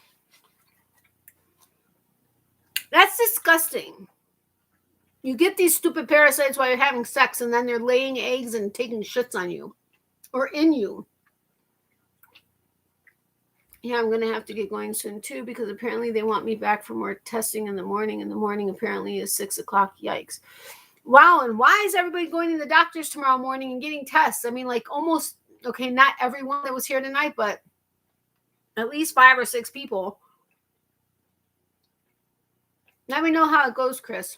That's disgusting. You get these stupid parasites while you're having sex, and then they're laying eggs and taking shits on you or in you. Yeah, I'm going to have to get going soon, too, because apparently they want me back for more testing in the morning. And the morning apparently is 6 o'clock. Yikes. Wow, and why is everybody going to the doctors tomorrow morning and getting tests? I mean, like almost, okay, not everyone that was here tonight, but at least 5 or 6 people. Let me know how it goes, Chris.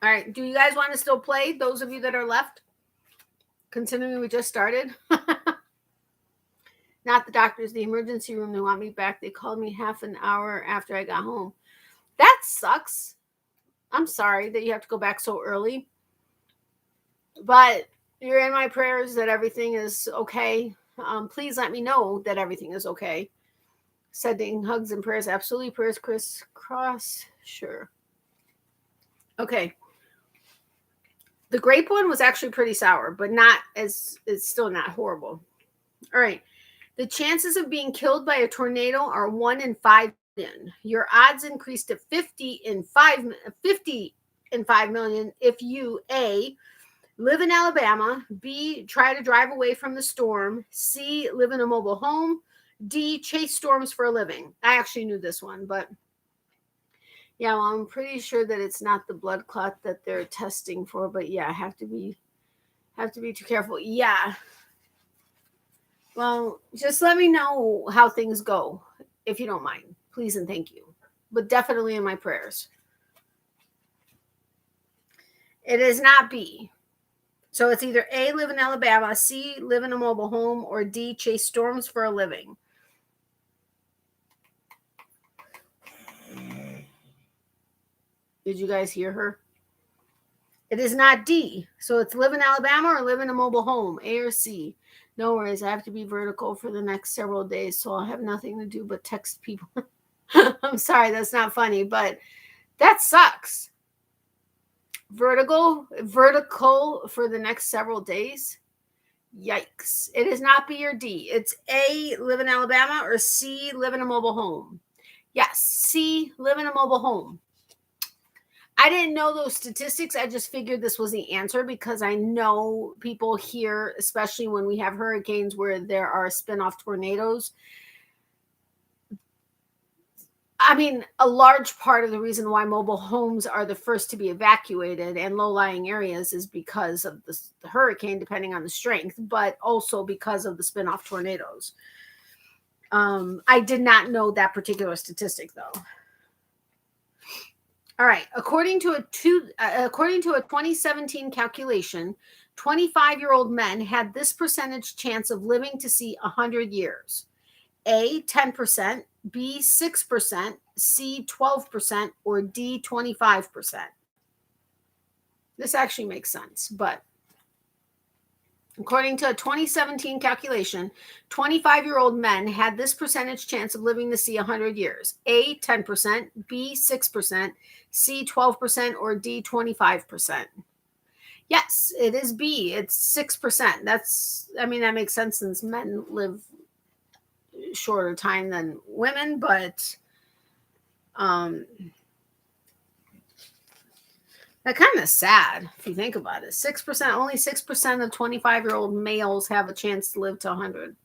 All right, do you guys want to still play, those of you that are left? Considering we just started. Not the doctors, the emergency room. They want me back. They called me half an hour after I got home. That sucks. I'm sorry that you have to go back so early. But you're in my prayers that everything is okay. Please let me know that everything is okay. Sending hugs and prayers. Absolutely. Prayers, Chris Cross. Sure. Okay. The grape one was actually pretty sour, but it's still not horrible. All right. The chances of being killed by a tornado are 1 in 5 million. Your odds increase to 50 in 5 million if you A, live in Alabama, B, try to drive away from the storm, C, live in a mobile home, D, chase storms for a living. I actually knew this one, but yeah, well, I'm pretty sure that it's not the blood clot that they're testing for, but yeah, I have to be too careful. Yeah. Well, just let me know how things go, if you don't mind. Please and thank you. But definitely in my prayers. It is not B. So it's either A, live in Alabama, C, live in a mobile home, or D, chase storms for a living. Did you guys hear her? It is not D. So it's live in Alabama or live in a mobile home, A or C. No worries. I have to be vertical for the next several days, so I'll have nothing to do but text people. I'm sorry, that's not funny, but that sucks. Vertical for the next several days. Yikes. It is not B or D. It's A, live in Alabama, or C, live in a mobile home. Yes, C, live in a mobile home. I didn't know those statistics. I just figured this was the answer because I know people here, especially when we have hurricanes where there are spin-off tornadoes. I mean, a large part of the reason why mobile homes are the first to be evacuated and low-lying areas is because of the hurricane, depending on the strength, but also because of the spin-off tornadoes. I did not know that particular statistic, though. All right. According to a 2017 calculation, 25-year-old men had this percentage chance of living to see 100 years. A, 10%, B, 6%, C, 12%, or D, 25%. This actually makes sense, but according to a 2017 calculation, 25-year-old men had this percentage chance of living to see 100 years. A, 10%, B, 6%, C, 12%, or D, 25%. Yes, it is B. It's 6%. That makes sense since men live shorter time than women, but that kind of sad if you think about it. 6%, only 6% of 25-year-old males have a chance to live to 100.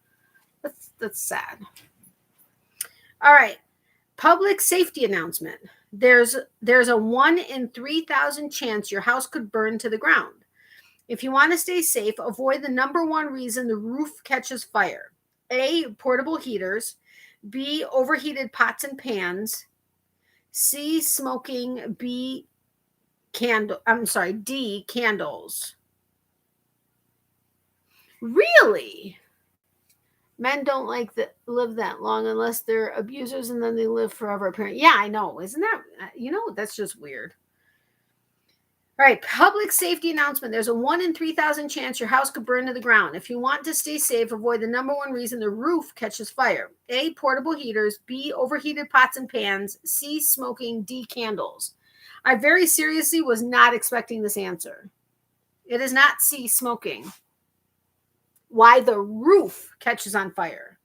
That's sad. All right. Public safety announcement. There's a 1 in 3,000 chance your house could burn to the ground. If you want to stay safe, avoid the number one reason the roof catches fire. A, portable heaters. B, overheated pots and pans. C, smoking. D, candles. Really? Men don't like to live that long unless they're abusers and then they live forever, apparently. Yeah, I know. Isn't that, that's just weird. All right, public safety announcement. There's a 1 in 3,000 chance your house could burn to the ground. If you want to stay safe, avoid the number one reason the roof catches fire. A, portable heaters. B, overheated pots and pans. C, smoking. D, candles. I very seriously was not expecting this answer. It is not C, smoking. Why the roof catches on fire.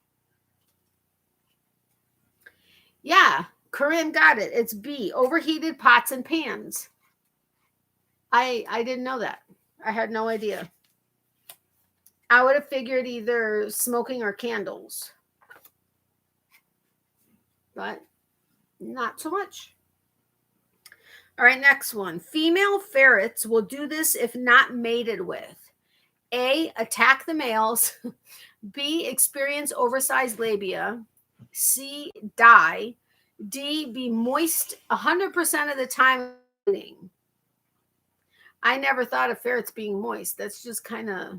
Yeah, Corinne got it. It's B, overheated pots and pans. I didn't know that. I had no idea. I would have figured either smoking or candles. But not so much. All right, next one. Female ferrets will do this if not mated with. A, attack the males. B, experience oversized labia. C, die. D, be moist 100% of the time. I never thought of ferrets being moist. That's just kind of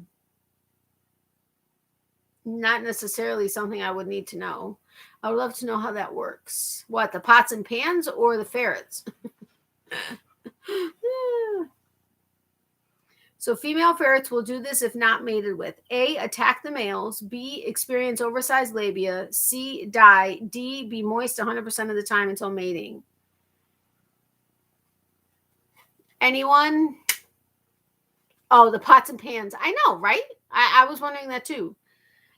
not necessarily something I would need to know. I would love to know how that works. What, the pots and pans or the ferrets? So female ferrets will do this if not mated with. A, attack the males. B, experience oversized labia. C, die. D, be moist 100% of the time until mating. Anyone? Oh, the pots and pans. I know, right? I was wondering that too.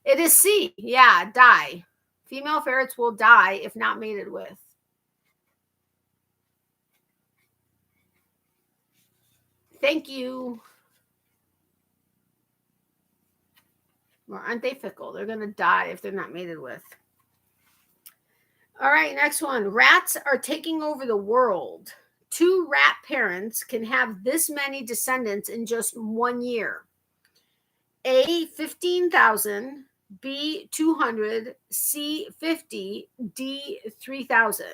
It is C. Yeah, die. Female ferrets will die if not mated with. Thank you. Or aren't they fickle? They're going to die if they're not mated with. All right, next one. Rats are taking over the world. 2 rat parents can have this many descendants in just 1 year. A, 15,000. B, 200. C, 50. D, 3,000.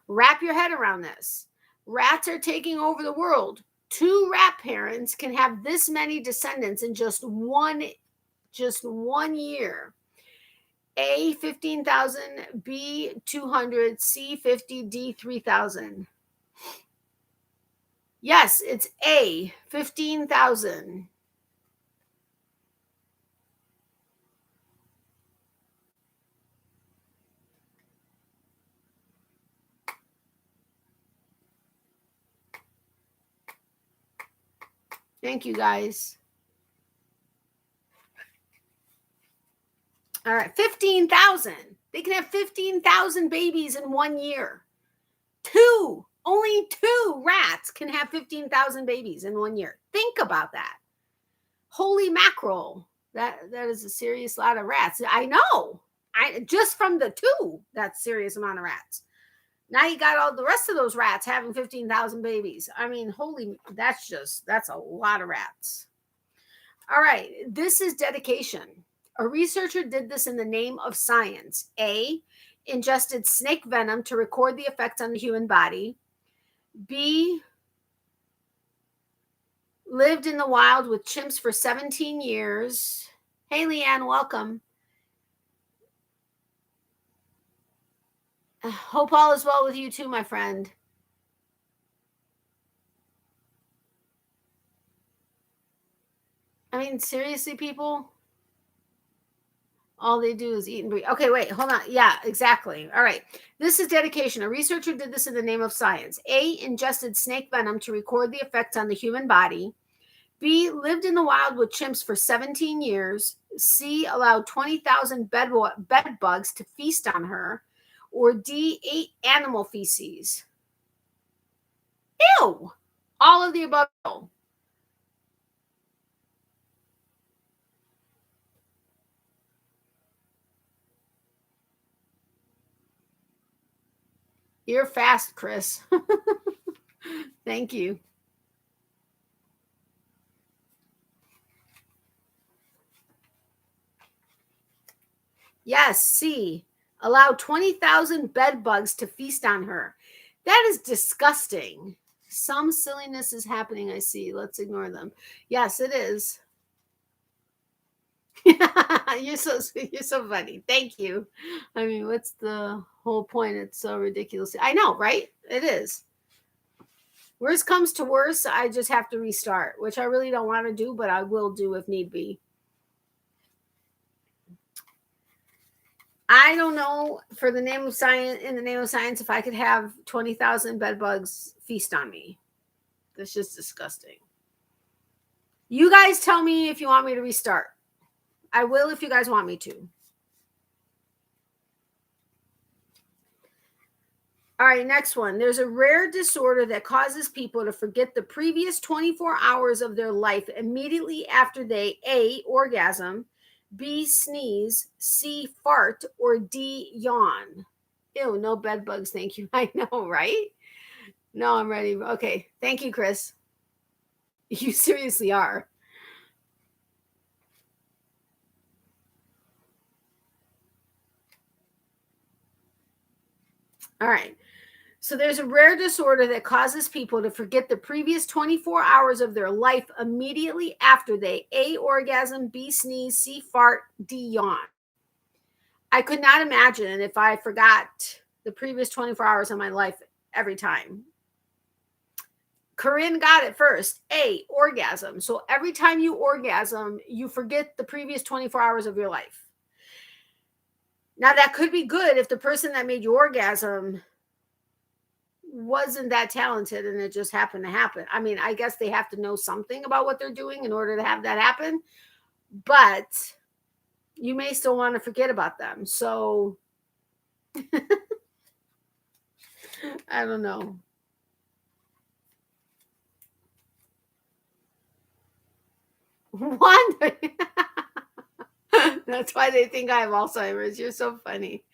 Wrap your head around this. Rats are taking over the world. 2 rat parents can have this many descendants in just one year. A, 15,000. B, 200. C, 50. D, 3,000. Yes, it's A, 15,000. Thank you, guys. All right, 15,000. They can have 15,000 babies in 1 year. Only two rats can have 15,000 babies in 1 year. Think about that. Holy mackerel. That is a serious lot of rats. I know. Just from the two, that's serious amount of rats. Now you got all the rest of those rats having 15,000 babies. I mean, that's a lot of rats. All right, this is dedication. A researcher did this in the name of science. A, ingested snake venom to record the effects on the human body. B, lived in the wild with chimps for 17 years. Hey, Leanne, welcome. Hope all is well with you too, my friend. I mean, seriously, people, all they do is eat and breathe. Okay, wait, hold on. Yeah, exactly. All right. This is dedication. A researcher did this in the name of science. A, ingested snake venom to record the effects on the human body. B, lived in the wild with chimps for 17 years. C, allowed 20,000 bed bugs to feast on her. Or D, ate animal feces. Ew. All of the above. You're fast, Chris. Thank you. Yes, C. Allow 20,000 bed bugs to feast on her. That is disgusting. Some silliness is happening, I see. Let's ignore them. Yes, it is. You're so funny. Thank you. I mean, what's the whole point? It's so ridiculous. I know, right? It is. Worst comes to worst, I just have to restart, which I really don't want to do, but I will do if need be. I don't know, for the name of science, in the name of science, if I could have 20,000 bed bugs feast on me. That's just disgusting. You guys tell me if you want me to restart. I will if you guys want me to. All right, next one. There's a rare disorder that causes people to forget the previous 24 hours of their life immediately after they A, orgasm, B, sneeze, C, fart, or D, yawn. Ew, no bed bugs, thank you. I know, right? No, I'm ready. Okay, thank you, Chris. You seriously are. All right. So there's a rare disorder that causes people to forget the previous 24 hours of their life immediately after they A, orgasm, B, sneeze, C, fart, D, yawn. I could not imagine if I forgot the previous 24 hours of my life every time. Corinne got it first. A, orgasm. So every time you orgasm, you forget the previous 24 hours of your life. Now, that could be good if the person that made you orgasm wasn't that talented and it just happened to happen. I mean, I guess they have to know something about what they're doing in order to have that happen, but you may still want to forget about them. So I don't know. One. That's why they think I have Alzheimer's. You're so funny.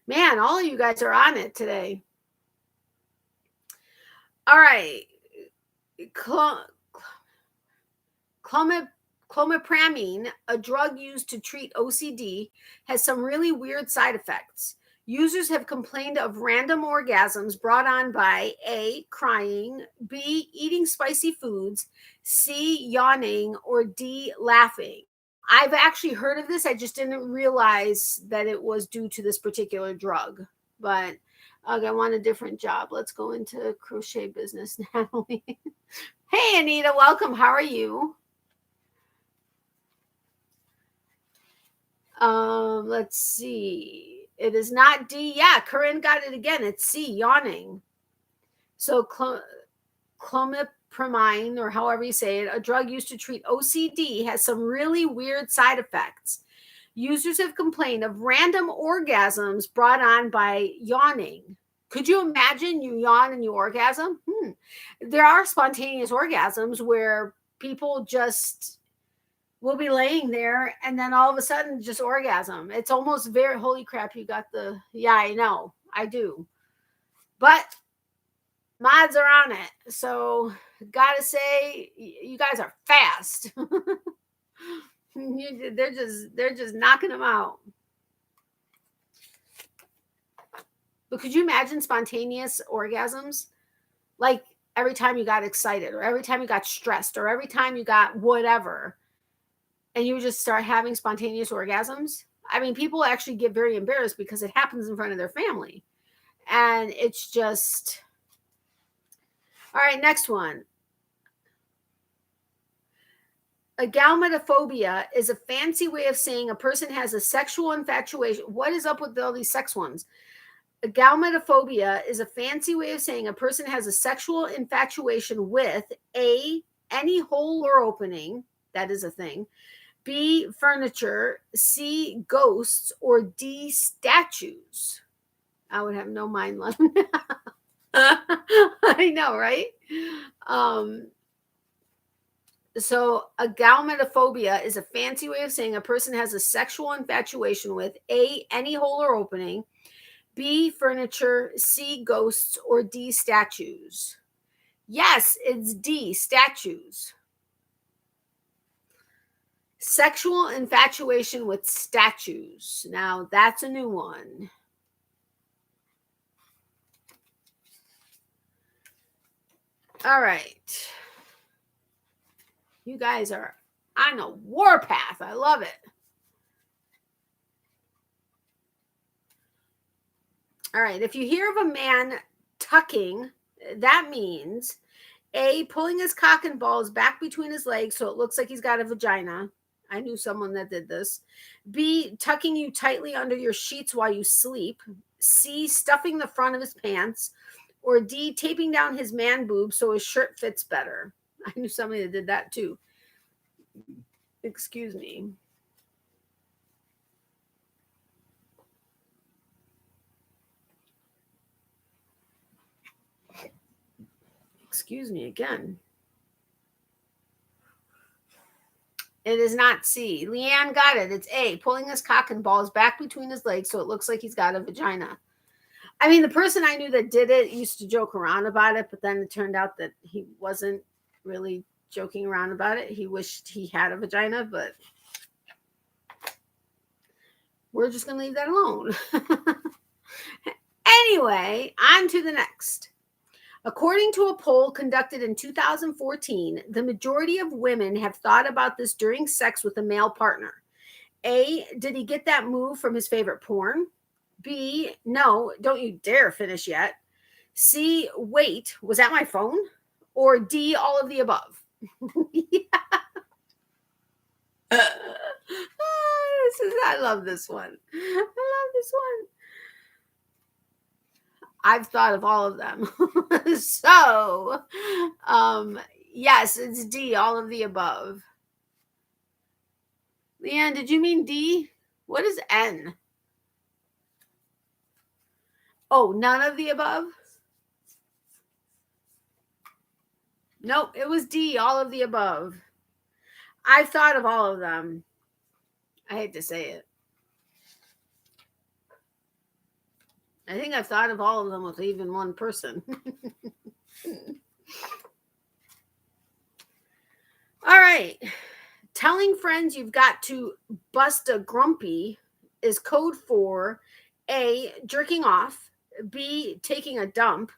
Man, all of you guys are on it today. All right. Clomipramine, a drug used to treat OCD, has some really weird side effects. Users have complained of random orgasms brought on by A, crying, B, eating spicy foods, C, yawning, or D, laughing. I've actually heard of this. I just didn't realize that it was due to this particular drug. but I want a different job. Let's go into crochet business, Natalie. Hey, Anita, welcome. How are you? Let's see. It is not D. Yeah, Corinne got it again. It's C, yawning. So clomipramine, or however you say it, a drug used to treat OCD, has some really weird side effects. Users have complained of random orgasms brought on by yawning. Could you imagine you yawn and you orgasm? There are spontaneous orgasms where people just will be laying there and then all of a sudden just orgasm. It's almost very, holy crap, you got the, yeah, I know, I do. But mods are on it. So gotta say, you guys are fast. They're just knocking them out. But could you imagine spontaneous orgasms? Like every time you got excited, or every time you got stressed, or every time you got whatever, and you just start having spontaneous orgasms? I mean, people actually get very embarrassed because it happens in front of their family. And it's just... All right, next one. Agalmatophobia is a fancy way of saying a person has a sexual infatuation. What is up with all these sex ones? Agalmatophobia is a fancy way of saying a person has a sexual infatuation with A, any hole or opening. That is a thing. B, furniture. C, ghosts. Or D, statues. I would have no mind left. I know, right? So agalmatophobia is a fancy way of saying a person has a sexual infatuation with A, any hole or opening, B, furniture, C, ghosts, or D, statues. Yes, it's D, statues. Sexual infatuation with statues. Now, that's a new one. All right. You guys are on a warpath. I love it. All right. If you hear of a man tucking, that means A, pulling his cock and balls back between his legs so it looks like he's got a vagina. I knew someone that did this. B, tucking you tightly under your sheets while you sleep. C, stuffing the front of his pants. Or D, taping down his man boob so his shirt fits better. I knew somebody that did that too. Excuse me. Excuse me again. It is not C. Leanne got it. It's A, pulling his cock and balls back between his legs so it looks like he's got a vagina. I mean, the person I knew that did it used to joke around about it, but then it turned out that he wasn't really joking around about it. He wished he had a vagina, but we're just going to leave that alone. Anyway, on to the next. According to a poll conducted in 2014, the majority of women have thought about this during sex with a male partner. A, did he get that move from his favorite porn? B, no, don't you dare finish yet. C, wait, was that my phone? Or D, all of the above? I love this one. I love this one. I've thought of all of them. So, yes, it's D, all of the above. Leanne, did you mean D? What is N? Oh, none of the above? Nope, it was D, all of the above. I've thought of all of them. I hate to say it. I think I've thought of all of them with even one person. All right. Telling friends you've got to bust a grumpy is code for A, jerking off, B, taking a dump,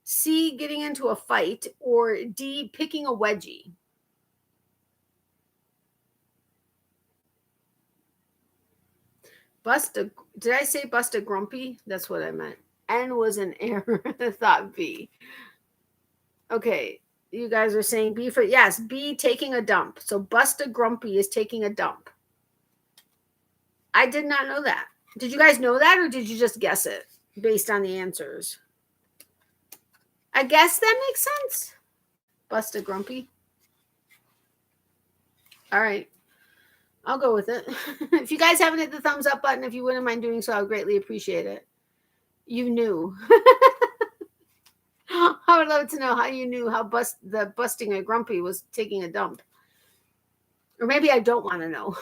C, getting into a fight, or D, picking a wedgie. Did I say bust a grumpy? That's what I meant. N was an error. I thought B. Okay. You guys are saying B for, yes, B, taking a dump. So Busta Grumpy is taking a dump. I did not know that. Did you guys know that, or did you just guess it based on the answers? I guess that makes sense. Busta Grumpy. All right. I'll go with it. If you guys haven't hit the thumbs up button, if you wouldn't mind doing so, I would greatly appreciate it. You knew. I would love to know how you knew how busting a grumpy was taking a dump. Or maybe I don't want to know.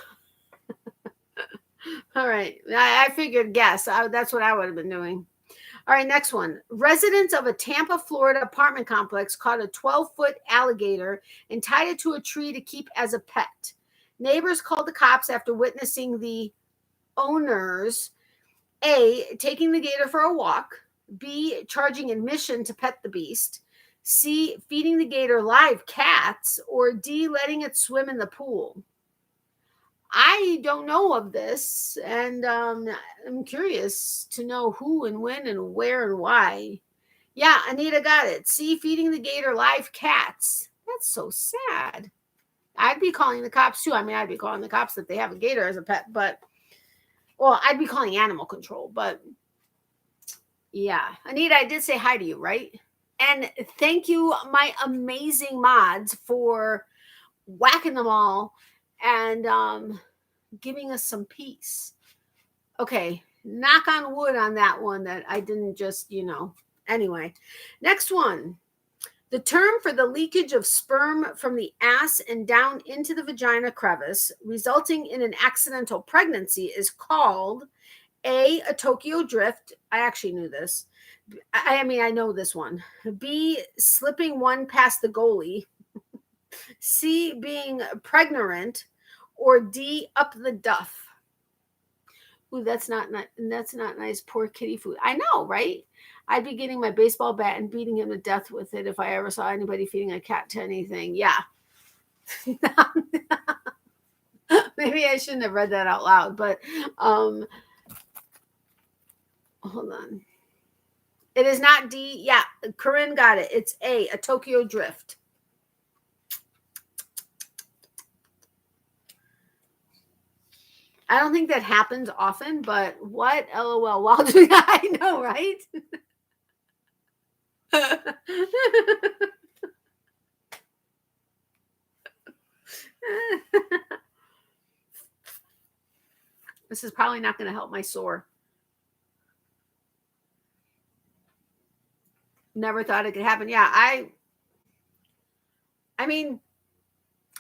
All right. I figured guess. That's what I would have been doing. All right, next one. Residents of a Tampa, Florida apartment complex caught a 12-foot alligator and tied it to a tree to keep as a pet. Neighbors called the cops after witnessing the owners, A, taking the gator for a walk, B, charging admission to pet the beast, C, feeding the gator live cats, or D, letting it swim in the pool. I don't know of this, and I'm curious to know who and when and where and why. Yeah, Anita got it. C, feeding the gator live cats. That's so sad. I'd be calling the cops too. I mean, I'd be calling the cops if they have a gator as a pet, but, well, I'd be calling animal control, but yeah. Anita, I did say hi to you, right? And thank you, my amazing mods, for whacking them all and giving us some peace. Okay, knock on wood on that one that I didn't just, Anyway, next one. The term for the leakage of sperm from the ass and down into the vagina crevice, resulting in an accidental pregnancy, is called A, a Tokyo drift. I actually knew this. I know this one. B, slipping one past the goalie. C, being pregnant, or D, up the duff. Ooh, that's not nice. Poor kitty food. I know, right? I'd be getting my baseball bat and beating him to death with it if I ever saw anybody feeding a cat to anything. Yeah. Maybe I shouldn't have read that out loud, but hold on. It is not D. Yeah, Corinne got it. It's A, a Tokyo drift. I don't think that happens often, but what? LOL. Well, I know, right? This is probably not going to help my sore. Never thought it could happen. Yeah, I mean,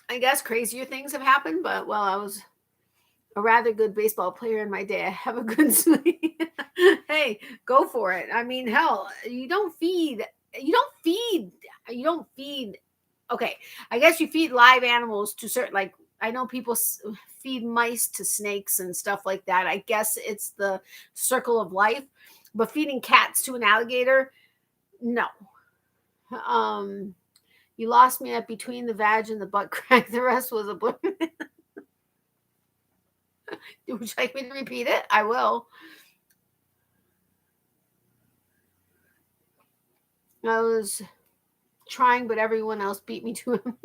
I guess crazier things have happened, but well, I was a rather good baseball player in my day. I have a good swing. Hey, go for it. I mean, hell, you don't feed. Okay, I guess you feed live animals to certain, like, I know people feed mice to snakes and stuff like that. I guess it's the circle of life, but feeding cats to an alligator, no. You lost me at between the vag and the butt crack. The rest was a blur. Would you like me to repeat it? I will. I was trying, but everyone else beat me to him.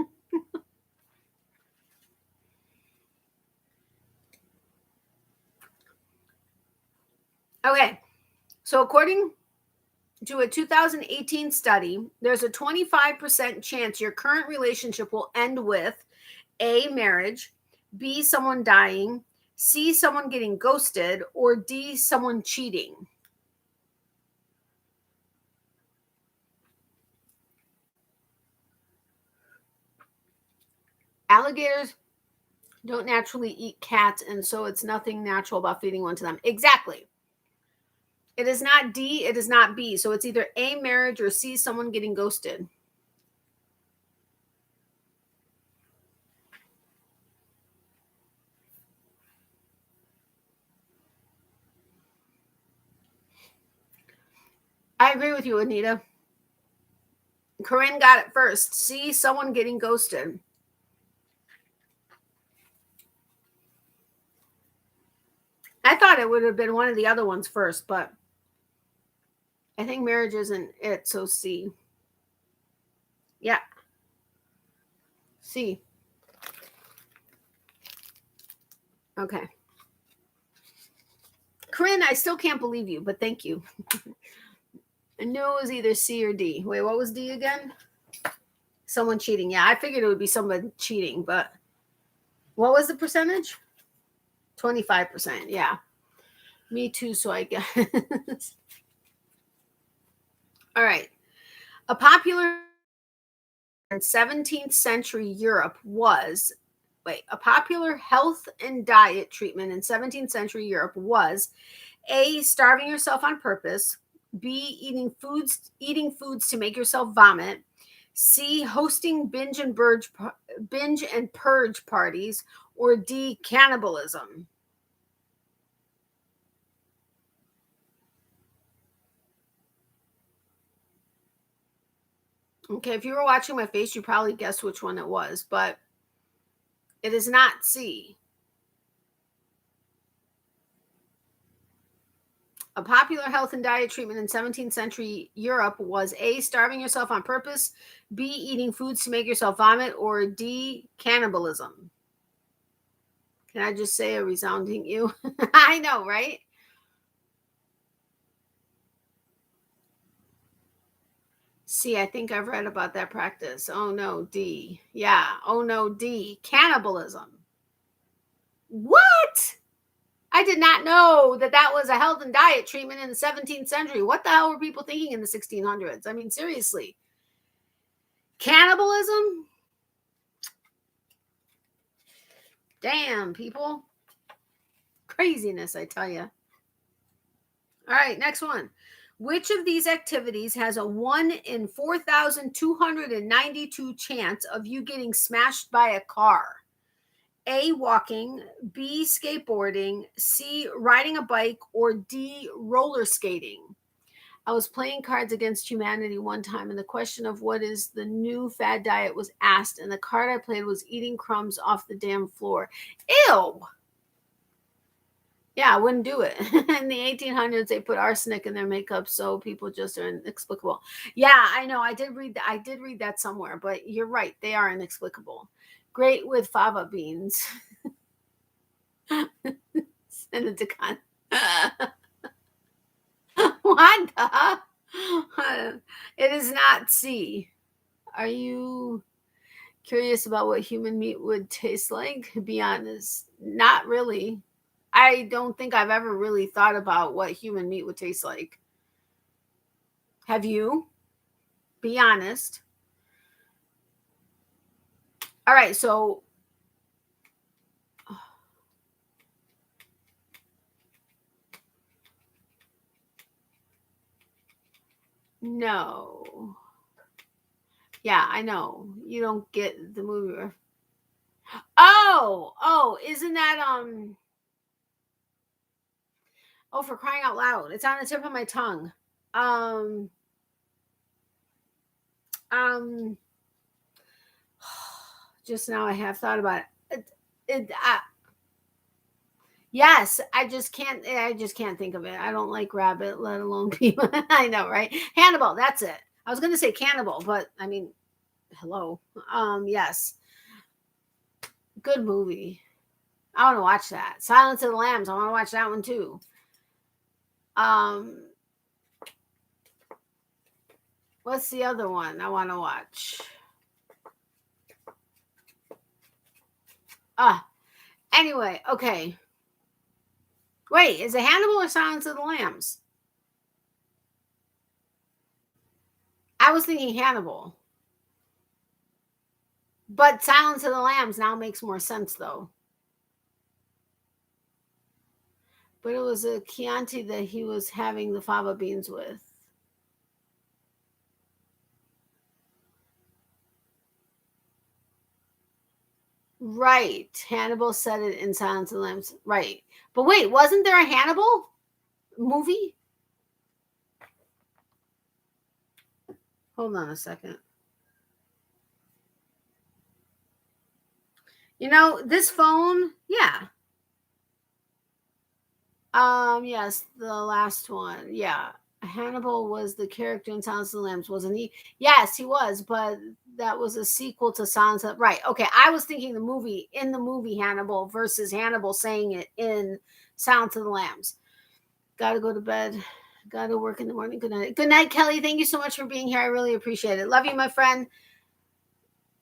Okay. So according to a 2018 study, there's a 25% chance your current relationship will end with A, marriage, B, someone dying, C, someone getting ghosted, or D, someone cheating. Alligators don't naturally eat cats, and so it's nothing natural about feeding one to them. Exactly. It is not D, it is not B. So it's either A, marriage, or C, someone getting ghosted. I agree with you, Anita. Corinne got it first. C, someone getting ghosted. I thought it would have been one of the other ones first, but I think marriage isn't it, so C. Yeah. C. Okay. Corinne, I still can't believe you, but thank you. I knew it was either C or D. Wait, what was D again? Someone cheating. Yeah, I figured it would be someone cheating, but what was the percentage? 25%. Yeah. Me too, so I guess. All right. A popular in 17th century Europe was, a popular health and diet treatment in 17th century Europe was A, starving yourself on purpose, B, eating foods to make yourself vomit, C, hosting binge and purge parties, or D, cannibalism. Okay, if you were watching my face, you probably guessed which one it was, but it is not C. A popular health and diet treatment in 17th century Europe was A, starving yourself on purpose, B, eating foods to make yourself vomit, or D, cannibalism. Can I just say a resounding you? I know, right? C, I think I've read about that practice. Oh no, D. Yeah. Oh no, D. Cannibalism. What? I did not know that was a health and diet treatment in the 17th century. What the hell were people thinking in the 1600s? I mean, seriously. Cannibalism? Damn, people. Craziness, I tell you. All right, next one. Which of these activities has a 1 in 4,292 chance of you getting smashed by a car? A, walking, B, skateboarding, C, riding a bike, or D, roller skating? I was playing Cards Against Humanity one time, and the question of what is the new fad diet was asked, and the card I played was eating crumbs off the damn floor. Ew! Yeah, I wouldn't do it. In the 1800s, they put arsenic in their makeup, so people just are inexplicable. Yeah, I know. I did read that somewhere, but you're right. They are inexplicable. Great with fava beans. Send it to con. What? It is not C. Are you curious about what human meat would taste like? Be honest. Not really. I don't think I've ever really thought about what human meat would taste like. Have you? Be honest. All right, so no. Yeah, I know. You don't get the movie. Oh, isn't that oh, for crying out loud. It's on the tip of my tongue. Um um just now I have thought about it. Yes, I just can't think of it. I don't like rabbit, let alone people. I know, right? Hannibal, that's it. I was going to say cannibal, but I mean, hello. Yes. Good movie. I want to watch that. Silence of the Lambs. I want to watch that one too. What's the other one I want to watch? Anyway, okay. Wait, is it Hannibal or Silence of the Lambs? I was thinking Hannibal. But Silence of the Lambs now makes more sense, though. But it was a Chianti that he was having the fava beans with. Right. Hannibal said it in Silence of the Lambs. Right. But wait, wasn't there a Hannibal movie? Hold on a second. You know, this phone, yeah. Yes, the last one. Yeah. Hannibal was the character in Silence of the Lambs, wasn't he? Yes, he was, but that was a sequel to Silence of... Right. Okay, I was thinking the movie Hannibal versus Hannibal saying it in Silence of the Lambs. Gotta go to bed. Gotta work in the morning. Good night. Good night, Kelly. Thank you so much for being here. I really appreciate it. Love you, my friend.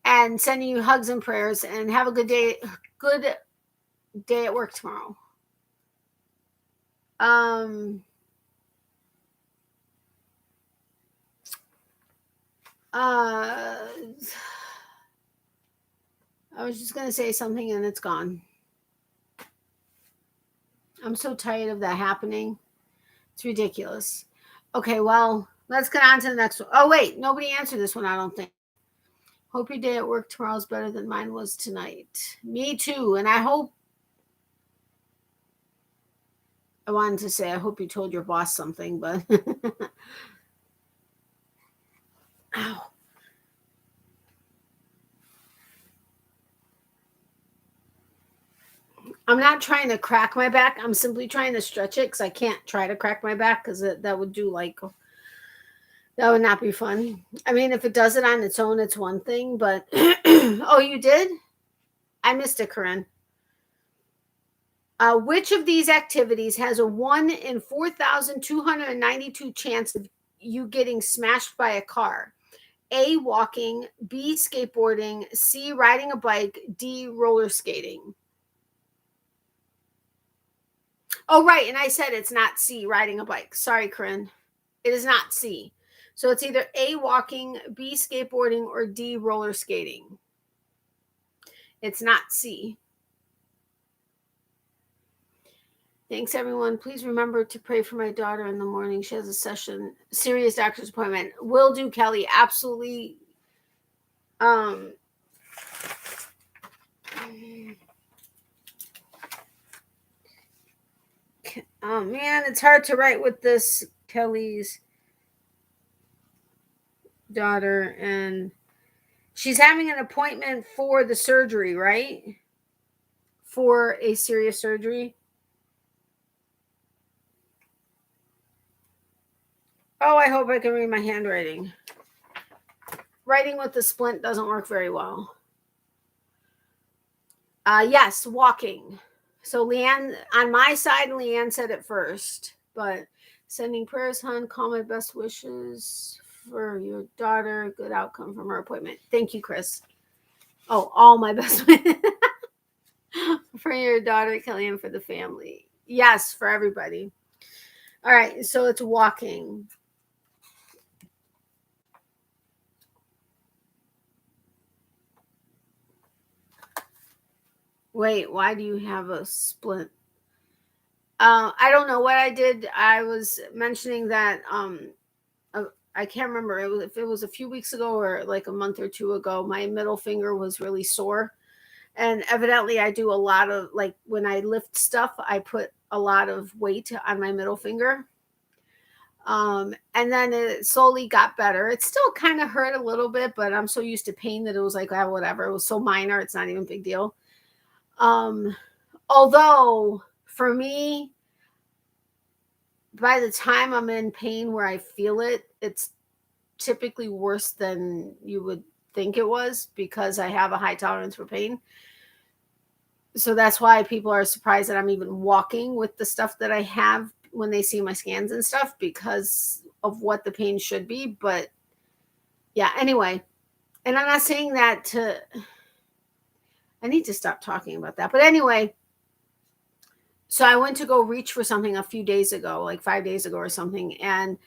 And sending you hugs and prayers. And have a good day. Good day at work tomorrow. I was just going to say something and it's gone. I'm so tired of that happening. It's ridiculous. Okay, well, let's get on to the next one. Oh, wait, nobody answered this one, I don't think. Hope your day at work tomorrow is better than mine was tonight. Me too. And I hope... I wanted to say, I hope you told your boss something, but... Ow. I'm not trying to crack my back. I'm simply trying to stretch it because I can't try to crack my back because that would do like... That would not be fun. I mean, if it does it on its own, it's one thing, but... Oh, you did? I missed it, Corinne. Which of these activities has a 1 in 4,292 chance of you getting smashed by a car? A, walking, B, skateboarding, C, riding a bike, D, roller skating. Oh, right, and I said it's not C, riding a bike. Sorry, Corinne. It is not C. So it's either A, walking, B, skateboarding, or D, roller skating. It's not C. Thanks, everyone. Please remember to pray for my daughter in the morning. She has a serious doctor's appointment. Will do, Kelly. Absolutely. Oh, man, it's hard to write with this, Kelly's daughter. And she's having an appointment for the surgery, right? For a serious surgery. Oh, I hope I can read my handwriting. Writing with the splint doesn't work very well. Yes, walking. So Leanne, on my side, Leanne said it first. But sending prayers, hon. Call my best wishes for your daughter. Good outcome from her appointment. Thank you, Chris. Oh, all my best wishes for your daughter, Kelly, and for the family. Yes, for everybody. All right, so it's walking. Wait, why do you have a splint? I don't know what I did. I was mentioning that I can't remember if it was a few weeks ago or like a month or two ago. My middle finger was really sore, and evidently I do a lot of, like, when I lift stuff, I put a lot of weight on my middle finger. And then it slowly got better. It still kind of hurt a little bit, but I'm so used to pain that it was like, oh, whatever. It was so minor, it's not even a big deal. Although for me, by the time I'm in pain where I feel it, it's typically worse than you would think it was because I have a high tolerance for pain. So that's why people are surprised that I'm even walking with the stuff that I have when they see my scans and stuff, because of what the pain should be. But yeah, anyway, and I'm not saying that I need to stop talking about that. But anyway, so I went to go reach for something a few days ago, like 5 days ago or something. And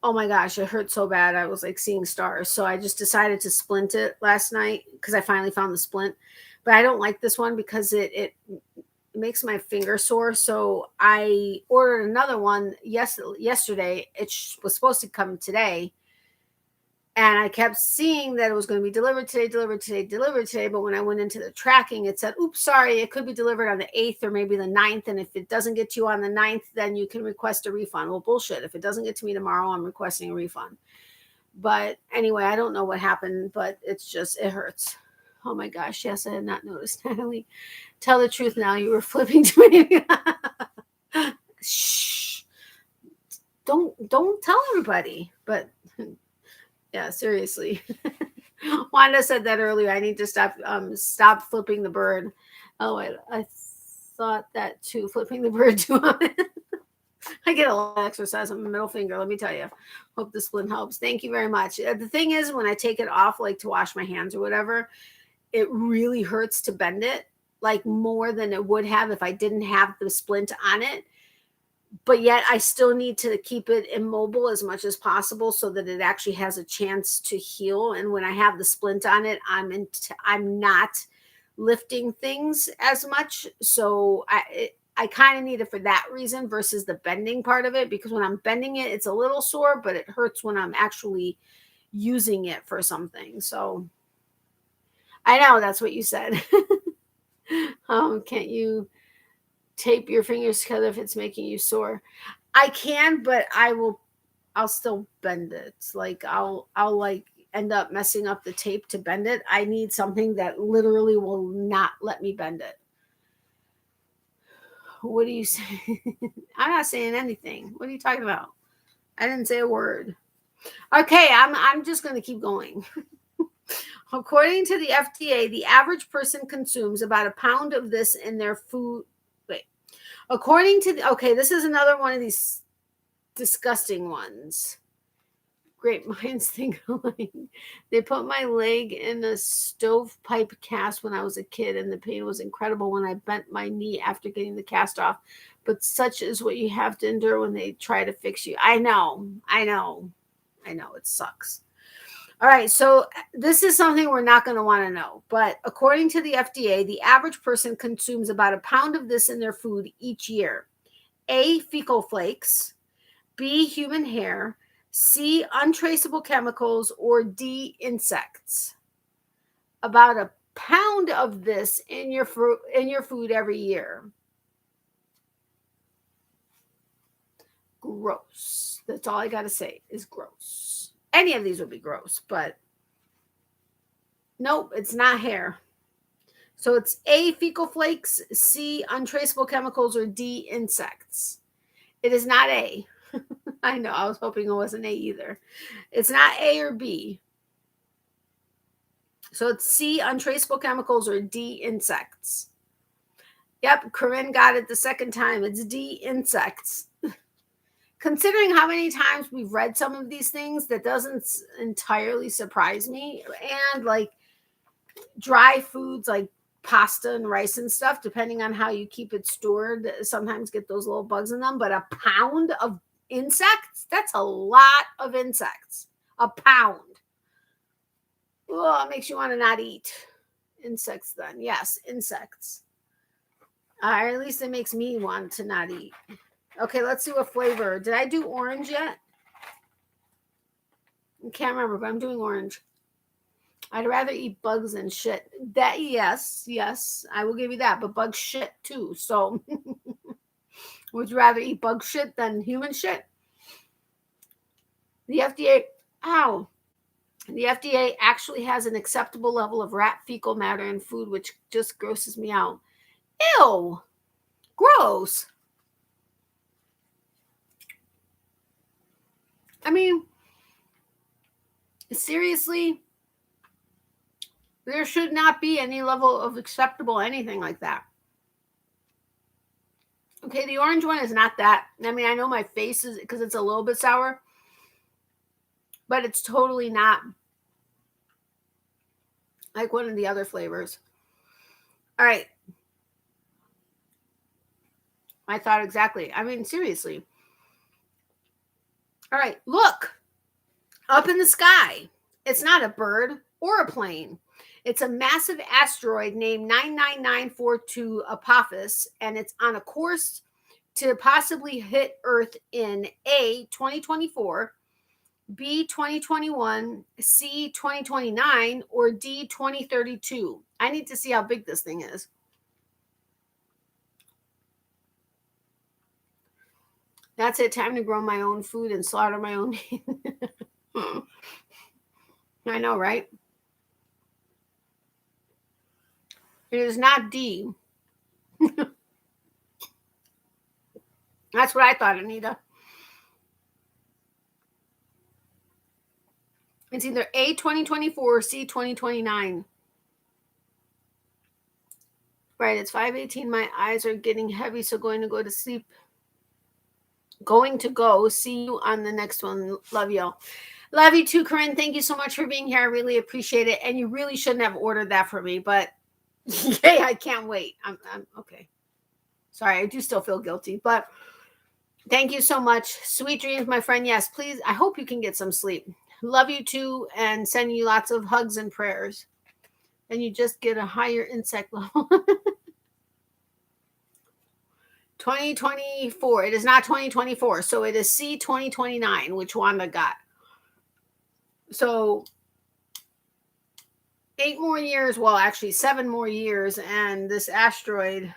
oh my gosh, it hurt so bad. I was like seeing stars. So I just decided to splint it last night because I finally found the splint. But I don't like this one because it makes my finger sore. So I ordered another one yesterday. It was supposed to come today. And I kept seeing that it was going to be delivered today. But when I went into the tracking, it said, oops, sorry, it could be delivered on the 8th or maybe the 9th. And if it doesn't get to you on the 9th, then you can request a refund. Well, bullshit. If it doesn't get to me tomorrow, I'm requesting a refund. But anyway, I don't know what happened, but it hurts. Oh my gosh. Yes, I had not noticed. Natalie, tell the truth now. You were flipping to me. Shh. don't tell everybody. But yeah, seriously. Wanda said that earlier. I need to stop flipping the bird. Oh, I thought that too. Flipping the bird too. I get a lot of exercise on my middle finger, let me tell you. Hope the splint helps. Thank you very much. The thing is, when I take it off, like to wash my hands or whatever, it really hurts to bend it, like more than it would have if I didn't have the splint on it. But yet I still need to keep it immobile as much as possible so that it actually has a chance to heal. And when I have the splint on it, I'm not lifting things as much. So I kind of need it for that reason versus the bending part of it, because when I'm bending it, it's a little sore, but it hurts when I'm actually using it for something. So I know that's what you said. Can't you tape your fingers together if it's making you sore? I can, but I'll still bend it. Like I'll like end up messing up the tape to bend it. I need something that literally will not let me bend it. What do you say? I'm not saying anything. What are you talking about? I didn't say a word. Okay, I'm just going to keep going. According to the FDA, the average person consumes about a pound of this in their food. Wait. According to okay, this is another one of these disgusting ones. Great minds think alike. They put my leg in a stovepipe cast when I was a kid, and the pain was incredible when I bent my knee after getting the cast off. But such is what you have to endure when they try to fix you. I know. It sucks. All right, so this is something we're not going to want to know. But according to the FDA, the average person consumes about a pound of this in their food each year. A, fecal flakes. B, human hair. C, untraceable chemicals. Or D, insects. About a pound of this in your food every year. Gross. That's all I got to say is gross. Any of these would be gross, but nope, it's not hair. So it's A, fecal flakes, C, untraceable chemicals, or D, insects. It is not A. I know, I was hoping it wasn't A either. It's not A or B. So it's C, untraceable chemicals, or D, insects. Yep, Corinne got it the second time. It's D, insects. Considering how many times we've read some of these things, that doesn't entirely surprise me. And like dry foods like pasta and rice and stuff, depending on how you keep it stored, sometimes get those little bugs in them. But a pound of insects, that's a lot of insects. A pound. Oh, it makes you want to not eat insects then. Yes, insects. Or at least it makes me want to not eat. Okay, let's do a flavor. Did I do orange yet? I can't remember, but I'm doing orange. I'd rather eat bugs than shit. That, yes, I will give you that. But bugs shit too. So would you rather eat bug shit than human shit? The FDA actually has an acceptable level of rat fecal matter in food, which just grosses me out. Ew. Gross. I mean, seriously, there should not be any level of acceptable anything like that. Okay, the orange one is not that. I mean, I know my face is because it's a little bit sour, but it's totally not like one of the other flavors. All right. I thought exactly. I mean, seriously. All right, look. Up in the sky. It's not a bird or a plane. It's a massive asteroid named 99942 Apophis, and it's on a course to possibly hit Earth in A, 2024, B, 2021, C, 2029, or D, 2032. I need to see how big this thing is. That's it. Time to grow my own food and slaughter my own meat. I know, right? It is not D. That's what I thought, Anita. It's either A, 2024 or C, 2029. Right, it's 5:18. My eyes are getting heavy, so going to go to sleep. Going to go. See you on the next one. Love y'all. Love you too, Corinne. Thank you so much for being here. I really appreciate it. And you really shouldn't have ordered that for me, but yay, I can't wait. I'm okay. Sorry, I do still feel guilty, but thank you so much. Sweet dreams, my friend. Yes, please. I hope you can get some sleep. Love you too, and send you lots of hugs and prayers. And you just get a higher insect level. 2024. It is not 2024. So it is C 2029, which Wanda got. So 8 more years. Well, actually 7 more years. And this asteroid,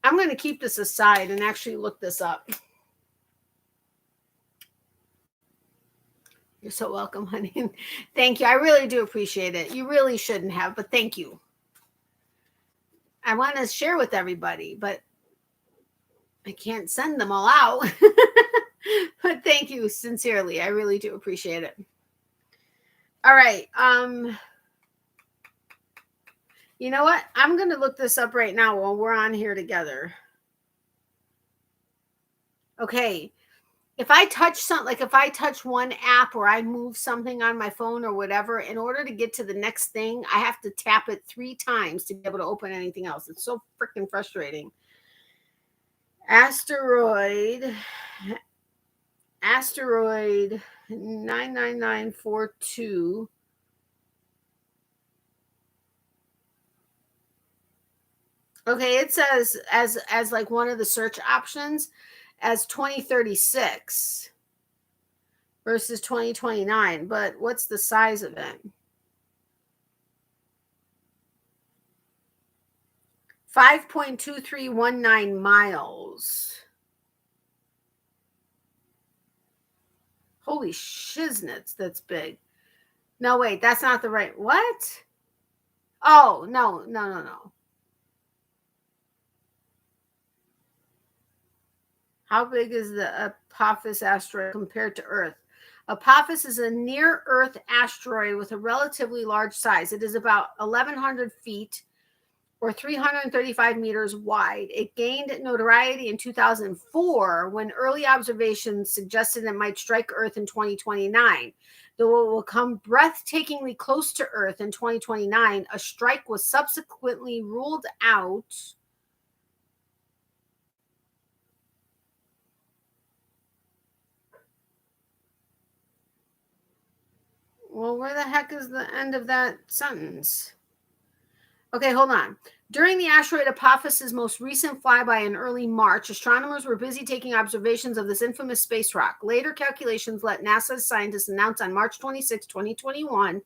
I'm going to keep this aside and actually look this up. You're so welcome, honey. Thank you. I really do appreciate it. You really shouldn't have, but thank you. I want to share with everybody, but I can't send them all out. But thank you sincerely. I really do appreciate it. All right. You know what? I'm going to look this up right now while we're on here together. Okay. If I touch something, like if I touch one app or I move something on my phone or whatever, in order to get to the next thing, I have to tap it 3 times to be able to open anything else. It's so freaking frustrating. Asteroid 99942. Okay, it says as like one of the search options as 2036 versus 2029, but what's the size of it? 5.2319 miles. Holy shiznits, that's big. No, wait, that's not the right. What? Oh, no. How big is the Apophis asteroid compared to Earth? Apophis is a near-Earth asteroid with a relatively large size. It is about 1,100 feet or 335 meters wide. It gained notoriety in 2004 when early observations suggested it might strike Earth in 2029. Though it will come breathtakingly close to Earth in 2029, a strike was subsequently ruled out. Well, where the heck is the end of that sentence? Okay, hold on. During the asteroid Apophis's most recent flyby in early March, astronomers were busy taking observations of this infamous space rock. Later calculations let NASA's scientists announce on March 26, 2021,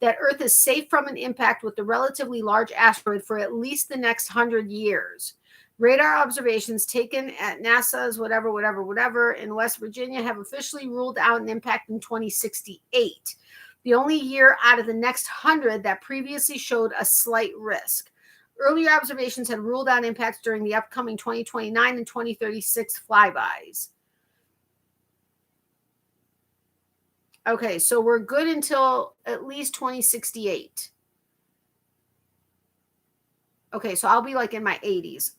that Earth is safe from an impact with the relatively large asteroid for at least the next 100 years. Radar observations taken at NASA's whatever in West Virginia have officially ruled out an impact in 2068. The only year out of the next 100 that previously showed a slight risk. Earlier observations had ruled out impacts during the upcoming 2029 and 2036 flybys. Okay, so we're good until at least 2068. Okay, so I'll be like in my 80s.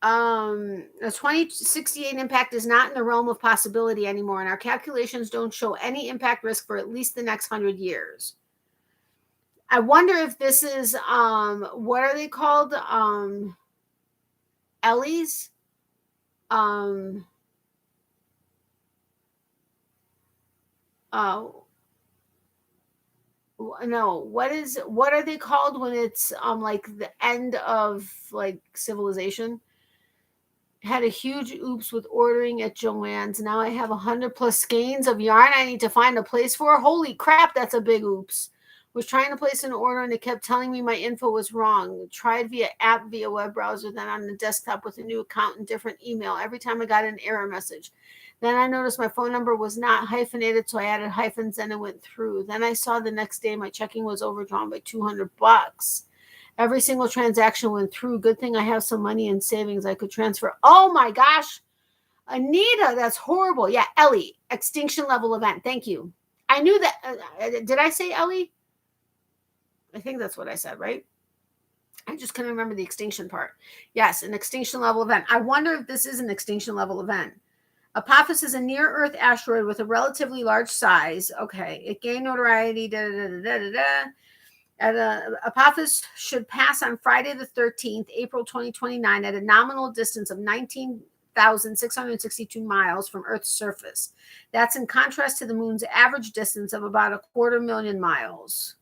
A 2068 impact is not in the realm of possibility anymore, and our calculations don't show any impact risk for at least the next 100 years. I wonder if this is what are they called? Ellies? No, what are they called when it's like the end of like civilization? Had a huge oops with ordering at Joann's. Now I have 100+ skeins of yarn I need to find a place for. Holy crap, that's a big oops. Was trying to place an order and it kept telling me my info was wrong. Tried via app, via web browser, then on the desktop with a new account and different email. Every time I got an error message. Then I noticed my phone number was not hyphenated, so I added hyphens and it went through. Then I saw the next day my checking was overdrawn by $200. Every single transaction went through. Good thing I have some money in savings I could transfer. Oh my gosh. Anita, that's horrible. Yeah, Ellie, extinction level event. Thank you. I knew that. Did I say Ellie? I think that's what I said, right? I just couldn't remember the extinction part. Yes, an extinction level event. I wonder if this is an extinction level event. Apophis is a near-Earth asteroid with a relatively large size. Okay, it gained notoriety. Apophis should pass on Friday the 13th, April 2029, at a nominal distance of 19,662 miles from Earth's surface. That's in contrast to the moon's average distance of about 250,000 miles.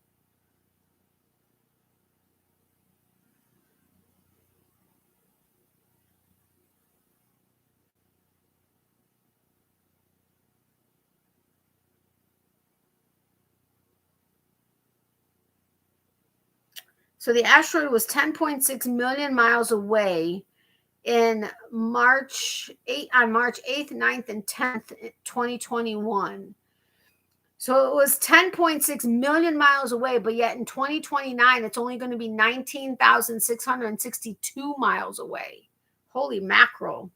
So the asteroid was 10.6 million miles away in March 8th, 9th, and 10th, 2021. So it was 10.6 million miles away, but yet in 2029, it's only going to be 19,662 miles away. Holy mackerel.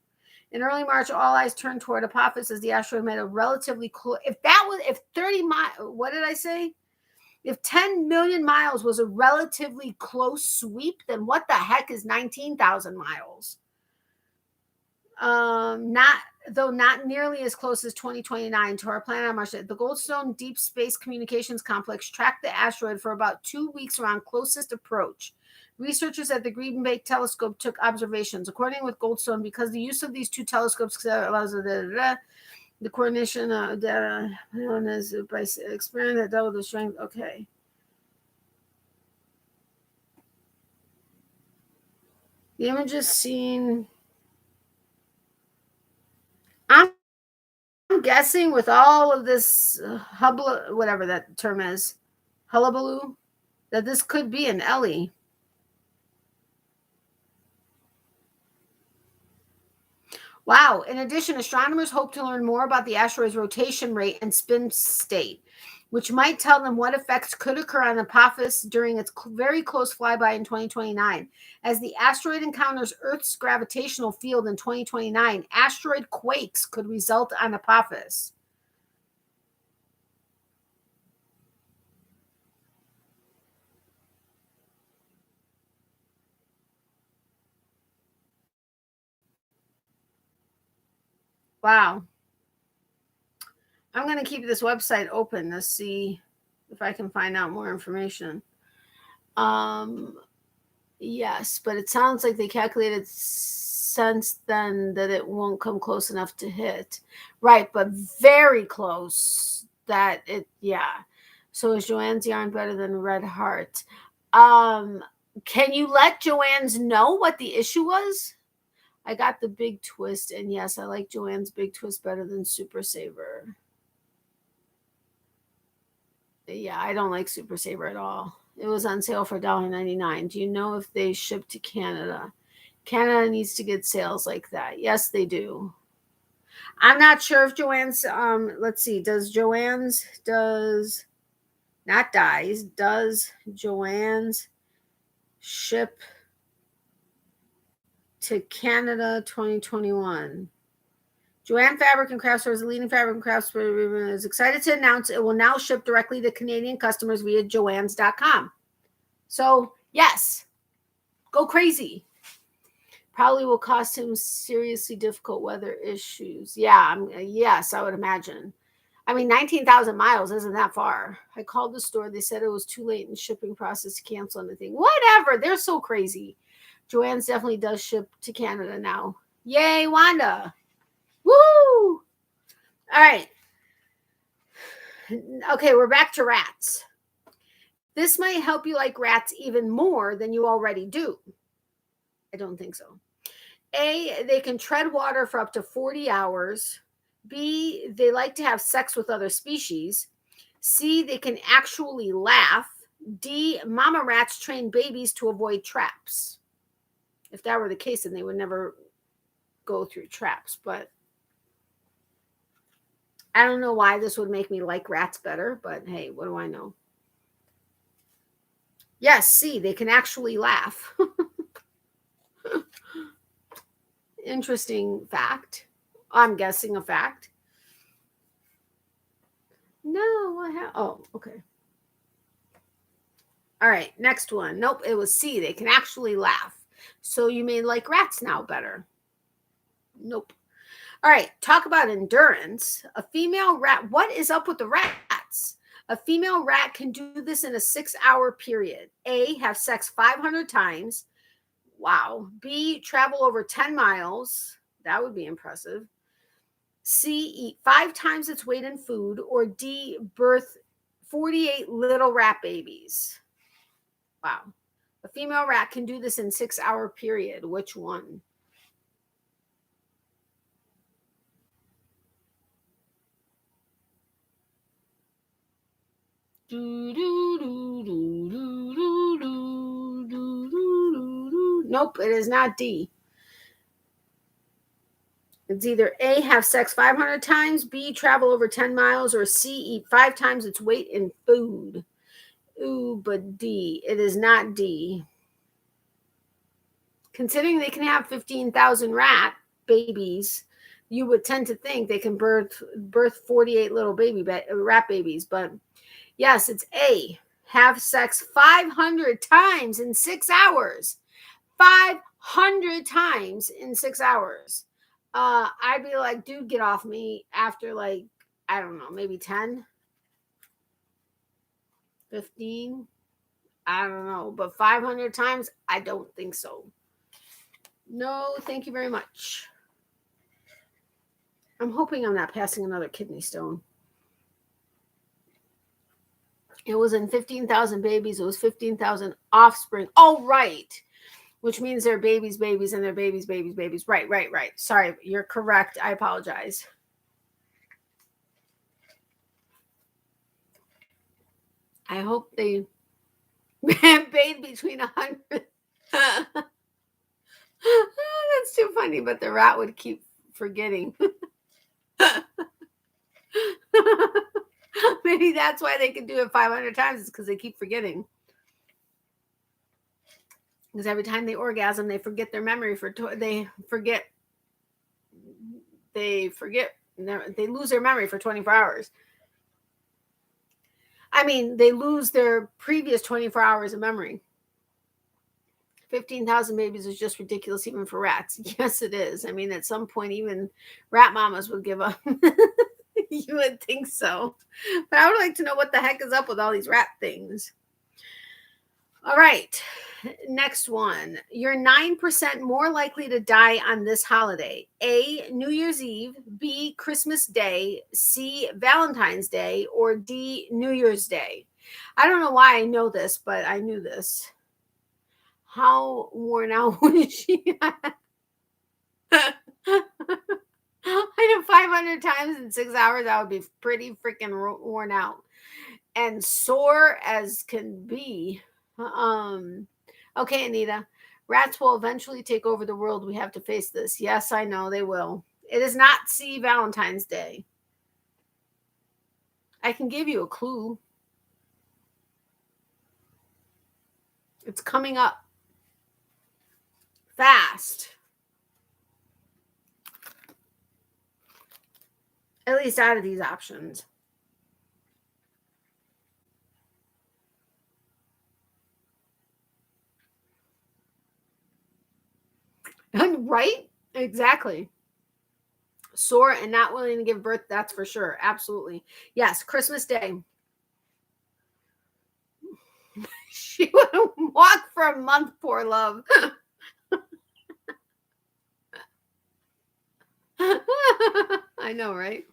In early March, all eyes turned toward Apophis as the asteroid made a relatively close. If 30 miles, what did I say? If 10 million miles was a relatively close sweep, then what the heck is 19,000 miles? Not nearly as close as 2029 to our planet on Mars. The Goldstone Deep Space Communications Complex tracked the asteroid for about 2 weeks around closest approach. Researchers at the Green Bay Telescope took observations. According with Goldstone, because the use of these two telescopes allows the coordination of data known as by experiment that double the strength. Okay. The images seen. I'm guessing with all of this whatever that term is, hullabaloo, that this could be an Ellie. Wow. In addition, astronomers hope to learn more about the asteroid's rotation rate and spin state, which might tell them what effects could occur on Apophis during its very close flyby in 2029. As the asteroid encounters Earth's gravitational field in 2029, asteroid quakes could result on Apophis. Wow. I'm going to keep this website open to see if I can find out more information. Yes, but it sounds like they calculated since then that it won't come close enough to hit. Right, but very close that it, yeah. So is Joanne's yarn better than Red Heart? Can you let Joanne's know what the issue was? I got the big twist, and yes, I like Joanne's big twist better than Super Saver. Yeah, I don't like Super Saver at all. It was on sale for $1.99. Do you know if they ship to Canada? Canada needs to get sales like that. Yes, they do. I'm not sure if Joanne's, let's see, does Joanne's ship to Canada 2021? Joanne Fabric and Craft Stores, the leading fabric and craft store, is excited to announce it will now ship directly to Canadian customers via joannes.com. So, yes, go crazy. Probably will cost him seriously difficult weather issues. Yeah, yes, I would imagine. I mean, 19,000 miles isn't that far. I called the store. They said it was too late in the shipping process to cancel anything. Whatever. They're so crazy. Joanne's definitely does ship to Canada now. Yay, Wanda. Woo! All right. Okay, we're back to rats. This might help you like rats even more than you already do. I don't think so. A, they can tread water for up to 40 hours. B, they like to have sex with other species. C, they can actually laugh. D, mama rats train babies to avoid traps. If that were the case, then they would never go through traps. But I don't know why this would make me like rats better, but hey, what do I know? Yes, C, they can actually laugh. Interesting fact. I'm guessing a fact. No, oh, okay. All right, next one. Nope, it was C. They can actually laugh. So you may like rats now better. Nope. All right, talk about endurance. A female rat. What is up with the rats? A female rat can do this in a 6-hour period. A, have sex 500 times. Wow. B, travel over 10 miles. That would be impressive. C, eat 5 times its weight in food. Or D, birth 48 little rat babies. Wow. A female rat can do this in 6-hour period. Which one? Nope, it is not D. It's either A, have sex 500 times, B, travel over 10 miles, or C, eat 5 times its weight in food. Ooh, but D. It is not D. Considering they can have 15,000 rat babies, you would tend to think they can birth 48 little rat babies. But yes, it's A. Have sex 500 times in 6 hours. 500 times in 6 hours. I'd be like, dude, get off me after like, I don't know, maybe 10, 15. I don't know. But 500 times, I don't think so. No, thank you very much. I'm hoping I'm not passing another kidney stone. It was in 15,000 babies. It was 15,000 offspring. Oh, right. Which means they're babies, and they're babies. Right. Sorry, you're correct. I apologize. I hope they bathe between 100. That's too funny, but the rat would keep forgetting. Maybe that's why they can do it 500 times, is because they keep forgetting. Because every time they orgasm, they forget their memory they lose their memory for 24 hours. I mean, they lose their previous 24 hours of memory. 15,000 babies is just ridiculous, even for rats. Yes, it is. I mean, at some point, even rat mamas would give up. You would think so. But I would like to know what the heck is up with all these rat things. All right. Next one. You're 9% more likely to die on this holiday. A, New Year's Eve. B, Christmas Day. C, Valentine's Day. Or D, New Year's Day. I don't know why I know this, but I knew this. How worn out was she? I know 500 times in 6 hours, I would be pretty freaking worn out and sore as can be. Okay, Anita. Rats will eventually take over the world. We have to face this. Yes, I know they will. It is not C, Valentine's Day. I can give you a clue. It's coming up fast. At least out of these options. Right? Exactly. Sore and not willing to give birth, that's for sure. Absolutely. Yes, Christmas Day. She would walk for a month, poor love. I know, right?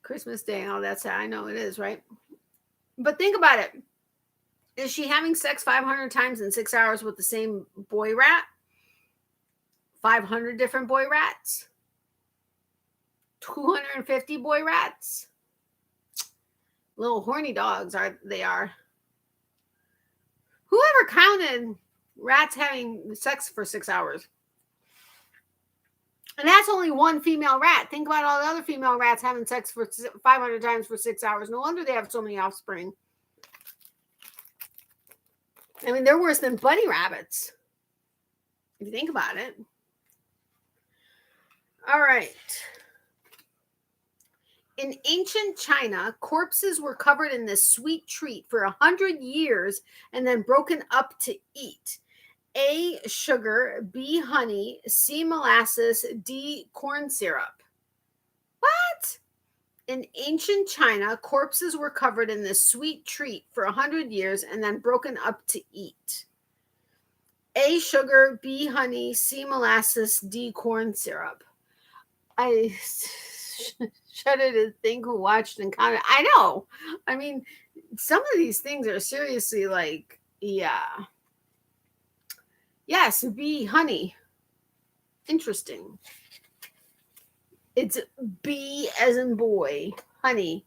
Christmas Day. Oh, that's I know it is, right? But think about it. Is she having sex 500 times in 6 hours with the same boy rat? 500 different boy rats? 250 boy rats? Little horny dogs they are. Whoever counted rats having sex for 6 hours? And that's only one female rat. Think about all the other female rats having sex for 500 times for 6 hours. No wonder they have so many offspring. I mean, they're worse than bunny rabbits, if you think about it. All right. In ancient China, corpses were covered in this sweet treat for 100 years and then broken up to eat. A, sugar, B, honey, C, molasses, D, corn syrup. What? In ancient China, corpses were covered in this sweet treat for 100 years and then broken up to eat. A, sugar, B, honey, C, molasses, D, corn syrup. I shudder to think who watched and counted. I know. I mean, some of these things are seriously like, yeah. Yes, B, honey. Interesting. It's B as in boy, honey.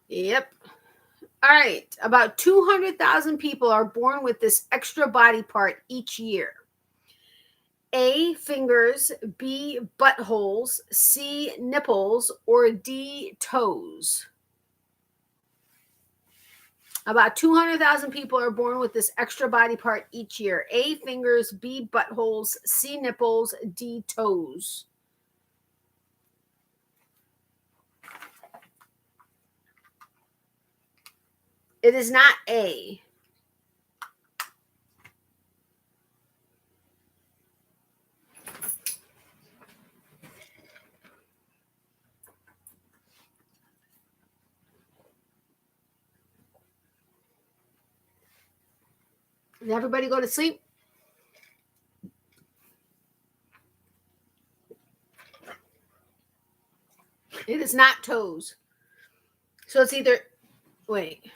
Yep. All right. About 200,000 people are born with this extra body part each year. A, fingers, B, buttholes, C, nipples, or D, toes. About 200,000 people are born with this extra body part each year. A, fingers, B, buttholes, C, nipples, D, toes. It is not A. Did everybody go to sleep? It is not toes. So it's either, wait,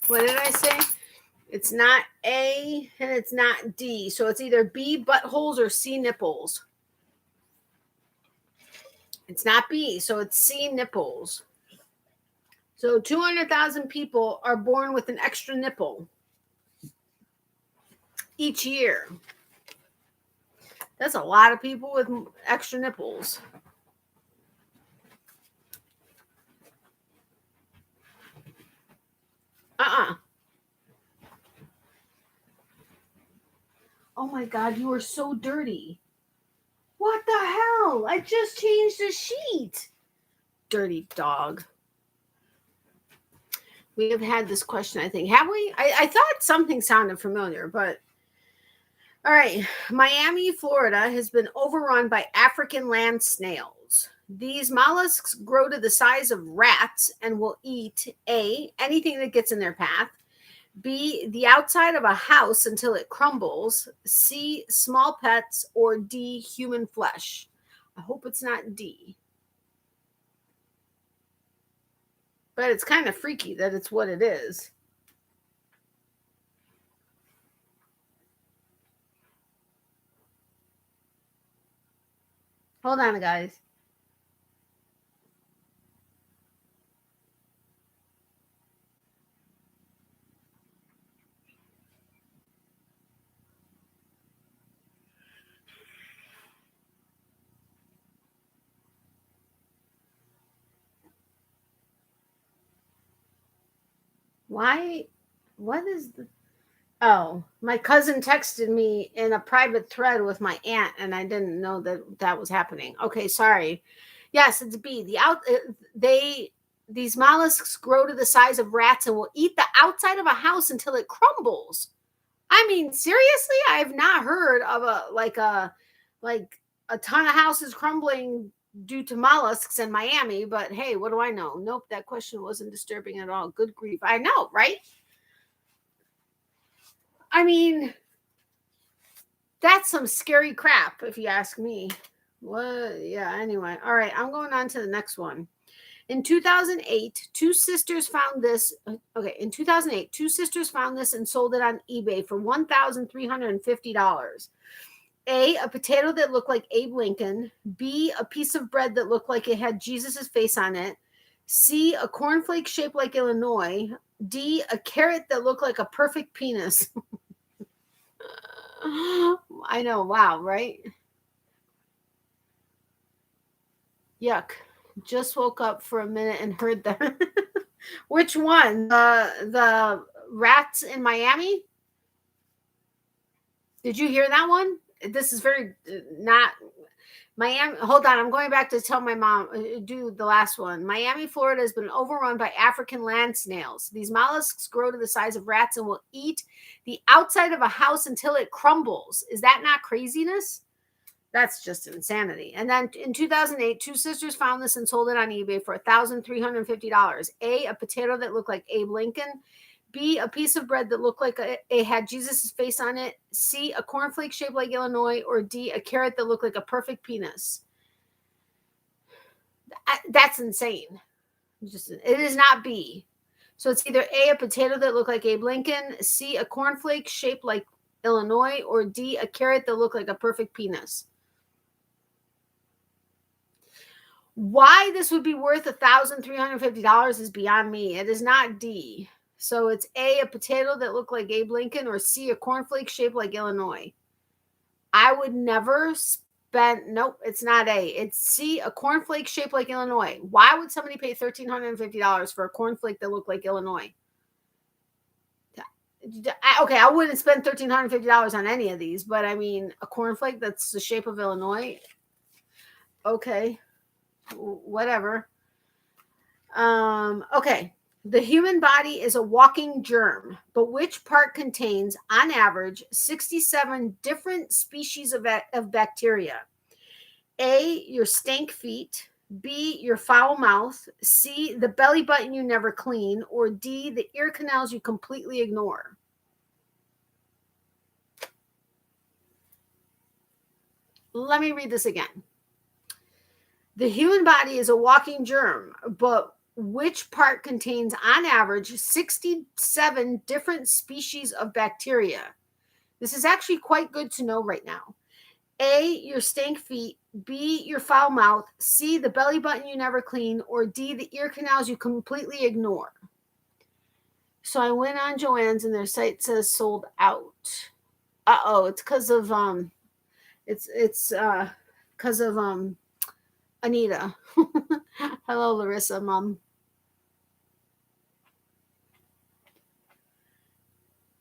what did I say? It's not A and it's not D. So it's either B, buttholes, or C, nipples. It's not B, so it's C, nipples. So 200,000 people are born with an extra nipple each year. That's a lot of people with extra nipples. Oh my God, you are so dirty. What the hell? I just changed the sheet. Dirty dog. We have had this question, I think. Have we? I thought something sounded familiar, but all right. Miami, Florida has been overrun by African land snails. These mollusks grow to the size of rats and will eat A, anything that gets in their path, B, the outside of a house until it crumbles, C, small pets, or D, human flesh. I hope it's not D. But it's kind of freaky that it's what it is. Hold on, guys. Why? What is the... Oh, my cousin texted me in a private thread with my aunt, and I didn't know that that was happening. Okay, sorry. Yes, it's B. These mollusks grow to the size of rats and will eat the outside of a house until it crumbles. I mean, seriously, I have not heard of a ton of houses crumbling due to mollusks in Miami, but hey, what do I know? Nope, that question wasn't disturbing at all. Good grief. I know, right? I mean, that's some scary crap, if you ask me. What? Yeah, anyway. All right, I'm going on to the next one. In 2008, two sisters found this. Okay, in 2008, two sisters found this and sold it on eBay for $1,350. A potato that looked like Abe Lincoln. B, a piece of bread that looked like it had Jesus's face on it. C, a cornflake shaped like Illinois. D, a carrot that looked like a perfect penis. I know. Wow, right? Yuck. Just woke up for a minute and heard that. Which one? The rats in Miami? Did you hear that one? this is very not Miami. Hold on, I'm going back to tell my mom, do the last one. Miami, Florida has been overrun by African land snails. These mollusks grow to the size of rats and will eat the outside of a house until it crumbles. Is that not craziness? That's just insanity. And then in 2008, two sisters found this and sold it on eBay for $1,350. A potato that looked like Abe Lincoln. B, a piece of bread that looked like it had Jesus' face on it. C, a cornflake shaped like Illinois. Or D, a carrot that looked like a perfect penis. That's insane. It is not B. So it's either A, a potato that looked like Abe Lincoln. C, a cornflake shaped like Illinois. Or D, a carrot that looked like a perfect penis. Why this would be worth $1,350 is beyond me. It is not D. So it's A, a potato that looked like Abe Lincoln, or C, a cornflake shaped like Illinois. I would never spend, nope, it's not A. It's C, a cornflake shaped like Illinois. Why would somebody pay $1,350 for a cornflake that looked like Illinois? Okay, I wouldn't spend $1,350 on any of these, but I mean, a cornflake that's the shape of Illinois. Okay, whatever. Okay. The human body is a walking germ, but which part contains, on average, 67 different species of bacteria? A, your stank feet. B, your foul mouth. C, the belly button you never clean. Or D, the ear canals you completely ignore. Let me read this again. The human body is a walking germ, but which part contains, on average, 67 different species of bacteria? This is actually quite good to know right now. A, your stank feet. B, your foul mouth. C, the belly button you never clean. Or D, the ear canals you completely ignore. So I went on Joann's and their site says sold out. It's because of it's because of Anita. Hello, Larissa, Mom.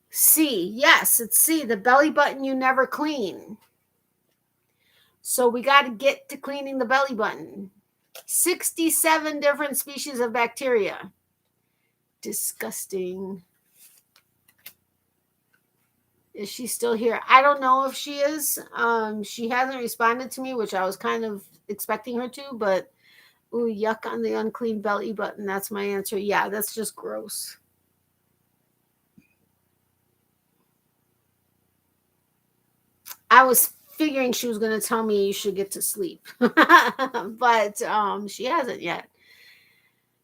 C. Yes, it's C. The belly button you never clean. So we got to get to cleaning the belly button. 67 different species of bacteria. Disgusting. Is she still here? I don't know if she is. She hasn't responded to me, which I was kind of expecting her to, but ooh, yuck on the unclean belly button. That's my answer. Yeah, that's just gross. I was figuring she was going to tell me you should get to sleep, but she hasn't yet.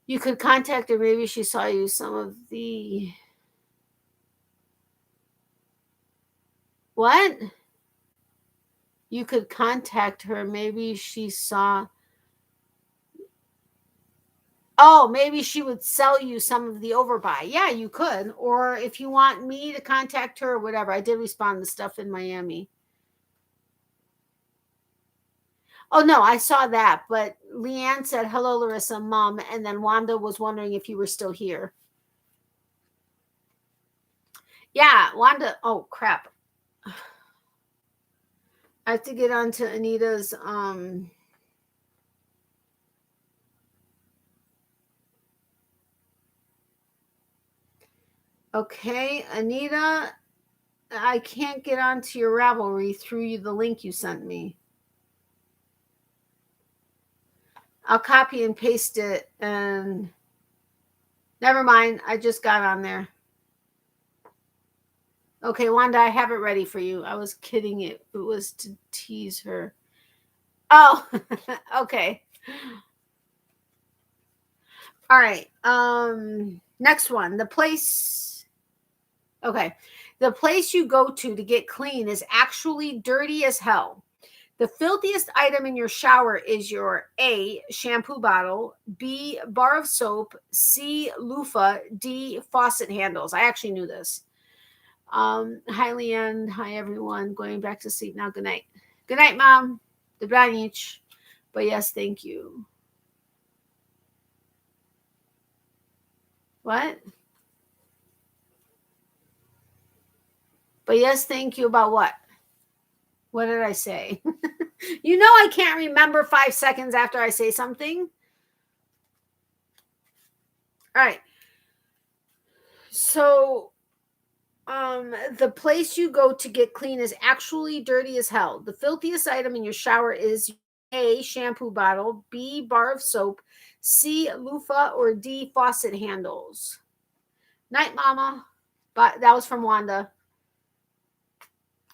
You could contact her. Maybe she saw you some of the... What? You could contact her. Maybe she saw... Oh, maybe she would sell you some of the overbuy. Yeah, you could. Or if you want me to contact her or whatever. I did respond to stuff in Miami. Oh, no, I saw that. But Leanne said, hello, Larissa, Mom. And then Wanda was wondering if you were still here. Yeah, Wanda. Oh, crap. I have to get on to Anita's... Okay, Anita, I can't get onto your Ravelry through the link you sent me. I'll copy and paste it and never mind. I just got on there. Okay, Wanda, I have it ready for you. I was kidding. It was to tease her. Oh, okay. All right. Next one. The place. Okay. The place you go to get clean is actually dirty as hell. The filthiest item in your shower is your A, shampoo bottle, B, bar of soap, C, loofah, D, faucet handles. I actually knew this. Hi, Leanne. Hi, everyone. Going back to sleep now. Good night. Good night, Mom. Dobranoc. But yes, thank you. What? But yes, thank you about what? What did I say? You know I can't remember 5 seconds after I say something. All right. So the place you go to get clean is actually dirty as hell. The filthiest item in your shower is A, shampoo bottle, B, bar of soap, C, loofah, or D, faucet handles. Night, mama. But that was from Wanda.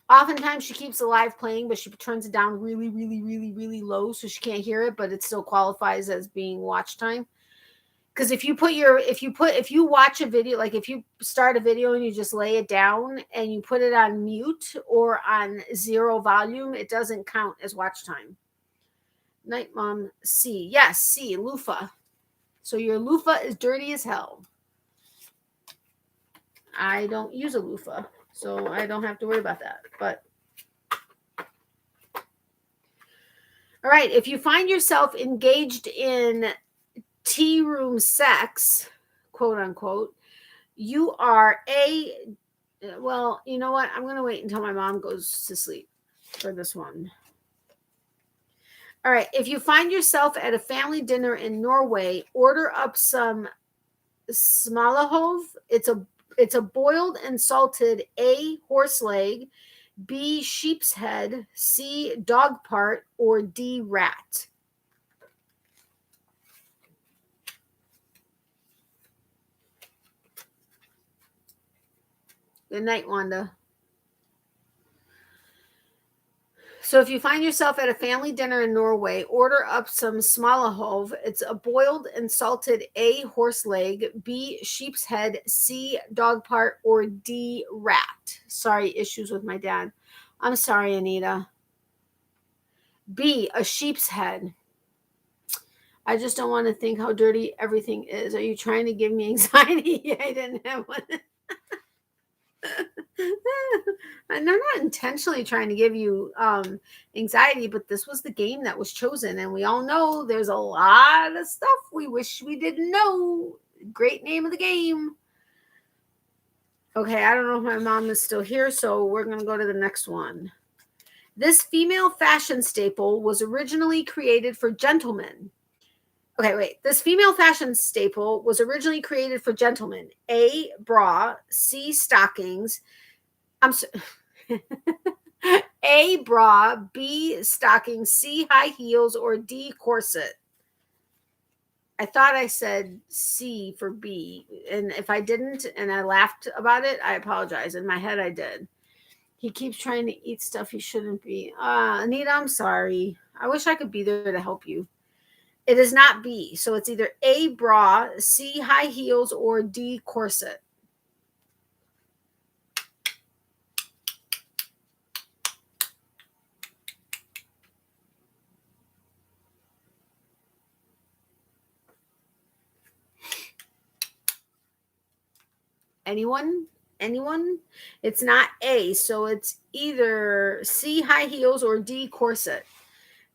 Oftentimes she keeps the live playing, but she turns it down really, really, really, really low so she can't hear it, but it still qualifies as being watch time. Because if you watch a video, like if you start a video and you just lay it down and you put it on mute or on 0 volume, it doesn't count as watch time. Night, mom. C. Yes, C, loofah. So your loofah is dirty as hell. I don't use a loofah, so I don't have to worry about that. But all right, if you find yourself engaged in tea room sex, quote unquote, you are well, you know what? I'm going to wait until my mom goes to sleep for this one. All right. If you find yourself at a family dinner in Norway, order up some smalahove. It's a boiled and salted A, horse leg, B, sheep's head, C, dog part, or D, rat. Good night, Wanda. So if you find yourself at a family dinner in Norway, order up some smalahove. It's a boiled and salted A, horse leg, B, sheep's head, C, dog part, or D, rat. Sorry, issues with my dad. I'm sorry, Anita. B, a sheep's head. I just don't want to think how dirty everything is. Are you trying to give me anxiety? I didn't have one. And I'm not intentionally trying to give you anxiety, but this was the game that was chosen. And we all know there's a lot of stuff we wish we didn't know. Great name of the game. Okay, I don't know if my mom is still here, so we're going to go to the next one. This female fashion staple was originally created for gentlemen. Okay, wait. This female fashion staple was originally created for gentlemen. A, bra, C, stockings. A, bra, B, stockings, C, high heels, or D, corset. I thought I said C for B. And if I didn't and I laughed about it, I apologize. In my head, I did. He keeps trying to eat stuff he shouldn't be. Anita, I'm sorry. I wish I could be there to help you. It is not B. So it's either A, bra, C, high heels, or D, corset. Anyone? It's not A. So it's either C, high heels, or D, corset.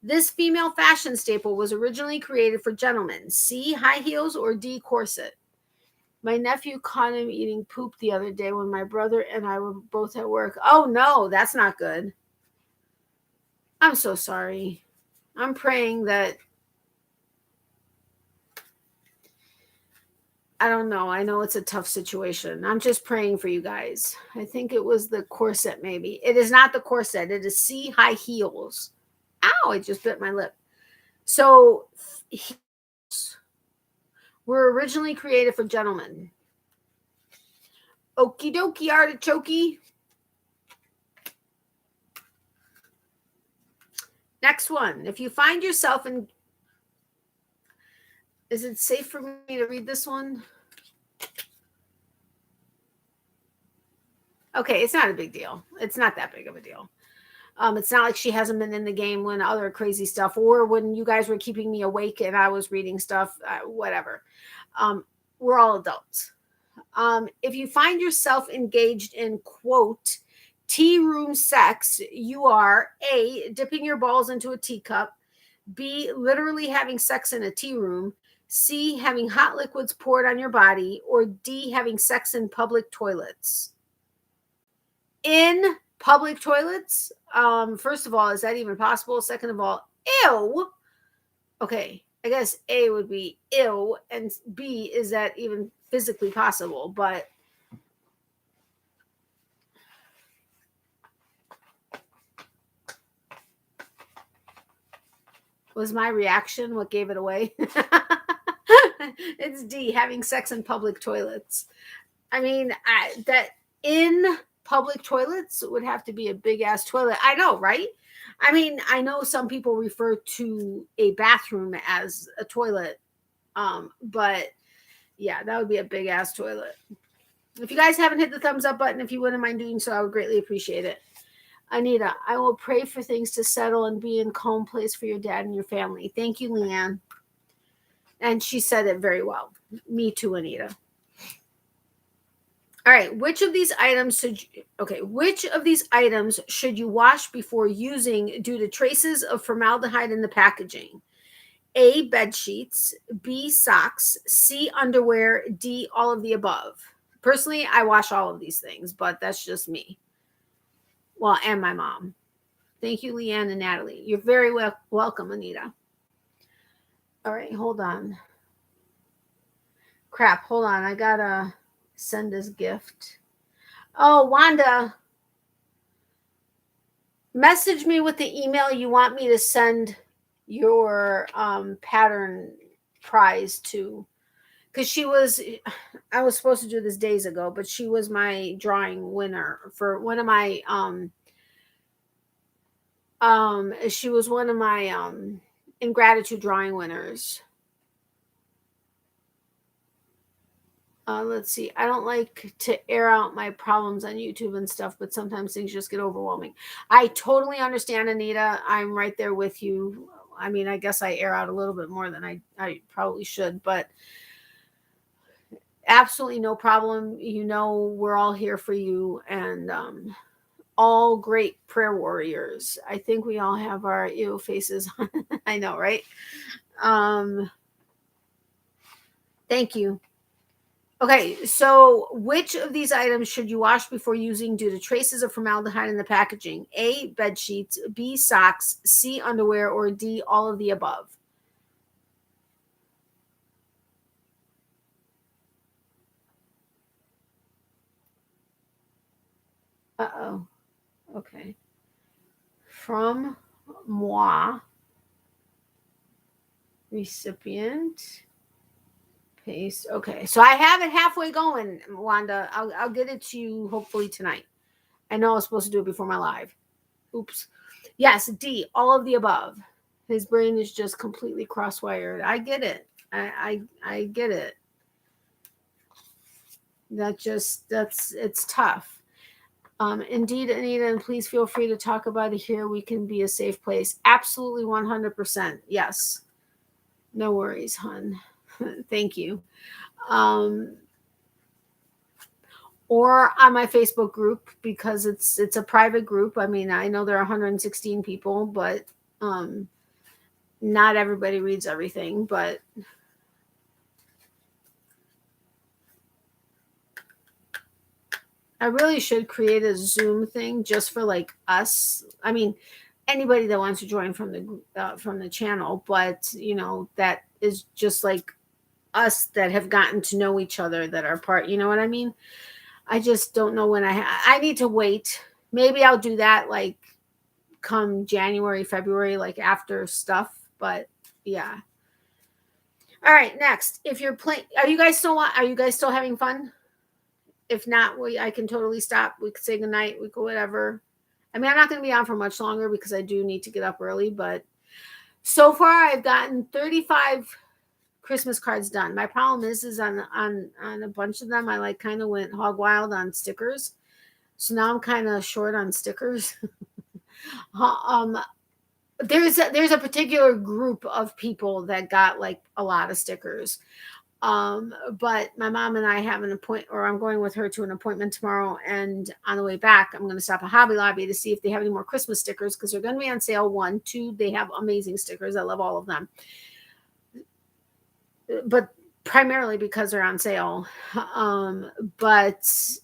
This female fashion staple was originally created for gentlemen. C, high heels, or D, corset. My nephew caught him eating poop the other day when my brother and I were both at work. Oh, no, that's not good. I'm so sorry. I'm praying that, I don't know. I know it's a tough situation. I'm just praying for you guys. I think it was the corset, maybe. It is not the corset. It is C, high heels. Ow, I just bit my lip. So, heels were originally created for gentlemen. Okie dokie, artichoke. Next one. If you find yourself in... Is it safe for me to read this one? Okay, it's not a big deal. It's not that big of a deal. It's not like she hasn't been in the game when other crazy stuff, or when you guys were keeping me awake and I was reading stuff, whatever. We're all adults. If you find yourself engaged in, quote, tea room sex, you are A, dipping your balls into a teacup, B, literally having sex in a tea room, C, having hot liquids poured on your body, or D, having sex in public toilets. In public toilets? First of all, is that even possible? Second of all, ew. Okay, I guess A would be ew, and B, is that even physically possible? But was my reaction what gave it away? It's D, having sex in public toilets. I mean, that in public toilets would have to be a big ass toilet. I know, right? I mean, I know some people refer to a bathroom as a toilet, but yeah, that would be a big ass toilet. If you guys haven't hit the thumbs up button, if you wouldn't mind doing so, I would greatly appreciate it. Anita, I will pray for things to settle and be in calm place for your dad and your family. Thank you, Leanne. And she said it very well. Me too, Anita. All right, which of these items should you wash before using due to traces of formaldehyde in the packaging? A, bed sheets, B, socks, C, underwear, D, all of the above. Personally, I wash all of these things, but that's just me. Well, and my mom. Thank you, Leanne and Natalie. You're very welcome, Anita. All right, hold on. Crap, hold on. I gotta send this gift. Oh, Wanda, message me with the email you want me to send your pattern prize to. Because I was supposed to do this days ago, but she was my drawing winner for one of my she was one of my ingratitude drawing winners. Let's see. I don't like to air out my problems on YouTube and stuff, but sometimes things just get overwhelming. I totally understand, Anita. I'm right there with you. I mean, I guess I air out a little bit more than I probably should, but absolutely no problem. You know, we're all here for you, and all great prayer warriors. I think we all have our ew faces on. I know, right? Thank you. Okay, so which of these items should you wash before using due to traces of formaldehyde in the packaging? A, bed sheets, B, socks, C, underwear, or D, all of the above? Uh-oh. Okay. From moi, recipient, paste. Okay, so I have it halfway going, Wanda. I'll get it to you hopefully tonight. I know I was supposed to do it before my live. Oops. Yes, D, all of the above. His brain is just completely cross-wired. I get it. I get it. It's tough. Indeed, Anita, and please feel free to talk about it here. We can be a safe place. Absolutely 100%. Yes. No worries, hun. Thank you. Or on my Facebook group, because it's a private group. I mean, I know there are 116 people, but not everybody reads everything, but I really should create a Zoom thing just for like us. I mean, anybody that wants to join from the channel, but you know, that is just like us that have gotten to know each other, that are part, you know what I mean? I just don't know when I need to wait. Maybe I'll do that like come January, February, like after stuff, but yeah. All right, next. If you're playing, are you guys still having fun? If not, I can totally stop. We could say goodnight. We could whatever. I mean, I'm not going to be on for much longer because I do need to get up early, but so far I've gotten 35 Christmas cards done. My problem is on a bunch of them, I like kind of went hog wild on stickers. So now I'm kind of short on stickers. There's a particular group of people that got like a lot of stickers. But my mom and I have an appointment, or I'm going with her to an appointment tomorrow. And on the way back, I'm going to stop at Hobby Lobby to see if they have any more Christmas stickers, because they're going to be on sale. 1, 2, they have amazing stickers. I love all of them. But primarily because they're on sale. But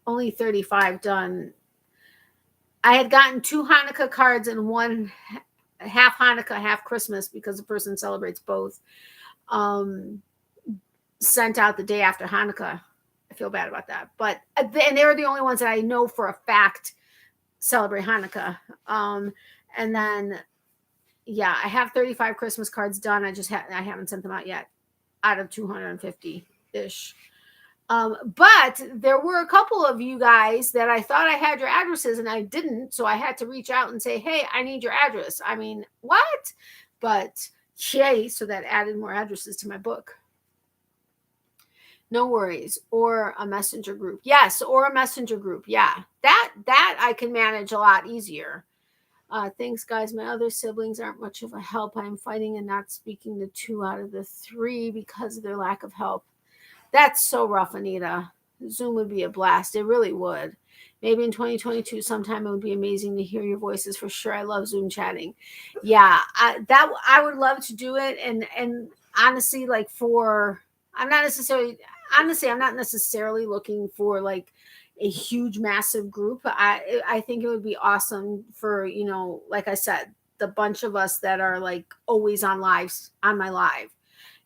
only 35 done. I had gotten 2 Hanukkah cards and one half Hanukkah, half Christmas, because the person celebrates both. Sent out the day after Hanukkah. I feel bad about that, but and they were the only ones that I know for a fact celebrate Hanukkah. And then, yeah, I have 35 Christmas cards done. I haven't sent them out yet, out of 250 ish. But there were a couple of you guys that I thought I had your addresses and I didn't. So I had to reach out and say, hey, I need your address. I mean, what? But yay. So that added more addresses to my book. No worries. Or a messenger group. Yes. Or a messenger group. Yeah. That I can manage a lot easier. Thanks, guys. My other siblings aren't much of a help. I'm fighting and not speaking to 2 out of the 3 because of their lack of help. That's so rough, Anita. Zoom would be a blast. It really would. Maybe in 2022 sometime it would be amazing to hear your voices for sure. I love Zoom chatting. Yeah, I would love to do it. And honestly, like I'm not necessarily looking for like a huge, massive group. I think it would be awesome for, like I said, the bunch of us that are like always on my live.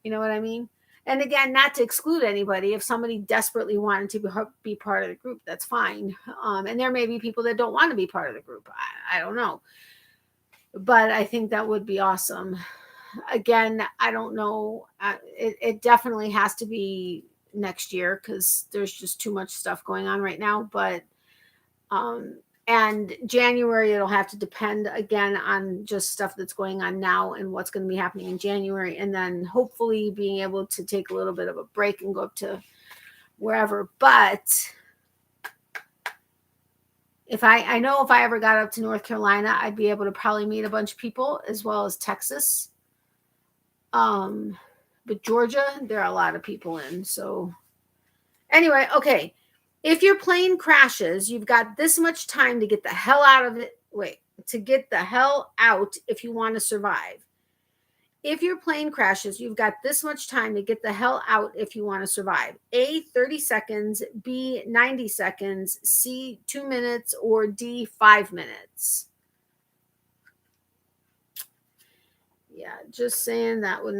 You know what I mean? And again, not to exclude anybody. If somebody desperately wanted to be part of the group, that's fine. And there may be people that don't want to be part of the group. I don't know. But I think that would be awesome. Again, I don't know. It definitely has to be next year because there's just too much stuff going on right now. But and January, it'll have to depend again on just stuff that's going on now and what's going to be happening in January. And then hopefully being able to take a little bit of a break and go up to wherever. But I know if I ever got up to North Carolina, I'd be able to probably meet a bunch of people as well as Texas. But Georgia, there are a lot of people in. So anyway, okay. If your plane crashes, you've got this much time to get the hell out of it. To get the hell out if you want to survive. If your plane crashes, you've got this much time to get the hell out if you want to survive. A, 30 seconds, B, 90 seconds, C, 2 minutes, or D, 5 minutes. Yeah, just saying that would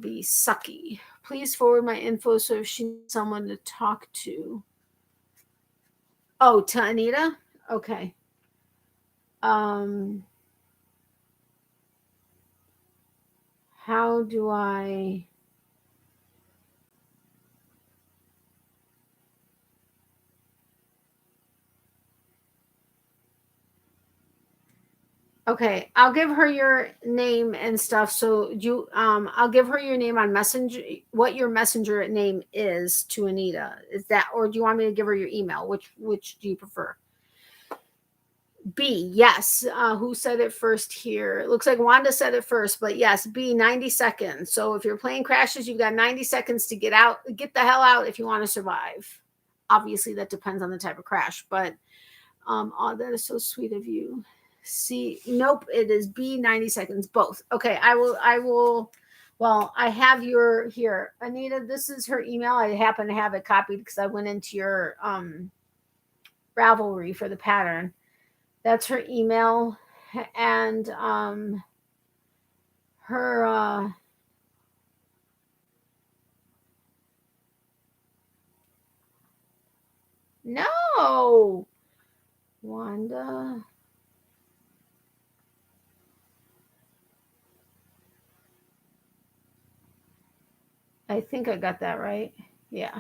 be sucky. Please forward my info so if she needs someone to talk to. Oh, to Anita? Okay. How do I... Okay, I'll give her your name and stuff. So I'll give her your name on Messenger, what your Messenger name is to Anita. Is that, or do you want me to give her your email? Which do you prefer? B, yes. Who said it first here? It looks like Wanda said it first, but yes, B, 90 seconds. So if your plane crashes, you've got 90 seconds to get the hell out if you want to survive. Obviously, that depends on the type of crash, but oh, that is so sweet of you. C, nope, it is B, 90 seconds, both. Okay, I will. Well, I have your here. Anita, this is her email. I happen to have it copied because I went into your Ravelry for the pattern. That's her email, and her no, Wanda. I think I got that right. Yeah.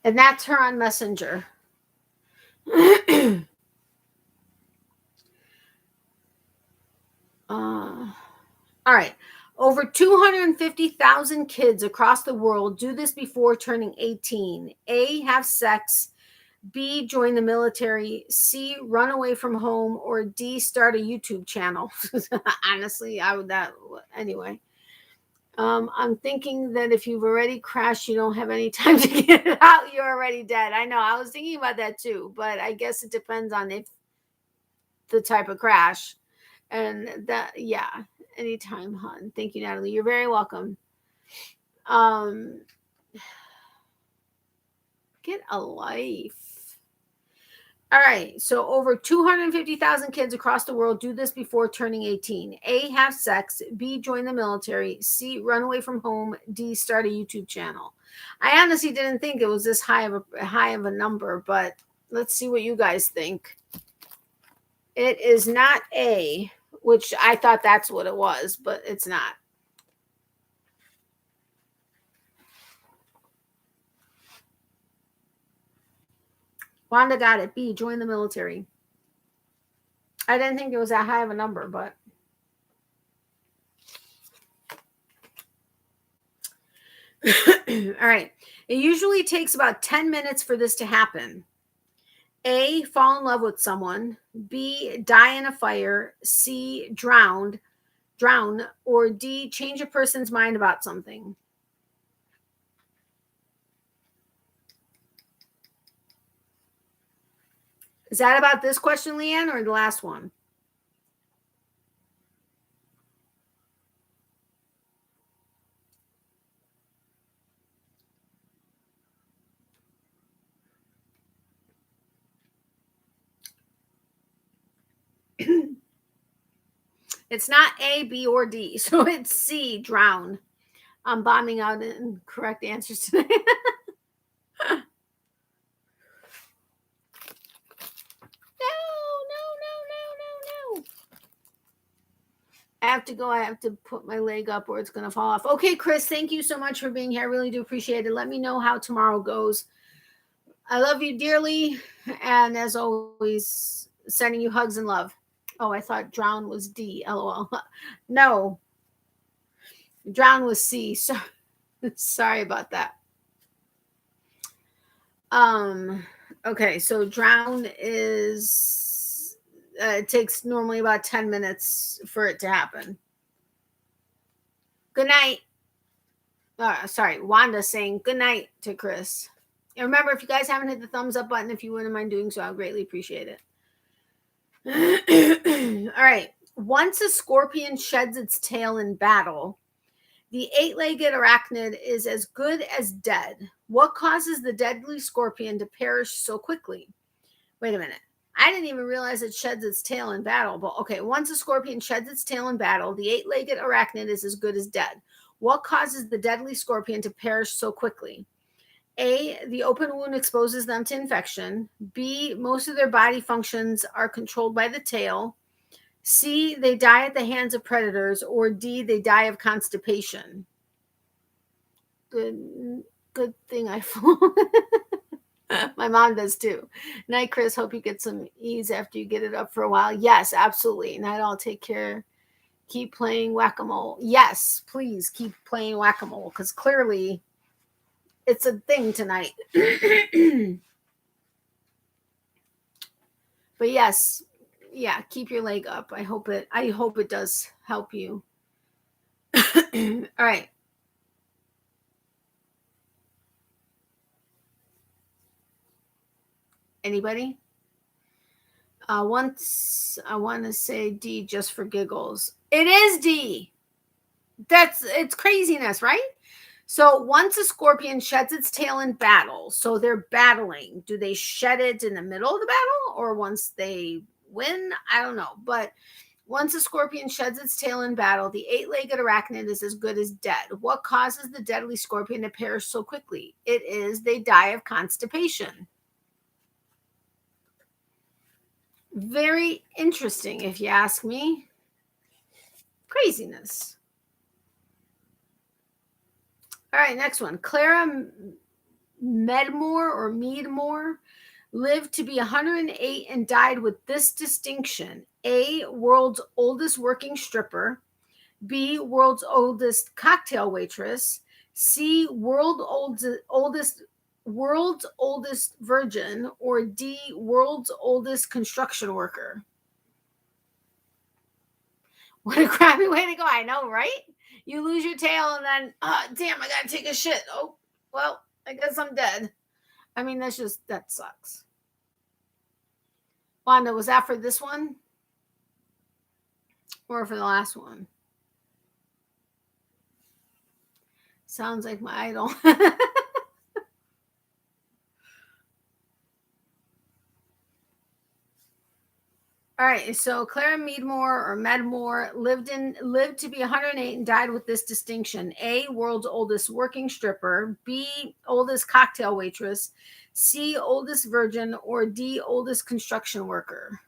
And that's her on Messenger. All right. Over 250,000 kids across the world do this before turning 18. A, have sex. B, join the military. C, run away from home. Or D, start a YouTube channel. Honestly, I would anyway. I'm thinking that if you've already crashed, you don't have any time to get it out. You're already dead. I know. I was thinking about that too, but I guess it depends on if the type of crash. And that, yeah, anytime, hon. Thank you, Natalie. You're very welcome. Get a life. All right. So over 250,000 kids across the world do this before turning 18. A, have sex. B, join the military. C, run away from home. D, start a YouTube channel. I honestly didn't think it was this high of a number, but let's see what you guys think. It is not A, which I thought that's what it was, but it's not. Wanda got it. B, join the military. I didn't think it was that high of a number, but. All right. It usually takes about 10 minutes for this to happen. A, fall in love with someone. B, die in a fire. C, drown, or D, change a person's mind about something. Is that about this question, Leanne, or the last one? It's not A, B, or D. So it's C, drown. I'm bombing out incorrect answers today. No. I have to go. I have to put my leg up or it's going to fall off. Okay, Chris, thank you so much for being here. I really do appreciate it. Let me know how tomorrow goes. I love you dearly. And as always, sending you hugs and love. Oh, I thought drown was D. LOL. No. Drown was C. So, sorry about that. Okay, so drown is it takes normally about 10 minutes for it to happen. Good night. Sorry, Wanda saying good night to Chris. And remember, if you guys haven't hit the thumbs up button, if you wouldn't mind doing so, I'd greatly appreciate it. All right. Once a scorpion sheds its tail in battle, the 8-legged arachnid is as good as dead. What causes the deadly scorpion to perish so quickly? Wait a minute. I didn't even realize it sheds its tail in battle. But okay, once a scorpion sheds its tail in battle, the 8-legged arachnid is as good as dead. What causes the deadly scorpion to perish so quickly? A, the open wound exposes them to infection. B, most of their body functions are controlled by the tail. C, they die at the hands of predators. Or D, they die of constipation. Good thing I fall. My mom does too. Night, Chris. Hope you get some ease after you get it up for a while. Yes, absolutely. Night, I'll take care. Keep playing whack-a-mole. Yes, please keep playing whack-a-mole because clearly it's a thing tonight. But yes, yeah, keep your leg up. I hope it does help you. All right. Anybody? Once I want to say D just for giggles. It is D. It's craziness, right? So once a scorpion sheds its tail in battle, so they're battling. Do they shed it in the middle of the battle or once they win? I don't know. But once a scorpion sheds its tail in battle, the 8-legged arachnid is as good as dead. What causes the deadly scorpion to perish so quickly? It is they die of constipation. Very interesting, if you ask me. Craziness. All right, next one. Clara Meadmore lived to be 108 and died with this distinction. A, world's oldest working stripper. B, world's oldest cocktail waitress. C, world's oldest virgin. Or D, world's oldest construction worker. What a crappy way to go. I know, right? You lose your tail and then, damn, I gotta take a shit. Oh, well, I guess I'm dead. I mean, that sucks. Wanda, was that for this one? Or for the last one? Sounds like my idol. All right, so Clara Meadmore or Medmore lived to be 108 and died with this distinction: A, world's oldest working stripper; B, oldest cocktail waitress; C, oldest virgin; or D, oldest construction worker.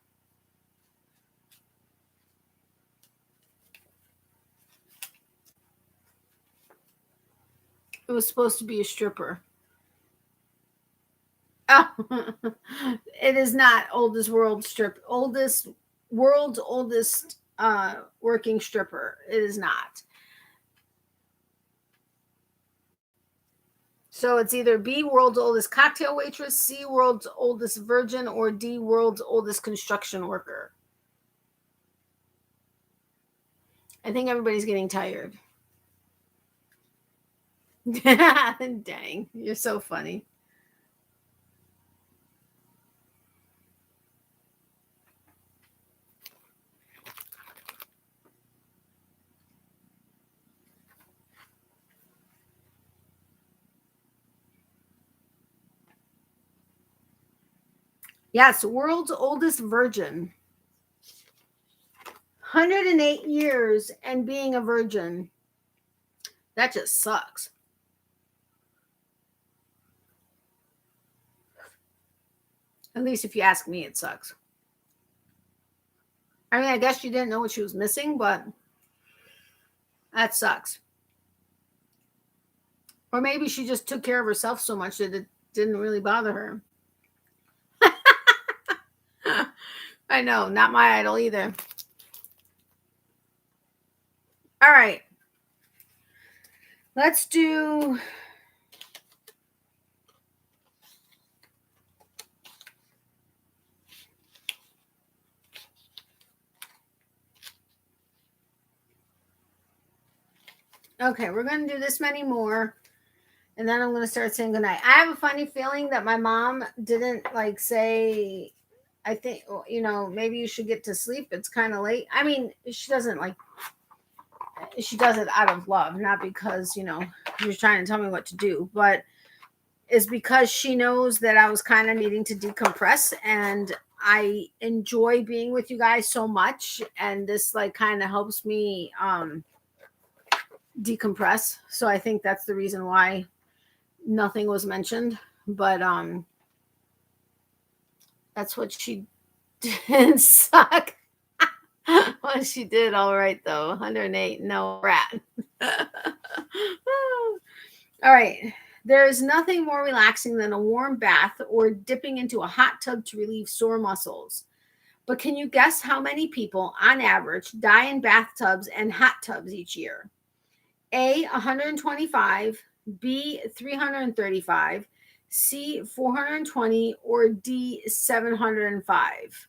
It was supposed to be a stripper. Oh, it is not oldest world's oldest working stripper. It is not. So it's either B, world's oldest cocktail waitress; C, world's oldest virgin; or D, world's oldest construction worker. I think everybody's getting tired. Dang, you're so funny. Yes, world's oldest virgin. 108 years and being a virgin. That just sucks. At least if you ask me, it sucks. I mean, I guess she didn't know what she was missing, but that sucks. Or maybe she just took care of herself so much that it didn't really bother her. I know, not my idol either. All right. Let's do okay, we're going to do this many more. And then I'm going to start saying goodnight. I have a funny feeling that my mom didn't like say, I think, maybe you should get to sleep. It's kind of late. I mean, she doesn't like, she does it out of love, not because, you're trying to tell me what to do, but it's because she knows that I was kind of needing to decompress, and I enjoy being with you guys so much. And this like kind of helps me decompress. So I think that's the reason why nothing was mentioned, but that's what she did. Suck. Well, she did all right though. 108, no rat. All right. There is nothing more relaxing than a warm bath or dipping into a hot tub to relieve sore muscles. But can you guess how many people on average die in bathtubs and hot tubs each year? A, 125; B, 335; C, 420; or D, 705.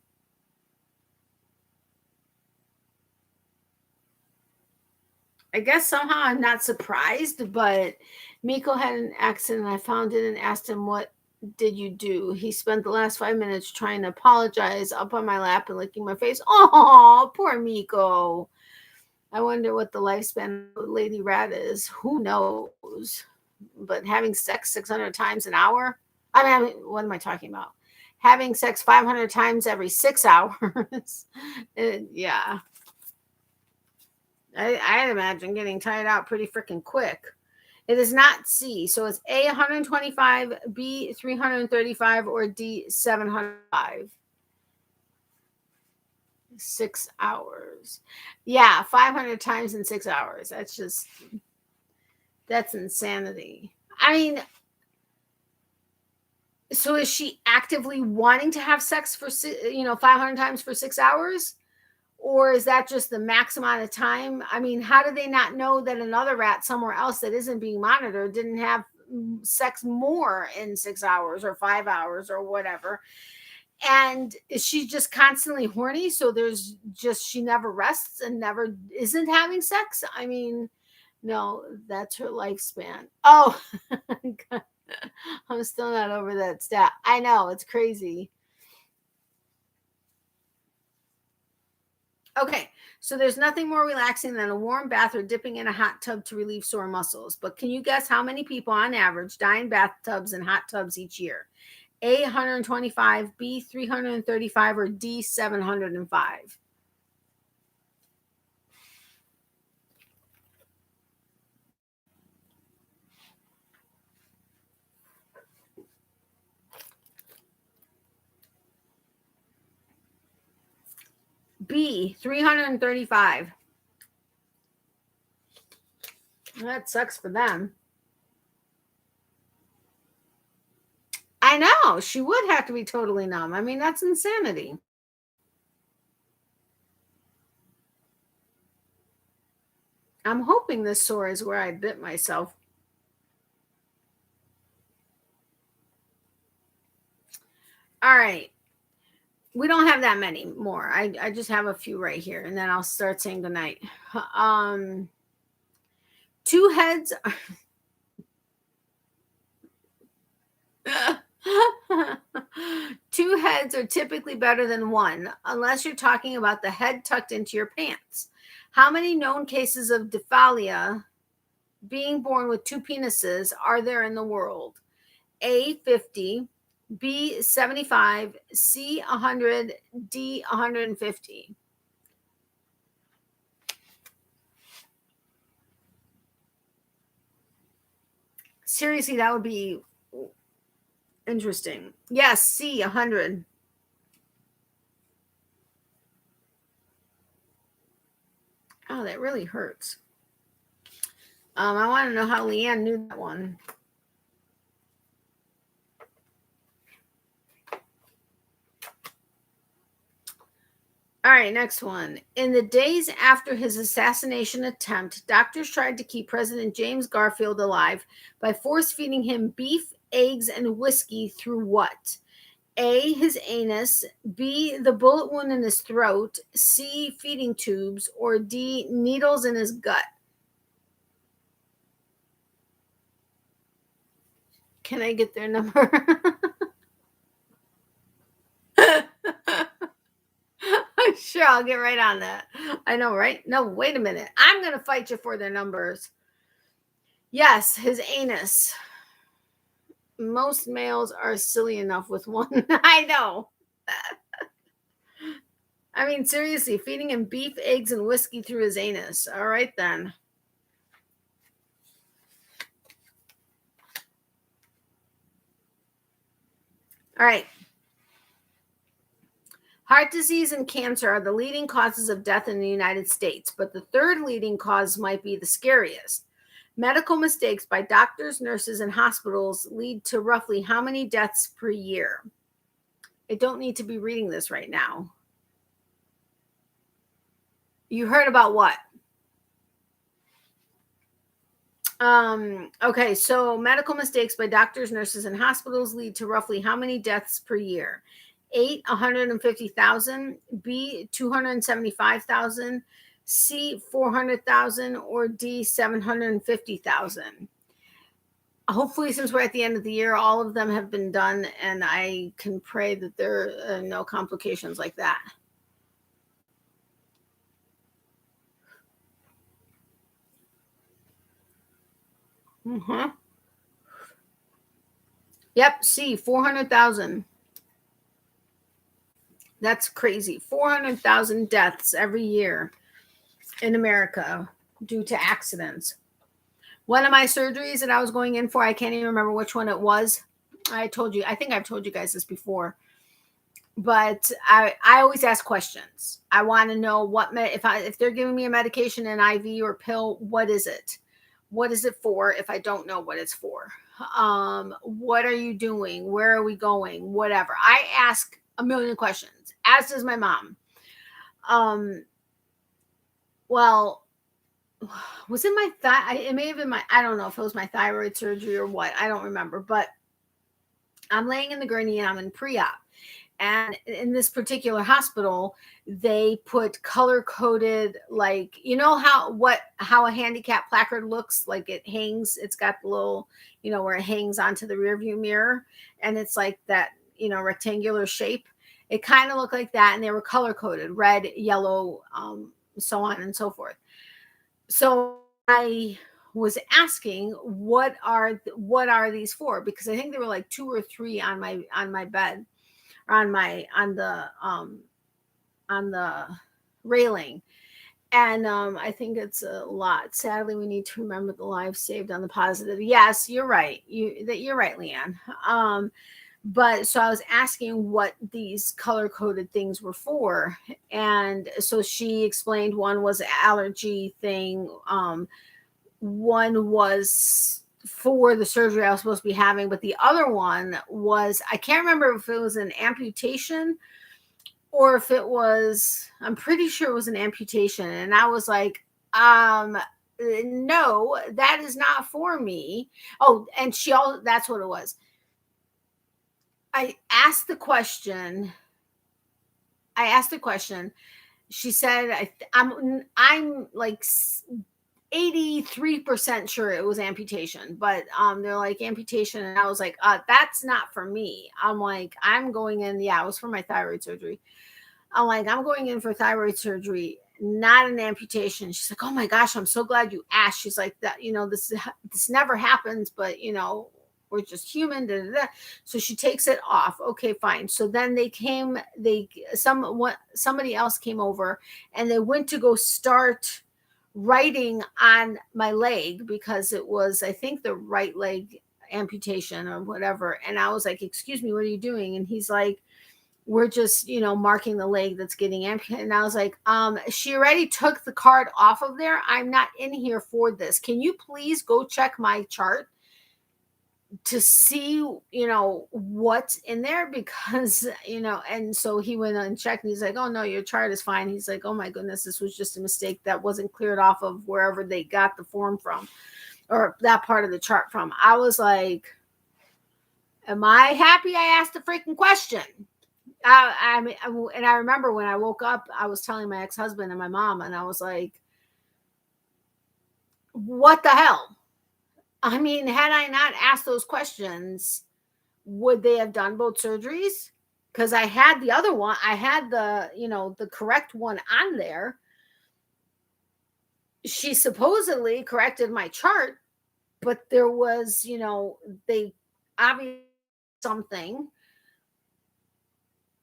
I guess somehow I'm not surprised, but Miko had an accident. I found it and asked him, "What did you do?" He spent the last 5 minutes trying to apologize, up on my lap and licking my face. Oh, poor Miko. I wonder what the lifespan of Lady Rat is. Who knows? But having sex 600 times an hour? I mean, what am I talking about? Having sex 500 times every 6 hours. Yeah. I'd imagine getting tired out pretty freaking quick. It is not C. So it's A, 125; B, 335; or D, 705. 6 hours. Yeah, 500 times in 6 hours. That's insanity. I mean, so is she actively wanting to have sex for 500 times for 6 hours? Or is that just the max amount of time? I mean, how do they not know that another rat somewhere else that isn't being monitored didn't have sex more in 6 hours or 5 hours or whatever? And is she just constantly horny? So she never rests and never isn't having sex? I mean, no, that's her lifespan. Oh, I'm still not over that stat. I know, it's crazy. Okay, so there's nothing more relaxing than a warm bath or dipping in a hot tub to relieve sore muscles. But can you guess how many people on average die in bathtubs and hot tubs each year? A, 125, B, 335, or D, 705? B, 335. That sucks for them. I know. She would have to be totally numb. I mean, that's insanity. I'm hoping this sore is where I bit myself. All right. We don't have that many more. I just have a few right here, and then I'll start saying goodnight. Two heads. Two heads are typically better than one, unless you're talking about the head tucked into your pants. How many known cases of diphalia, being born with two penises, are there in the world? A, 50, B, 75, C, 100, D, 150. Seriously, that would be interesting. Yes, C, 100. Oh, that really hurts. I want to know how Leanne knew that one. All right, next one. In the days after his assassination attempt, doctors tried to keep President James Garfield alive by force feeding him beef, eggs, and whiskey through what? A, his anus, B, the bullet wound in his throat, C, feeding tubes, or D, needles in his gut. Can I get their number? Sure, I'll get right on that. I know, right? No, wait a minute. I'm going to fight you for their numbers. Yes, his anus. Most males are silly enough with one. I know. I mean, seriously, feeding him beef, eggs, and whiskey through his anus. All right, then. All right. Heart disease and cancer are the leading causes of death in the United States, but the third leading cause might be the scariest. Medical mistakes by doctors, nurses, and hospitals lead to roughly how many deaths per year? I don't need to be reading this right now. You heard about what? Okay, so medical mistakes by doctors, nurses, and hospitals lead to roughly how many deaths per year? 150,000, B, 275,000, C, 400,000, or D, 750,000. Hopefully, since we're at the end of the year, all of them have been done, and I can pray that there are no complications like that. Mm-hmm. Yep, C, 400,000. That's crazy. 400,000 deaths every year in America due to accidents. One of my surgeries that I was going in for, I can't even remember which one it was. I think I've told you guys this before. But I always ask questions. I want to know if they're giving me a medication, an IV or pill, what is it? What is it for if I don't know what it's for? What are you doing? Where are we going? Whatever. I ask a million questions, as does my mom. Well, was it my thigh? It may have been I don't know if it was my thyroid surgery or what. I don't remember. But I'm laying in the gurney and I'm in pre-op. And in this particular hospital, they put color-coded, like, you know how a handicap placard looks, like it hangs. It's got the little, where it hangs onto the rearview mirror, and it's like that, rectangular shape. It kind of looked like that, and they were color-coded, red, yellow, so on and so forth. So I was asking what are these for, because I think there were like 2 or 3 on my bed, or on the railing. And I think it's a lot. Sadly, we need to remember the lives saved on the positive. Yes, you're right. You're right, Leanne. But so I was asking what these color coded things were for. And so she explained one was an allergy thing. One was for the surgery I was supposed to be having, but the other one was, I can't remember if it was an amputation or if it was, I'm pretty sure it was an amputation. And I was like, no, that is not for me. Oh, and that's what it was. I asked the question. She said, I'm like 83% sure it was amputation, but they're like amputation. And I was like, that's not for me. I'm like, I'm going in. Yeah, it was for my thyroid surgery. I'm like, I'm going in for thyroid surgery, not an amputation. She's like, oh my gosh, I'm so glad you asked. She's like, that, this never happens, but we're just human. Da, da, da. So she takes it off. Okay, fine. So then somebody else came over and they went to go start writing on my leg, because it was, I think, the right leg amputation or whatever. And I was like, excuse me, what are you doing? And he's like, we're just, marking the leg that's getting amputated. And I was like, she already took the card off of there. I'm not in here for this. Can you please go check my chart to see, what's in there? Because, and so he went and checked and he's like, oh no, your chart is fine. He's like, oh my goodness, this was just a mistake that wasn't cleared off of wherever they got the form from, or that part of the chart from. I was like, am I happy I asked a freaking question? And I remember when I woke up, I was telling my ex-husband and my mom, and I was like, what the hell? I mean, had I not asked those questions, would they have done both surgeries? Because I had the other one, I had the correct one on there. She supposedly corrected my chart, but there was, they obviously something.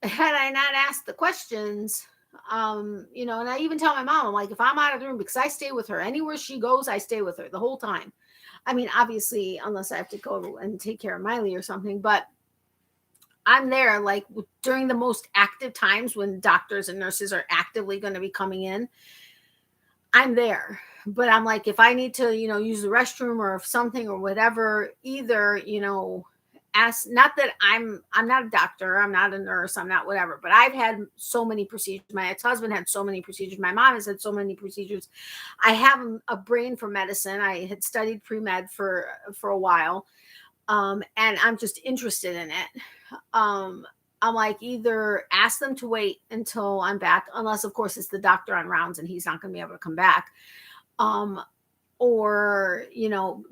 Had I not asked the questions, and I even tell my mom, I'm like, if I'm out of the room, because I stay with her anywhere she goes, I stay with her the whole time. I mean, obviously, unless I have to go and take care of Miley or something, but I'm there like during the most active times when doctors and nurses are actively going to be coming in. I'm there. But I'm like, if I need to, use the restroom or something or whatever, either, ask, not that I'm not a doctor, I'm not a nurse, I'm not whatever, but I've had so many procedures. My ex-husband had so many procedures. My mom has had so many procedures. I have a brain for medicine. I had studied pre-med for a while. And I'm just interested in it. I'm like, either ask them to wait until I'm back, unless of course it's the doctor on rounds and he's not going to be able to come back. Or,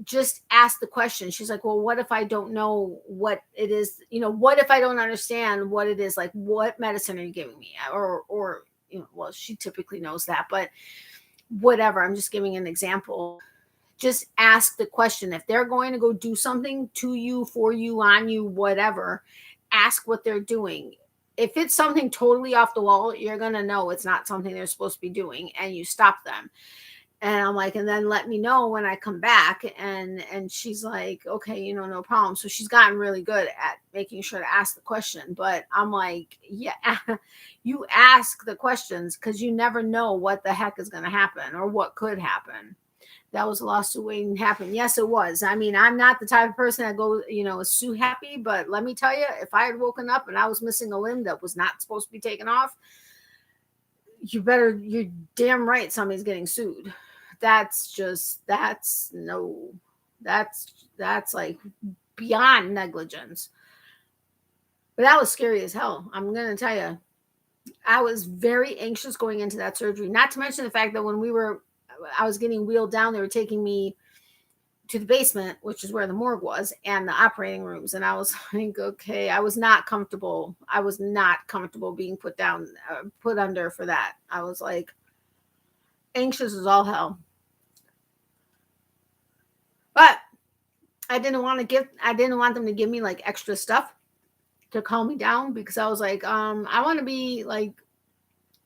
just ask the question. She's like, well, what if I don't know what it is? What if I don't understand what it is? Like, what medicine are you giving me? Or, well, she typically knows that, but whatever. I'm just giving an example. Just ask the question. If they're going to go do something to you, for you, on you, whatever, ask what they're doing. If it's something totally off the wall, you're going to know it's not something they're supposed to be doing, and you stop them. And I'm like, and then let me know when I come back. And she's like, okay, no problem. So she's gotten really good at making sure to ask the question. But I'm like, yeah, you ask the questions, because you never know what the heck is going to happen or what could happen. That was a lawsuit waiting to happen. Yes, it was. I mean, I'm not the type of person that goes, is sue happy. But let me tell you, if I had woken up and I was missing a limb that was not supposed to be taken off, you're damn right somebody's getting sued. That's like beyond negligence. But that was scary as hell. I'm going to tell you, I was very anxious going into that surgery, not to mention the fact that when I was getting wheeled down, they were taking me to the basement, which is where the morgue was, and the operating rooms. And I was like, okay, I was not comfortable. I was not comfortable being put under for that. I was like anxious as all hell. I didn't want them to give me like extra stuff to calm me down, because I was like, I want to be like,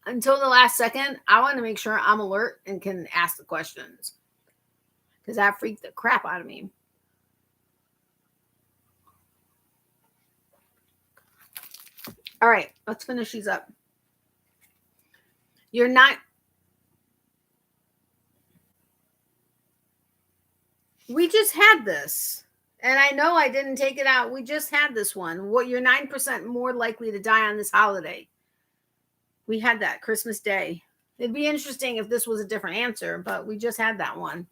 until the last second, I want to make sure I'm alert and can ask the questions, because that freaked the crap out of me. All right, let's finish these up. You're not. We just had this. And I know I didn't take it out. We just had this one. What, you're 9% more likely to die on this holiday. We had that Christmas Day. It'd be interesting if this was a different answer, but we just had that one.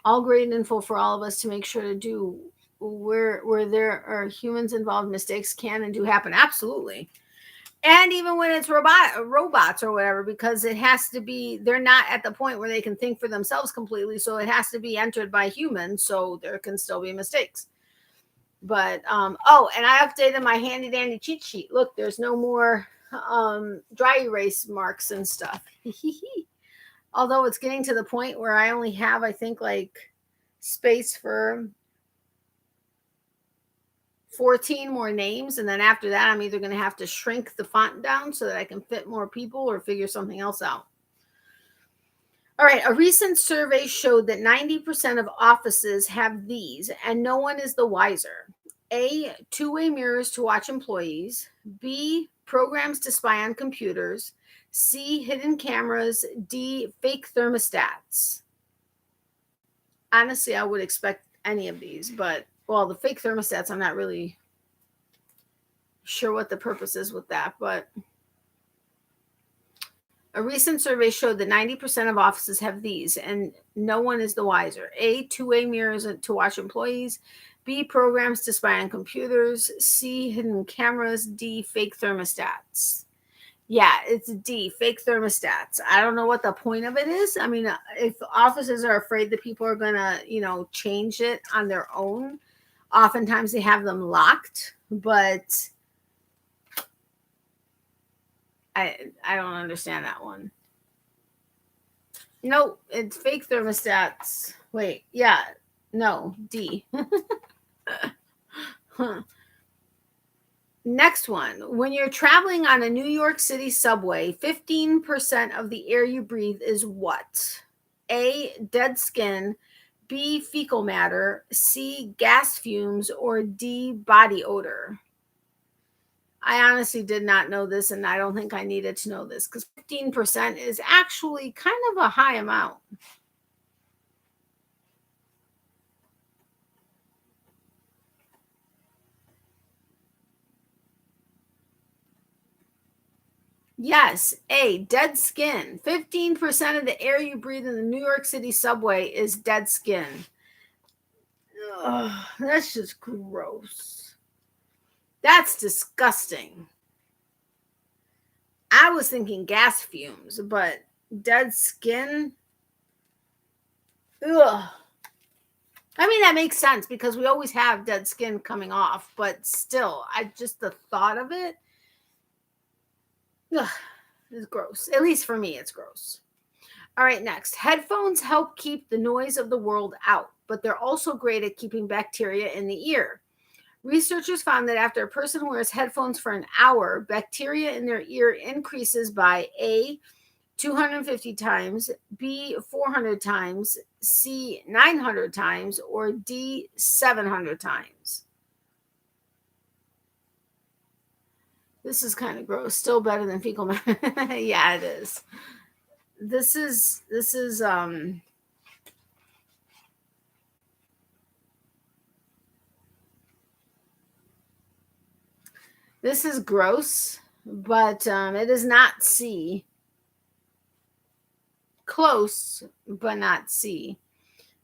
All great info for all of us to make sure to do where there are humans involved, mistakes can and do happen. Absolutely. And even when it's robots or whatever, because it has to be, they're not at the point where they can think for themselves completely. So it has to be entered by humans. So there can still be mistakes. But, oh, and I updated my handy dandy cheat sheet. Look, there's no more dry erase marks and stuff. Although it's getting to the point where I only have, I think, like space for 14 more names, and then after that I'm either going to have to shrink the font down so that I can fit more people or figure something else out. All right, a recent survey showed that 90% of offices have these, and no one is the wiser. A, two-way mirrors to watch employees. B, programs to spy on computers. C, hidden cameras. D, fake thermostats. Honestly, I would expect any of these, but well, the fake thermostats, I'm not really sure what the purpose is with that, but a recent survey showed that 90% of offices have these, and no one is the wiser. A, two-way mirrors to watch employees. B, programs to spy on computers. C, hidden cameras. D, fake thermostats. Yeah, it's D, fake thermostats. I don't know what the point of it is. I mean, if offices are afraid that people are going to, change it on their own, oftentimes they have them locked, but I don't understand that one. No, it's fake thermostats. Wait, yeah, no, D. Huh. Next one. When you're traveling on a New York City subway, 15% of the air you breathe is what? A, dead skin. B, fecal matter. C, gas fumes. Or D, body odor. I honestly did not know this, and I don't think I needed to know this, because 15% is actually kind of a high amount. Yes, A, dead skin. 15% of the air you breathe in the New York City subway is dead skin. Ugh, that's just gross. That's disgusting. I was thinking gas fumes, but dead skin. Ugh. I mean, that makes sense because we always have dead skin coming off, but still, the thought of it, ugh, is gross. At least for me, it's gross. All right, next. Headphones help keep the noise of the world out, but they're also great at keeping bacteria in the ear. Researchers found that after a person wears headphones for an hour, bacteria in their ear increases by A, 250 times, B, 400 times, C, 900 times, or D, 700 times. This is kind of gross. Still better than fecal matter. Yeah, it is. This is gross, but it is not C. Close, but not C.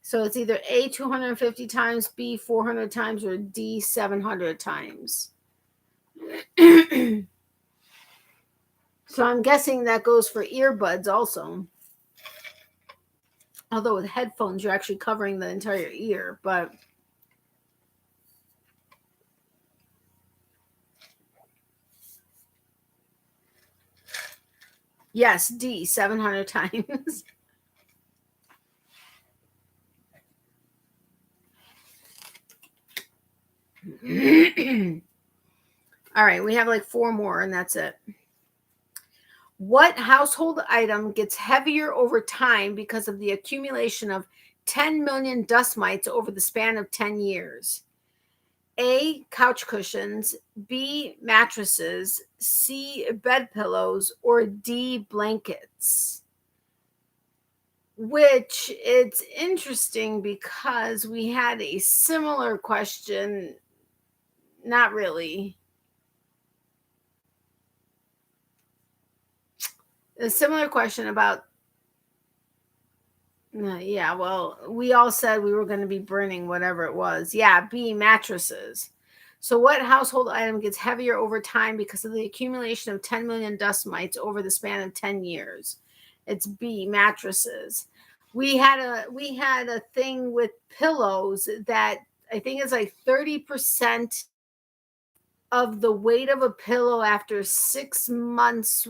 So it's either A, 250 times, B, 400 times, or D, 700 times. So I'm guessing that goes for earbuds also. Although with headphones, you're actually covering the entire ear, but yes, D, 700 times. All right, we have like 4 more and that's it. What household item gets heavier over time because of the accumulation of 10 million dust mites over the span of 10 years? A, couch cushions, B, mattresses, C, bed pillows, or D, blankets. Which it's interesting because we had a similar question, not really, a similar question about, yeah, well, we all said we were going to be burning whatever it was. Yeah, B, mattresses. So, what household item gets heavier over time because of the accumulation of 10 million dust mites over the span of 10 years? It's B, mattresses. We had a thing with pillows that I think is like 30% of the weight of a pillow after 6 months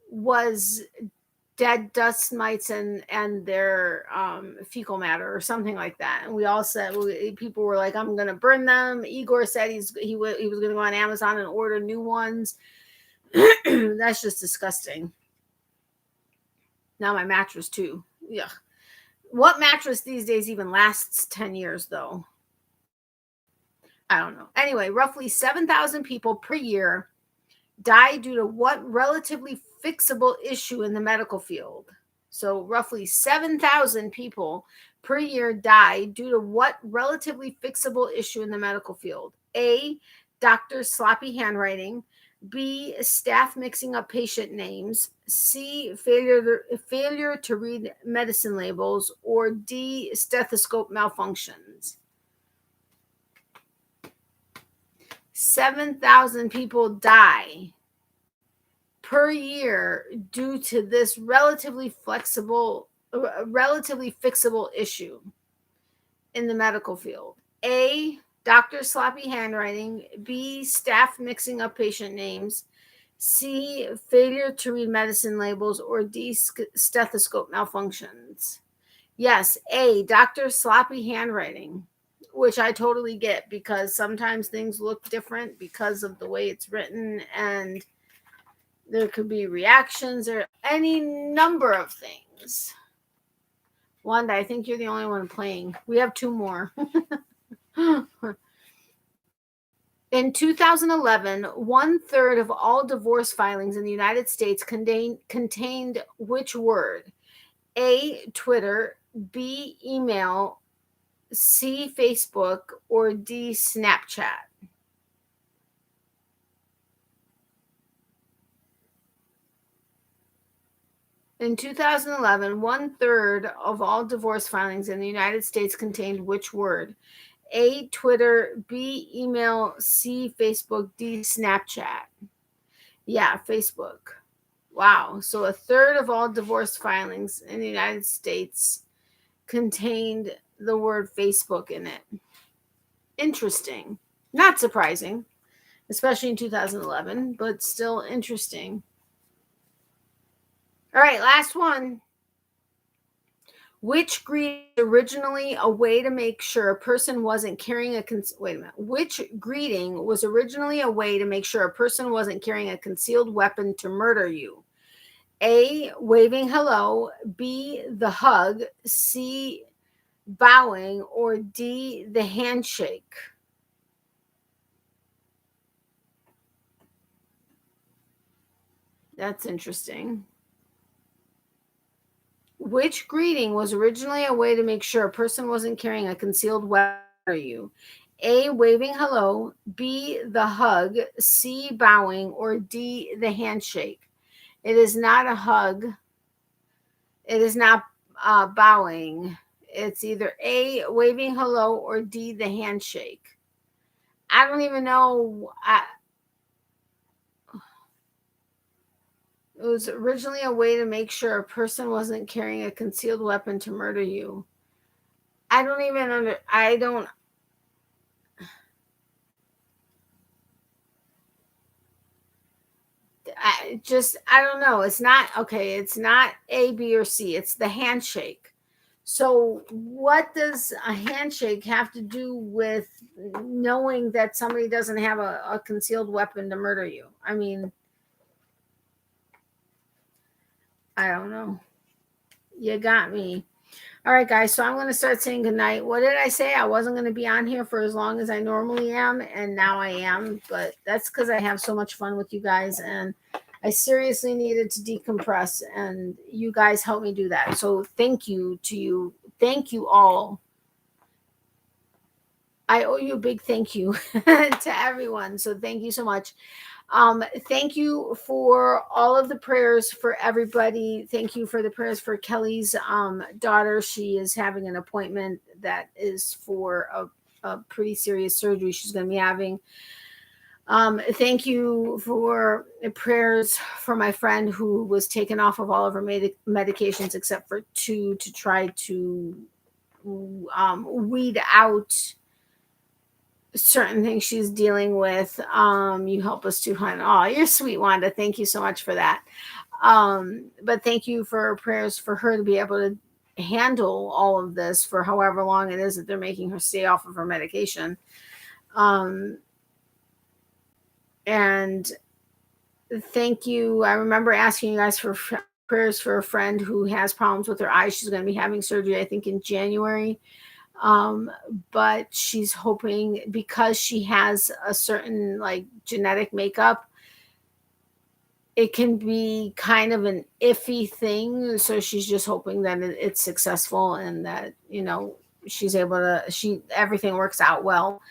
was dead dust mites and their fecal matter or something like that. And we all said, people were like, I'm gonna burn them. Igor said he was gonna go on Amazon and order new ones. That's just disgusting. Now my mattress too. Yeah. What mattress these days even lasts 10 years though? I don't know. Anyway, roughly 7,000 people per year die due to what relatively fixable issue in the medical field? So, roughly 7,000 people per year die due to what relatively fixable issue in the medical field? A, doctor's sloppy handwriting. B, staff mixing up patient names. C, failure to read medicine labels. Or D, stethoscope malfunctions. 7,000 people die per year due to this relatively fixable issue in the medical field. A, doctor's sloppy handwriting. B, staff mixing up patient names. C, failure to read medicine labels. Or D, stethoscope malfunctions. Yes, A, doctor's sloppy handwriting, which I totally get because sometimes things look different because of the way it's written, and there could be reactions or any number of things. Wanda, I think you're the only one playing. We have 2 more. In 2011, 1/3 of all divorce filings in the United States contained which word? A, Twitter, B, email, C, Facebook, or D, Snapchat. In 2011, 1/3 of all divorce filings in the United States contained which word? A, Twitter, B, email, C, Facebook, D, Snapchat. Yeah, Facebook. Wow. So 1/3 of all divorce filings in the United States contained the word Facebook in it. Interesting. Not surprising, especially in 2011, but still interesting. All right, last one. Which greeting was originally a way to make sure a person wasn't carrying a Which greeting was originally a way to make sure a person wasn't carrying a concealed weapon to murder you? A, waving hello. B, the hug. C, bowing. Or D, the handshake. That's interesting. Which greeting was originally a way to make sure a person wasn't carrying a concealed weapon for you? A, waving hello. B, the hug. C, bowing. Or D, the handshake. It is not a hug. It is not bowing. It's either A, waving hello, or D, the handshake. I don't even know. It was originally a way to make sure a person wasn't carrying a concealed weapon to murder you. I don't even I don't. I don't know. It's not okay. It's not A, B, or C. It's the handshake. So what does a handshake have to do with knowing that somebody doesn't have a concealed weapon to murder you? I mean, I don't know. You got me. All right, guys. So I'm going to start saying goodnight. What did I say? I wasn't going to be on here for as long as I normally am, and now I am. But that's because I have so much fun with you guys, and I seriously needed to decompress, and you guys helped me do that. So thank you to you. Thank you all. I owe you a big thank you to everyone. So thank you so much. Thank you for all of the prayers for everybody. Thank you for the prayers for Kelly's daughter. She is having an appointment that is for a pretty serious surgery she's going to be having. Thank you for prayers for my friend who was taken off of all of her medications except for 2 to try to weed out certain things she's dealing with. You help us too, hon. Oh, you're sweet, Wanda. Thank you so much for that. But thank you for prayers for her to be able to handle all of this for however long it is that they're making her stay off of her medication. And thank you. I remember asking you guys for prayers for a friend who has problems with her eyes. She's going to be having surgery, I think, in January. But she's hoping, because she has a certain like genetic makeup, it can be kind of an iffy thing. So she's just hoping that it's successful and that, she's able to, everything works out well.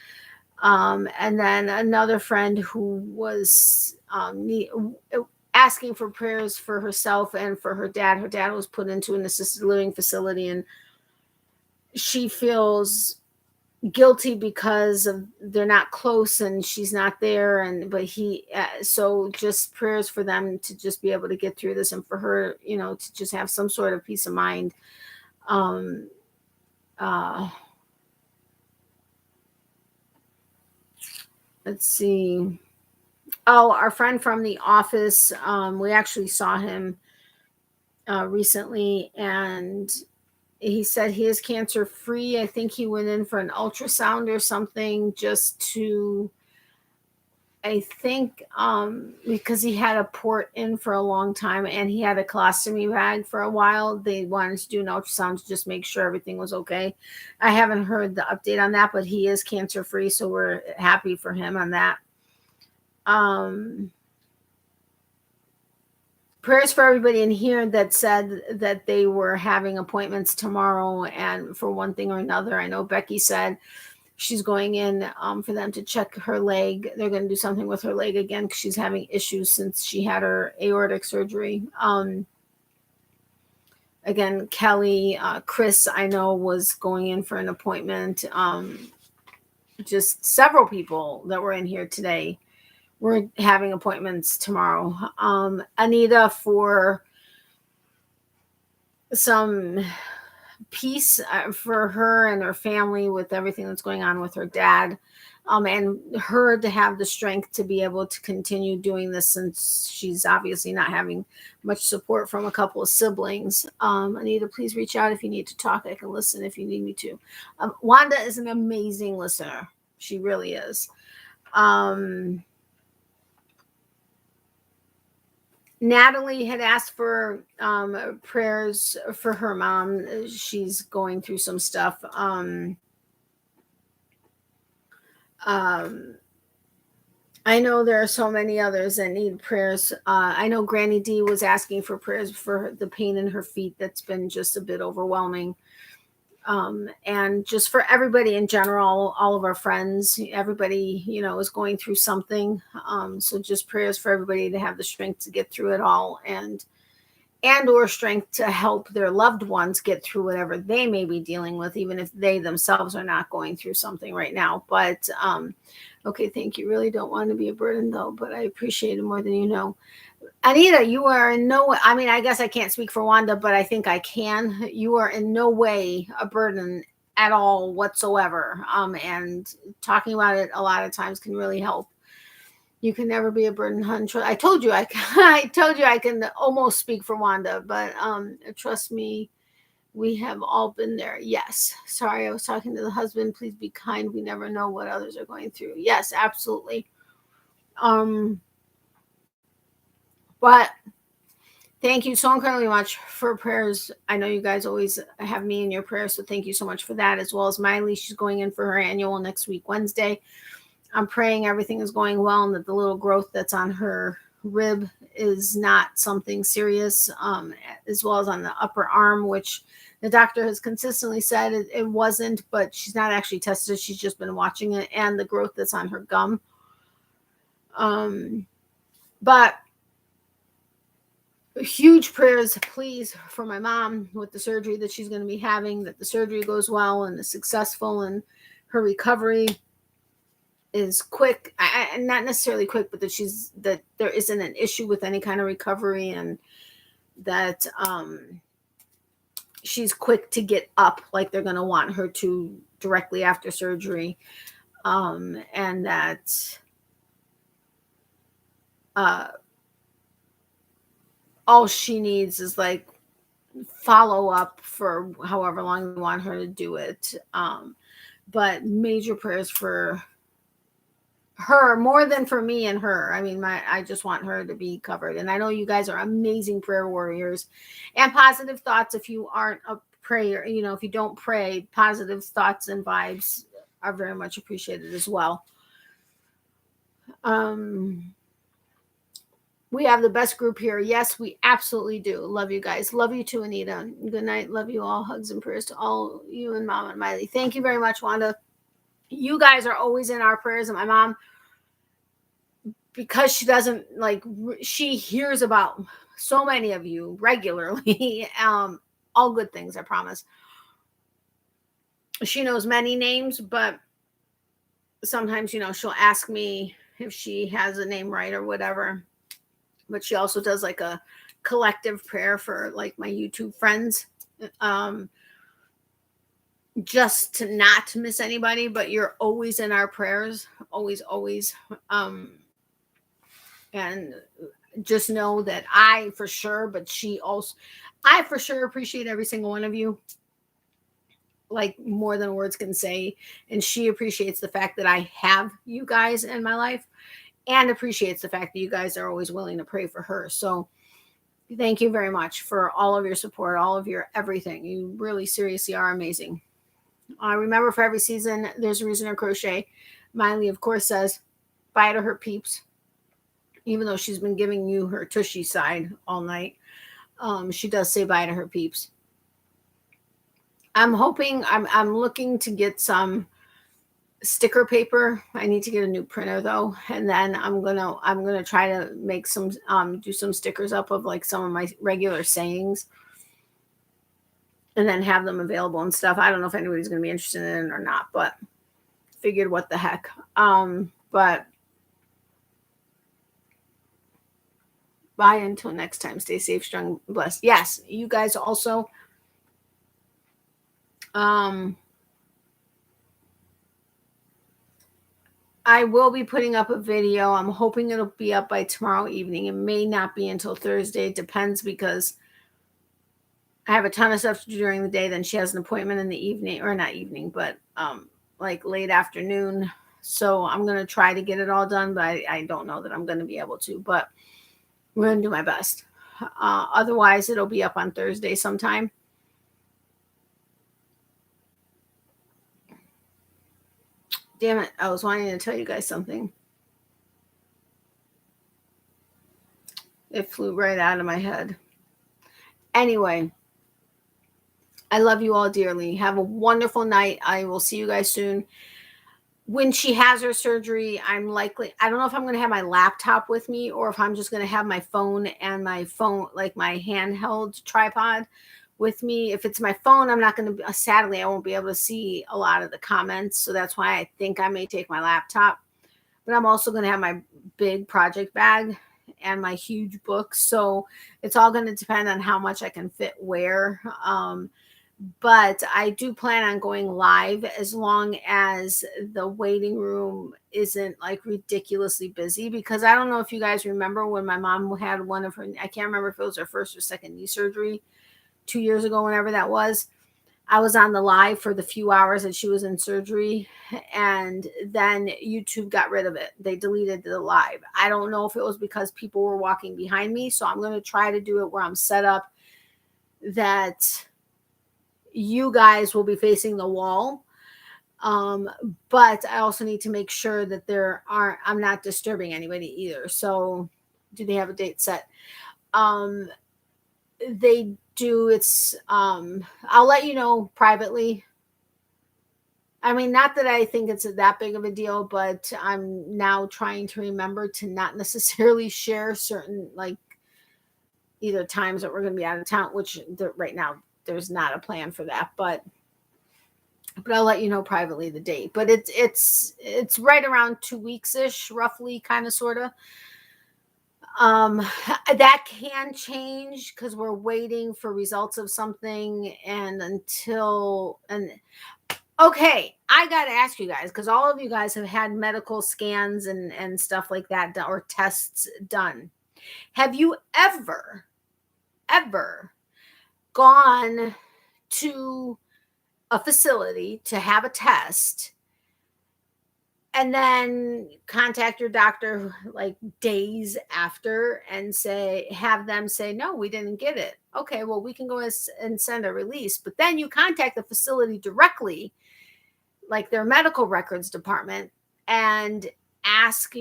And then another friend who was asking for prayers for herself and for her dad. Her dad was put into an assisted living facility, and she feels guilty because of they're not close and she's not there, but he so just prayers for them to just be able to get through this, and for her to just have some sort of peace of mind. Let's see. Oh, our friend from the office, we actually saw him recently, and he said he is cancer free. I think he went in for an ultrasound or something just to, I think, because he had a port in for a long time and he had a colostomy bag for a while. They wanted to do an ultrasound to just make sure everything was okay. I haven't heard the update on that, but he is cancer free, so we're happy for him on that. Prayers for everybody in here that said that they were having appointments tomorrow, and for one thing or another. I know Becky said she's going in for them to check her leg. They're going to do something with her leg again because she's having issues since she had her aortic surgery. Again, Kelly, Chris, I know, was going in for an appointment. Just several people that were in here today. We're having appointments tomorrow. Anita, for some peace for her and her family with everything that's going on with her dad, and her to have the strength to be able to continue doing this, since she's obviously not having much support from a couple of siblings. Anita, please reach out if you need to talk. I can listen if you need me to. Wanda is an amazing listener. She really is. Natalie had asked for prayers for her mom. She's going through some stuff. I know there are so many others that need prayers. I know Granny D was asking for prayers for the pain in her feet that's been just a bit overwhelming. And just for everybody in general, all of our friends, everybody, is going through something. So just prayers for everybody to have the strength to get through it all, and or strength to help their loved ones get through whatever they may be dealing with, even if they themselves are not going through something right now. But, okay, thank you. Really don't want to be a burden though, but I appreciate it more than you know. Anita, you are in no way, I mean, I guess I can't speak for Wanda, but I think I can. You are in no way a burden at all whatsoever. And talking about it a lot of times can really help. You can never be a burden, hun. I told you I can almost speak for Wanda, but trust me, We have all been there. Yes. Sorry, I was talking to the husband. Please be kind. We never know what others are going through. Yes, absolutely. But thank you so incredibly much for prayers. I know you guys always have me in your prayers, so thank you so much for that, as well as Miley. She's going in for her annual next week, Wednesday. I'm praying everything is going well and that the little growth that's on her rib is not something serious, as well as on the upper arm, which the doctor has consistently said it wasn't, but she's not actually tested. She's just been watching it, and the growth that's on her gum. But huge prayers, please, for my mom with the surgery that she's going to be having, that the surgery goes well and is successful, and her recovery is quick. Not necessarily quick, but that there isn't an issue with any kind of recovery, and that she's quick to get up, like they're going to want her to directly after surgery, and that all she needs is like follow up for however long you want her to do it. But major prayers for her, more than for me and her. I mean, I just want her to be covered. And I know you guys are amazing prayer warriors, and positive thoughts. If you aren't a prayer, if you don't pray, positive thoughts and vibes are very much appreciated as well. We have the best group here. Yes, we absolutely do. Love you guys. Love you too, Anita. Good night. Love you all. Hugs and prayers to all you and Mom and Miley. Thank you very much, Wanda. You guys are always in our prayers. And my mom, because she doesn't she hears about so many of you regularly. All good things, I promise. She knows many names, but sometimes, she'll ask me if she has a name right or whatever. But she also does like a collective prayer for like my YouTube friends, just to not miss anybody. But you're always in our prayers, always. And just know that I for sure appreciate every single one of you, like more than words can say. And she appreciates the fact that I have you guys in my life, and appreciates the fact that you guys are always willing to pray for her. So thank you very much for all of your support, all of your everything. You really seriously are amazing. Remember, for every season, there's a reason to crochet. Miley, of course, says bye to her peeps, even though she's been giving you her tushy side all night. She does say bye to her peeps. I'm looking to get some sticker paper. I need to get a new printer though, and then I'm gonna try to make some do some stickers up of like some of my regular sayings, and then have them available and stuff. I don't know if anybody's gonna be interested in it or not, but figured what the heck. But bye until next time. Stay safe, strong, blessed. Yes, you guys also. I will be putting up a video. I'm hoping it'll be up by tomorrow evening. It may not be until Thursday. It depends, because I have a ton of stuff to do during the day. Then she has an appointment in the evening, or not evening, but like late afternoon. So I'm going to try to get it all done, but I don't know that I'm going to be able to, but we're going to do my best. Otherwise, it'll be up on Thursday sometime. Damn it. I was wanting to tell you guys something. It flew right out of my head. Anyway, I love you all dearly. Have a wonderful night. I will see you guys soon. When she has her surgery, I don't know if I'm going to have my laptop with me, or if I'm just going to have my phone and my phone, like my handheld tripod with me. If it's my phone, I'm not going to, sadly, I won't be able to see a lot of the comments. So that's why I think I may take my laptop. But I'm also going to have my big project bag and my huge books. So it's all going to depend on how much I can fit where. But I do plan on going live, as long as the waiting room isn't like ridiculously busy, because I don't know if you guys remember when my mom had one of her, I can't remember if it was her first or second knee surgery. 2 years ago, whenever that was, I was on the live for the few hours that she was in surgery, and then YouTube got rid of it. They deleted the live. I don't know if it was because people were walking behind me. So I'm going to try to do it where I'm set up that you guys will be facing the wall. But I also need to make sure that I'm not disturbing anybody either. So do they have a date set? They do. It's, I'll let you know privately. I mean, not that I think it's that big of a deal, but I'm now trying to remember to not necessarily share certain, like, either times that we're going to be out of town, which right now there's not a plan for that, but I'll let you know privately the date. But it's right around 2 weeks ish, roughly, kind of, sort of. That can change because we're waiting for results of something, okay, I got to ask you guys, because all of you guys have had medical scans and stuff like that, or tests done. Have you ever gone to a facility to have a test and then contact your doctor like days after and have them say, no, we didn't get it? Okay, well, we can go and send a release. But then you contact the facility directly, like their medical records department, and ask,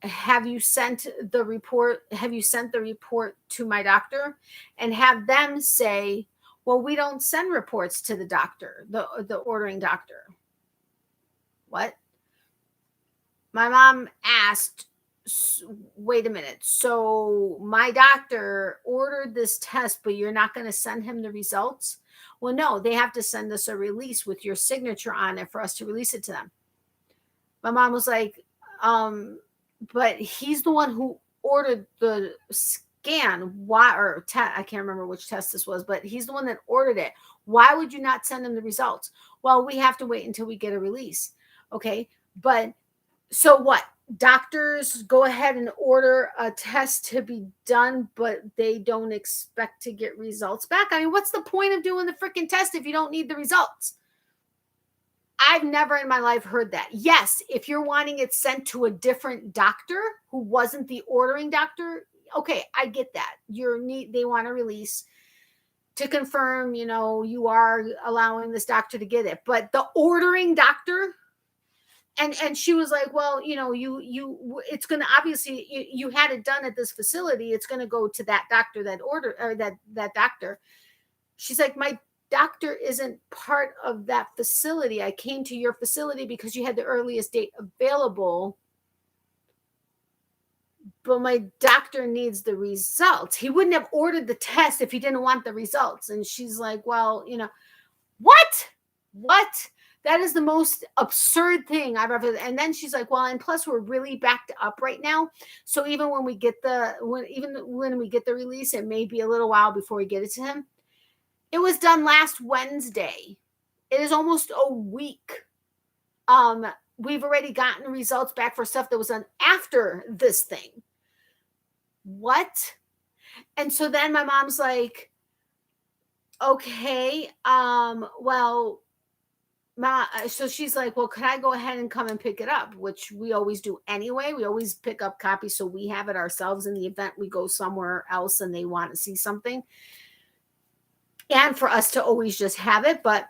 have you sent the report to my doctor? And have them say, well, we don't send reports to the doctor, the ordering doctor. What? My mom asked, wait a minute, so my doctor ordered this test, but you're not going to send him the results? Well, no, they have to send us a release with your signature on it for us to release it to them. My mom was like, but he's the one who ordered the scan. I can't remember which test this was, but he's the one that ordered it. Why would you not send him the results? Well, we have to wait until we get a release. Okay, but so what? Doctors go ahead and order a test to be done, but they don't expect to get results back. I mean, what's the point of doing the freaking test if you don't need the results? I've never in my life heard that. Yes, if you're wanting it sent to a different doctor who wasn't the ordering doctor, okay, I get that. They want a release to confirm, you are allowing this doctor to get it. But the ordering doctor, and she was like, well, it's going to, obviously you had it done at this facility. It's going to go to that doctor that ordered, or that doctor. She's like, my doctor isn't part of that facility. I came to your facility because you had the earliest date available, but my doctor needs the results. He wouldn't have ordered the test if he didn't want the results. And she's like, well, what? That is the most absurd thing I've ever. And then she's like, well, and plus we're really backed up right now. So even when we get the release, it may be a little while before we get it to him. It was done last Wednesday. It is almost a week. We've already gotten results back for stuff that was done after this thing. What? And so then my mom's like, okay, well, so she's like, well, could I go ahead and come and pick it up? Which we always do anyway. We always pick up copies so we have it ourselves in the event we go somewhere else and they want to see something. And for us to always just have it. But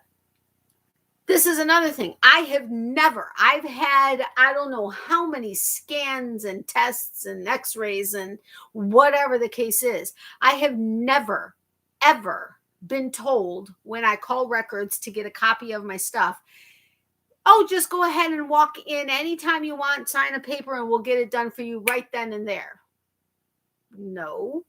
this is another thing. I've had, I don't know how many scans and tests and x-rays and whatever the case is. I have never, ever been told when I call records to get a copy of my stuff, oh, just go ahead and walk in anytime you want, sign a paper, and we'll get it done for you right then and there. No.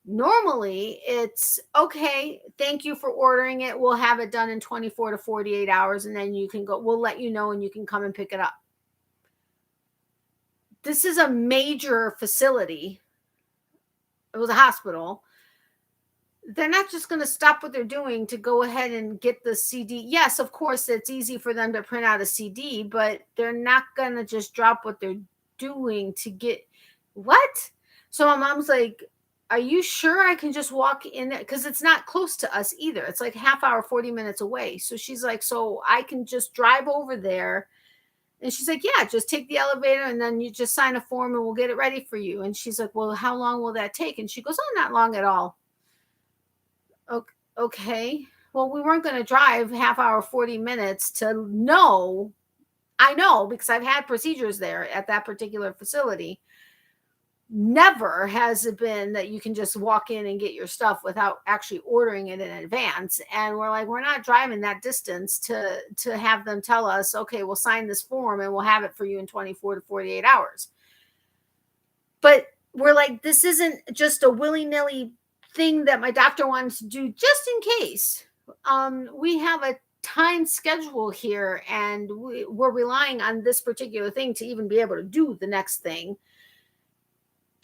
Normally it's, okay, thank you for ordering it. We'll have it done in 24 to 48 hours. And then you can go, we'll let you know and you can come and pick it up. This is a major facility. It was a hospital. They're not just going to stop what they're doing to go ahead and get the CD. Yes, of course, it's easy for them to print out a CD, but they're not going to just drop what they're doing to get what? So my mom's like, are you sure I can just walk in there? Because it's not close to us either. It's like half hour, 40 minutes away. So she's like, so I can just drive over there. And she's like, yeah, just take the elevator and then you just sign a form and we'll get it ready for you. And she's like, well, how long will that take? And she goes, oh, not long at all. Okay. Well, we weren't going to drive half hour, 40 minutes to know. I know because I've had procedures there at that particular facility. Never has it been that you can just walk in and get your stuff without actually ordering it in advance. And we're like, we're not driving that distance to have them tell us, okay, we'll sign this form and we'll have it for you in 24 to 48 hours. But we're like, this isn't just a willy-nilly thing that my doctor wants to do just in case. We have a time schedule here and we're relying on this particular thing to even be able to do the next thing.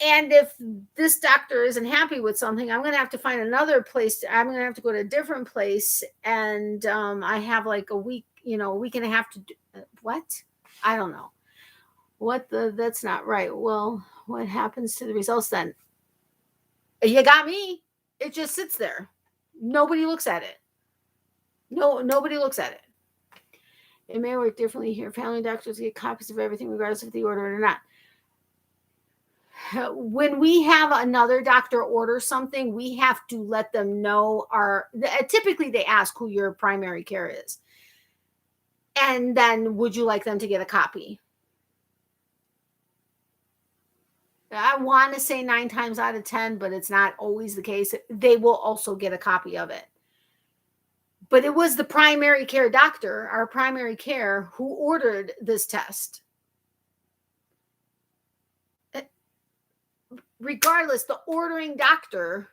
And if this doctor isn't happy with something, I'm going to have to find another place. I'm going to have to go to a different place. And I have like a week, a week and a half to do what? I don't know. That's not right. Well, what happens to the results then? You got me. It just sits there. Nobody looks at it. Nobody looks at it. It may work differently here. Family doctors get copies of everything, regardless if they order it or not. When we have another doctor order something, we have to let them know typically they ask who your primary care is. And then would you like them to get a copy? I want to say 9 times out of 10, but it's not always the case. They will also get a copy of it. But it was the primary care doctor, our primary care, who ordered this test. Regardless, the ordering doctor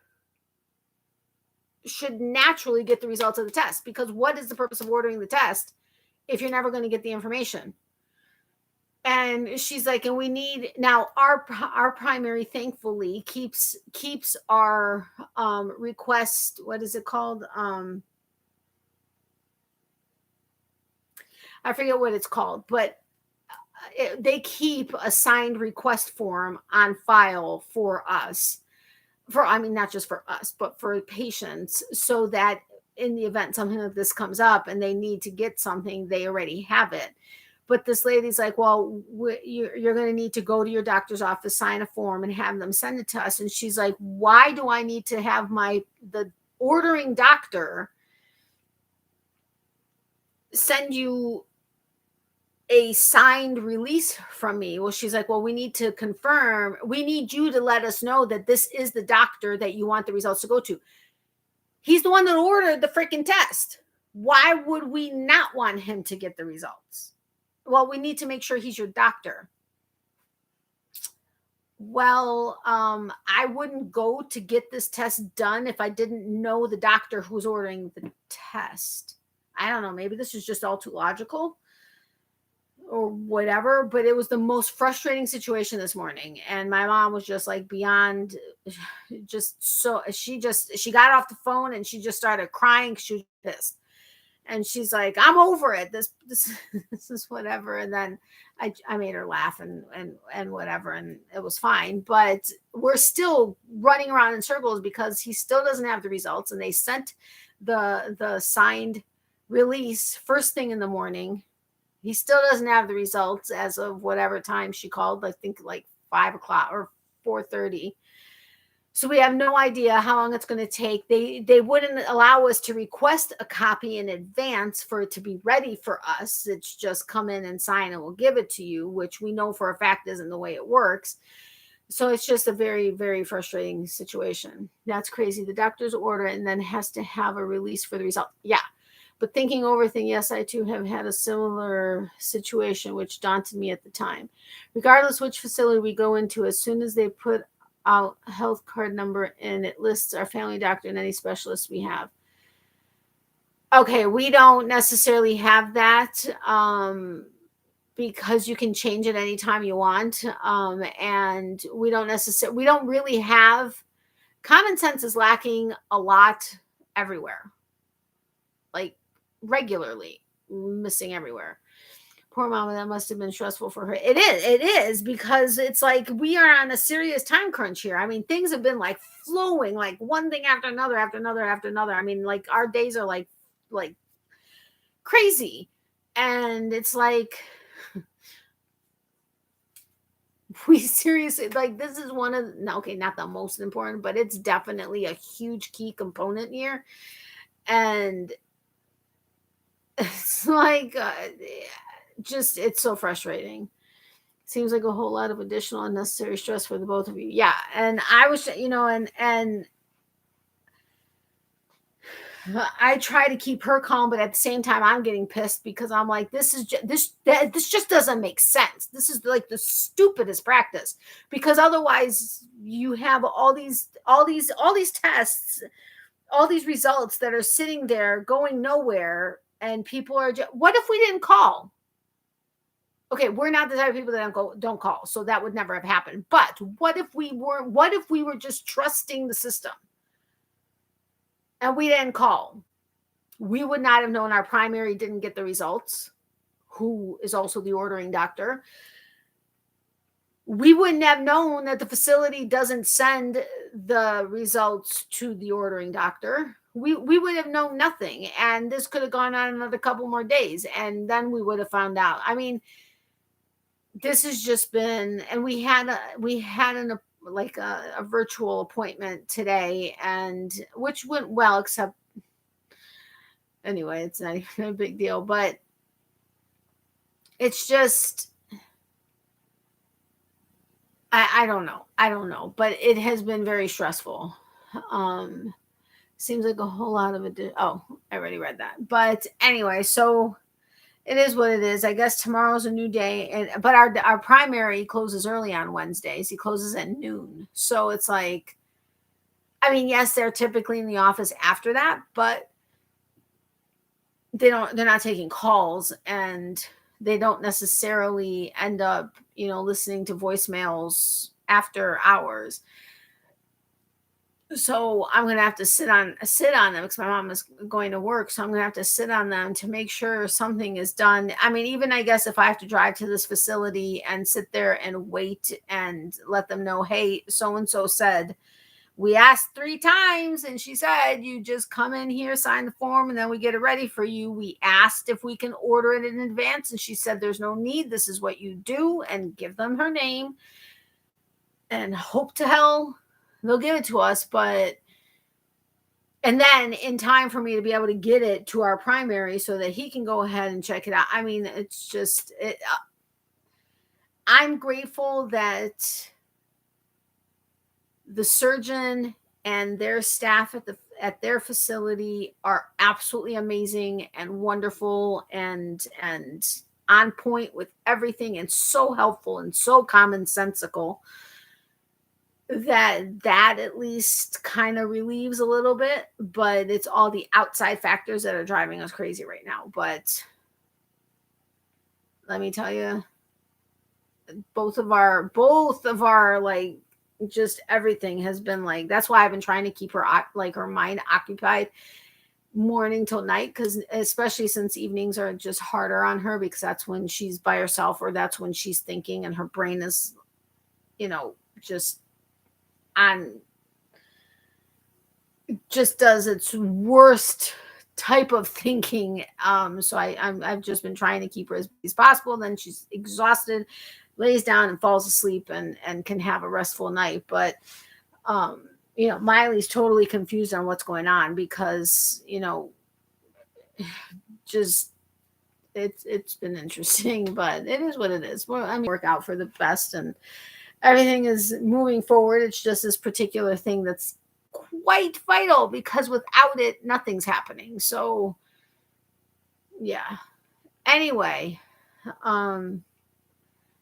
should naturally get the results of the test, because what is the purpose of ordering the test if you're never going to get the information? And she's like, and we need now our primary, thankfully, keeps our request. What is it called? I forget what it's called, but they keep a signed request form on file for us, not just for us, but for patients, so that in the event something like this comes up and they need to get something, they already have it. But this lady's like, well, you're going to need to go to your doctor's office, sign a form, and have them send it to us. And she's like, why do I need to have the ordering doctor send you a signed release from me? Well, she's like, well, we need to confirm. We need you to let us know that this is the doctor that you want the results to go to. He's the one that ordered the freaking test. Why would we not want him to get the results? Well, we need to make sure he's your doctor. Well, I wouldn't go to get this test done if I didn't know the doctor who's ordering the test. I don't know. Maybe this is just all too logical or whatever, but it was the most frustrating situation this morning. And my mom was just like beyond she got off the phone and she just started crying. She was pissed. And she's like, I'm over it. This is whatever. And then I made her laugh and whatever, and it was fine. But we're still running around in circles because he still doesn't have the results. And they sent the signed release first thing in the morning. He still doesn't have the results as of whatever time she called. I think like 5 o'clock or 4:30. So we have no idea how long it's going to take. They wouldn't allow us to request a copy in advance for it to be ready for us. It's just come in and sign and we'll give it to you, which we know for a fact isn't the way it works. So it's just a very, very frustrating situation. That's crazy. The doctor's order and then has to have a release for the result. Yeah. But thinking over things, yes, I too have had a similar situation, which daunted me at the time. Regardless which facility we go into, as soon as they put out a health card number and it lists our family doctor and any specialist we have. Okay, we don't necessarily have that because you can change it anytime you want. And we don't really have, common sense is lacking a lot everywhere. Like regularly missing everywhere. Poor mama, that must have been stressful for her. It is because it's like we are on a serious time crunch here. I mean, things have been like flowing, like one thing after another, after another, after another. I mean, like our days are like crazy. And it's like we seriously, like, this is one of, no, okay, not the most important, but it's definitely a huge key component here. And it's like just, it's so frustrating. Seems like a whole lot of additional unnecessary stress for the both of you. Yeah. And I was, and I try to keep her calm, but at the same time, I'm getting pissed because I'm like, this just doesn't make sense. This is like the stupidest practice, because otherwise you have all these tests, all these results that are sitting there going nowhere, and people are just, what if we didn't call? Okay, we're not the type of people that don't call, so that would never have happened. But what if we were just trusting the system and we didn't call? We would not have known our primary didn't get the results, who is also the ordering doctor. We wouldn't have known that the facility doesn't send the results to the ordering doctor. We would have known nothing, and this could have gone on another couple more days, and then we would have found out. I mean, this has just been, and we had a virtual appointment today, and which went well, except anyway, it's not even a big deal, but it's just, I don't know, but it has been very stressful. Seems like a whole lot of it. Oh, I already read that. But anyway, so it is what it is. I guess tomorrow's a new day, but our primary closes early on Wednesdays. He closes at noon. So it's like, I mean, yes, they're typically in the office after that, but they're not taking calls, and they don't necessarily end up, listening to voicemails after hours. So I'm going to have to sit on them because my mom is going to work. So I'm going to have to sit on them to make sure something is done. I mean, even I guess if I have to drive to this facility and sit there and wait and let them know, hey, so-and-so said, we asked 3 times and she said, you just come in here, sign the form, and then we get it ready for you. We asked if we can order it in advance, and she said, there's no need. This is what you do, and give them her name and hope to hell they'll give it to us. And then in time for me to be able to get it to our primary so that he can go ahead and check it out. I mean, it's just, I'm grateful that the surgeon and their staff at their facility are absolutely amazing and wonderful and on point with everything, and so helpful and so commonsensical, that at least kind of relieves a little bit. But it's all the outside factors that are driving us crazy right now. But let me tell you, both of our like, just everything has been like, that's why I've been trying to keep her mind occupied morning till night, because especially since evenings are just harder on her, because that's when she's by herself, or that's when she's thinking and her brain is just does its worst type of thinking. So I've just been trying to keep her as busy as possible. Then she's exhausted, lays down and falls asleep, and can have a restful night. But Miley's totally confused on what's going on, because just it's been interesting, but it is what it is. Well, I mean, work out for the best, and everything is moving forward. It's just this particular thing that's quite vital, because without it, nothing's happening. So yeah. Anyway,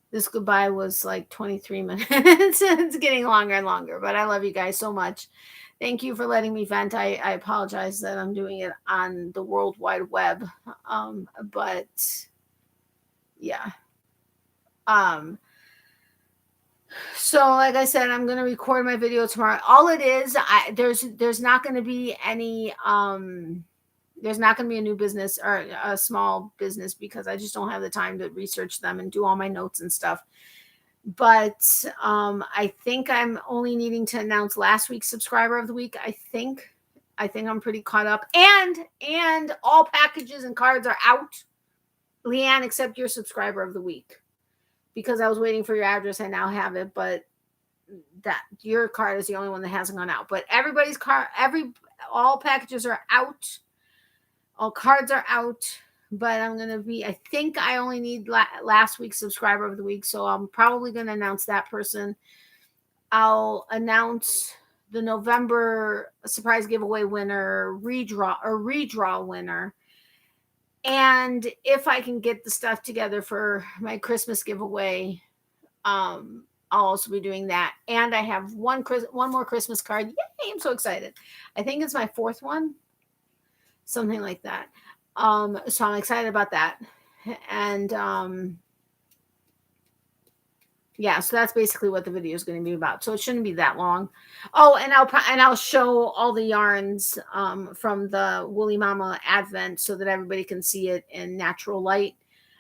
this goodbye was like 23 minutes. It's getting longer and longer, but I love you guys so much. Thank you for letting me vent. I apologize that I'm doing it on the World Wide Web. But yeah. So like I said, I'm going to record my video tomorrow. All it is, there's not going to be any, There's not going to be a new business or a small business because I just don't have the time to research them and do all my notes and stuff. But I think I'm only needing to announce last week's subscriber of the week. I think I'm pretty caught up. And all packages and cards are out. Leanne, except your subscriber of the week. Because I was waiting for your address, I now have it, but that your card is the only one that hasn't gone out. But everybody's card, all packages are out. All cards are out. But I think I only need last week's subscriber of the week. So I'm probably going to announce that person. I'll announce the November surprise giveaway winner, redraw winner. And if I can get the stuff together for my Christmas giveaway, I'll also be doing that. And I have one more Christmas card. Yay, I'm so excited. I think it's my 4th one. Something like that. So I'm excited about that. And yeah, so that's basically what the video is going to be about. So it shouldn't be that long. Oh, and I'll show all the yarns from the Woolly Mama Advent so that everybody can see it in natural light.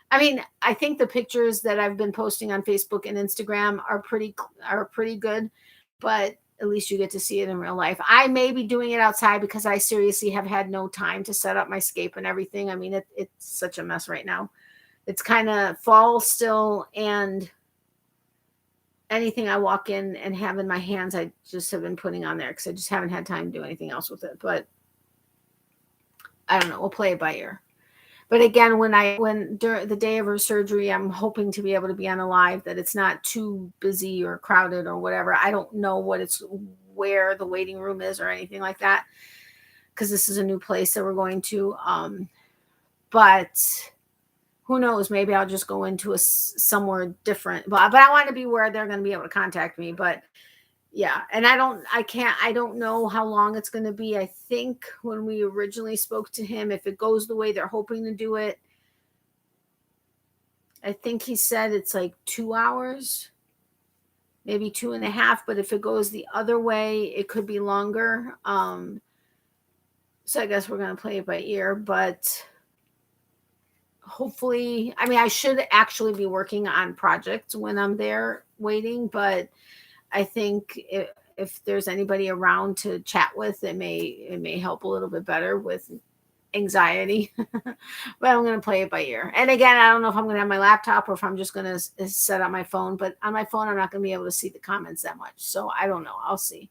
I mean, I think the pictures that I've been posting on Facebook and Instagram are pretty good, but at least you get to see it in real life. I may be doing it outside because I seriously have had no time to set up my scape and everything. I mean, it's such a mess right now. It's kind of fall still, and anything I walk in and have in my hands, I just have been putting on there because I just haven't had time to do anything else with it. But I don't know. We'll play it by ear. But again, when during the day of her surgery, I'm hoping to be able to be on a live that it's not too busy or crowded or whatever. I don't know where the waiting room is or anything like that, because this is a new place that we're going to. But who knows? Maybe I'll just go into somewhere different. But I want to be where they're going to be able to contact me. But yeah, and I don't know how long it's going to be. I think when we originally spoke to him, if it goes the way they're hoping to do it, I think he said it's like 2 hours, maybe 2.5. But if it goes the other way, it could be longer. So I guess we're going to play it by ear, but hopefully, I mean, I should actually be working on projects when I'm there waiting, but I think if there's anybody around to chat with, it may help a little bit better with anxiety. But I'm going to play it by ear. And again, I don't know if I'm going to have my laptop or if I'm just going to set up my phone. But on my phone, I'm not going to be able to see the comments that much. So I don't know. I'll see.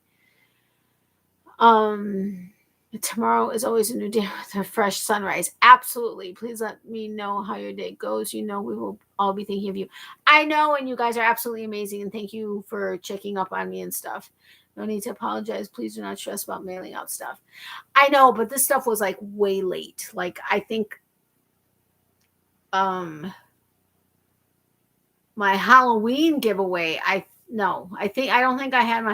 Tomorrow is always a new day with a fresh sunrise. Absolutely. Please let me know how your day goes. We will all be thinking of you. I know, and you guys are absolutely amazing. And thank you for checking up on me and stuff. No need to apologize. Please do not stress about mailing out stuff. I know, but this stuff was like way late. Like I think my Halloween giveaway, I don't think I had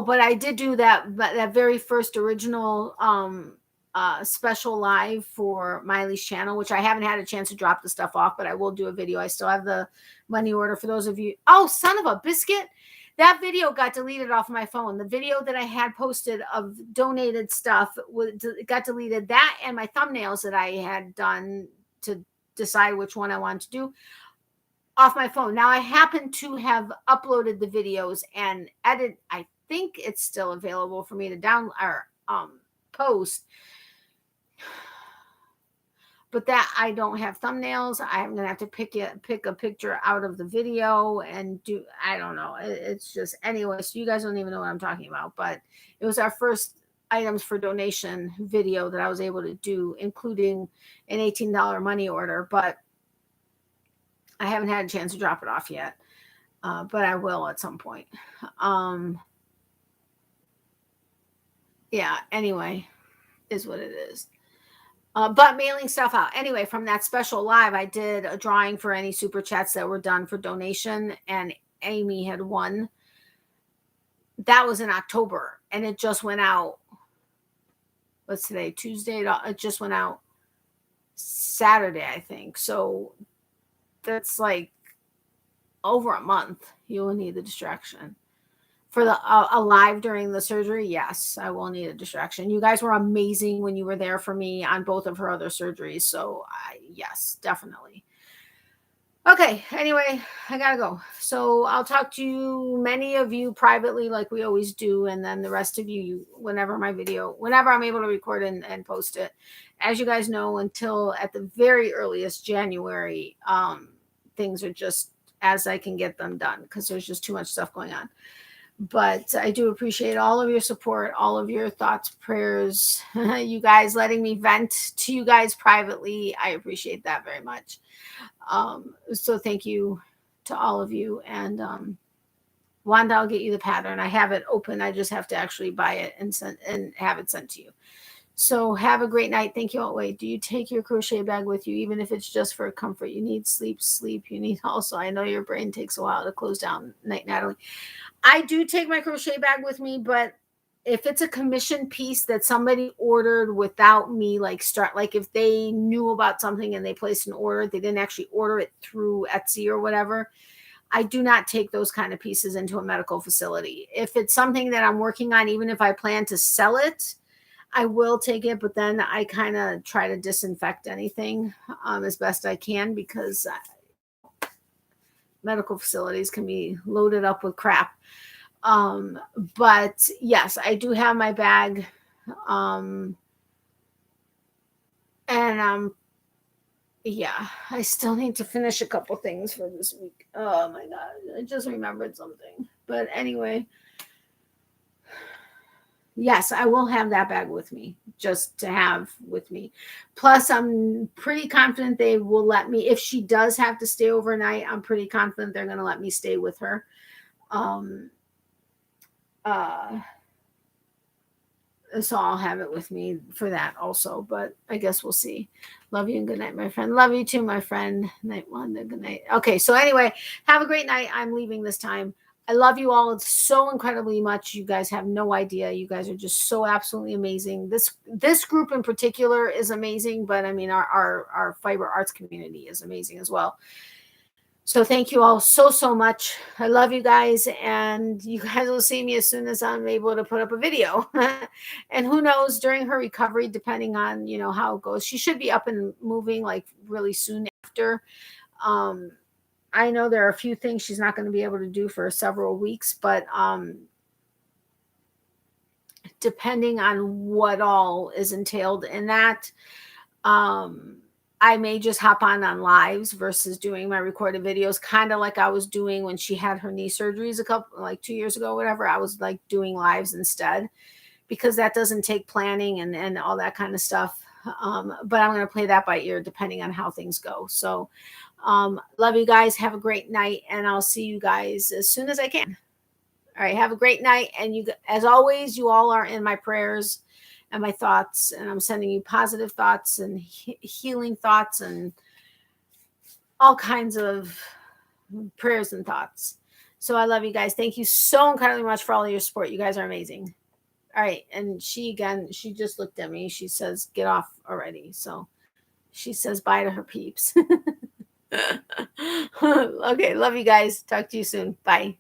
but I did do that very first original special live for Miley's channel, which I haven't had a chance to drop the stuff off, but I will do a video. I still have the money order for those of you. Oh, son of a biscuit. That video got deleted off my phone. The video that I had posted of donated stuff got deleted. That and my thumbnails that I had done to decide which one I wanted to do off my phone. Now I happen to have uploaded the videos and I think it's still available for me to download or post, but that I don't have thumbnails. I'm gonna have to pick a picture out of the video and do. I don't know. It's just anyway. So you guys don't even know what I'm talking about. But it was our first items for donation video that I was able to do, including an $18 money order. But I haven't had a chance to drop it off yet. But I will at some point. Yeah, anyway, is what it is. But mailing stuff out. Anyway, from that special live, I did a drawing for any super chats that were done for donation, and Amy had won. That was in October, and it just went out. What's today? Tuesday. It just went out Saturday, I think. So that's like over a month. You will need the distraction. for the alive during the surgery, yes, I will need a distraction. You guys were amazing when you were there for me on both of her other surgeries. So yes, definitely. Okay, anyway, I gotta go. So I'll talk to you, many of you privately, like we always do, and then the rest of you, whenever I'm able to record and post it. As you guys know, until at the very earliest January, things are just as I can get them done because there's just too much stuff going on. But I do appreciate all of your support, all of your thoughts, prayers, you guys letting me vent to you guys privately. I appreciate that very much. So thank you to all of you. And Wanda, I'll get you the pattern. I have it open. I just have to actually buy it and have it sent to you. So have a great night. Thank you all. Wait, do you take your crochet bag with you, even if it's just for comfort? You need sleep. You need also, I know your brain takes a while to close down. Night, Natalie. I do take my crochet bag with me, but if it's a commission piece that somebody ordered without me, like if they knew about something and they placed an order, they didn't actually order it through Etsy or whatever, I do not take those kind of pieces into a medical facility. If it's something that I'm working on, even if I plan to sell it, I will take it, but then I kind of try to disinfect anything as best I can, because medical facilities can be loaded up with crap. But yes, I do have my bag. Yeah, I still need to finish a couple things for this week. Oh my God, I just remembered something. But anyway, yes, I will have that bag with me, just to have with me. Plus, I'm pretty confident they will let me, if she does have to stay overnight, I'm pretty confident they're going to let me stay with her. So I'll have it with me for that also, but I guess we'll see. Love you and good night, my friend. Love you too, my friend. Night one, good night. Okay, so anyway, have a great night. I'm leaving this time. I love you all so incredibly much. You guys have no idea. You guys are just so absolutely amazing. This group in particular is amazing, but I mean our fiber arts community is amazing as well. So thank you all so much. I love you guys, and you guys will see me as soon as I'm able to put up a video. And who knows, during her recovery, depending on, how it goes, she should be up and moving like really soon after. I know there are a few things she's not going to be able to do for several weeks, but depending on what all is entailed in that, I may just hop on lives versus doing my recorded videos, kind of like I was doing when she had her knee surgeries 2 years ago, whatever. I was like doing lives instead, because that doesn't take planning and all that kind of stuff. But I'm going to play that by ear depending on how things go. So love you guys. Have a great night, and I'll see you guys as soon as I can. All right. Have a great night. And you, as always, you all are in my prayers and my thoughts, and I'm sending you positive thoughts and healing thoughts and all kinds of prayers and thoughts. So I love you guys. Thank you so incredibly much for all your support. You guys are amazing. All right. And she just looked at me. She says, get off already. So she says bye to her peeps. Okay. Love you guys. Talk to you soon. Bye.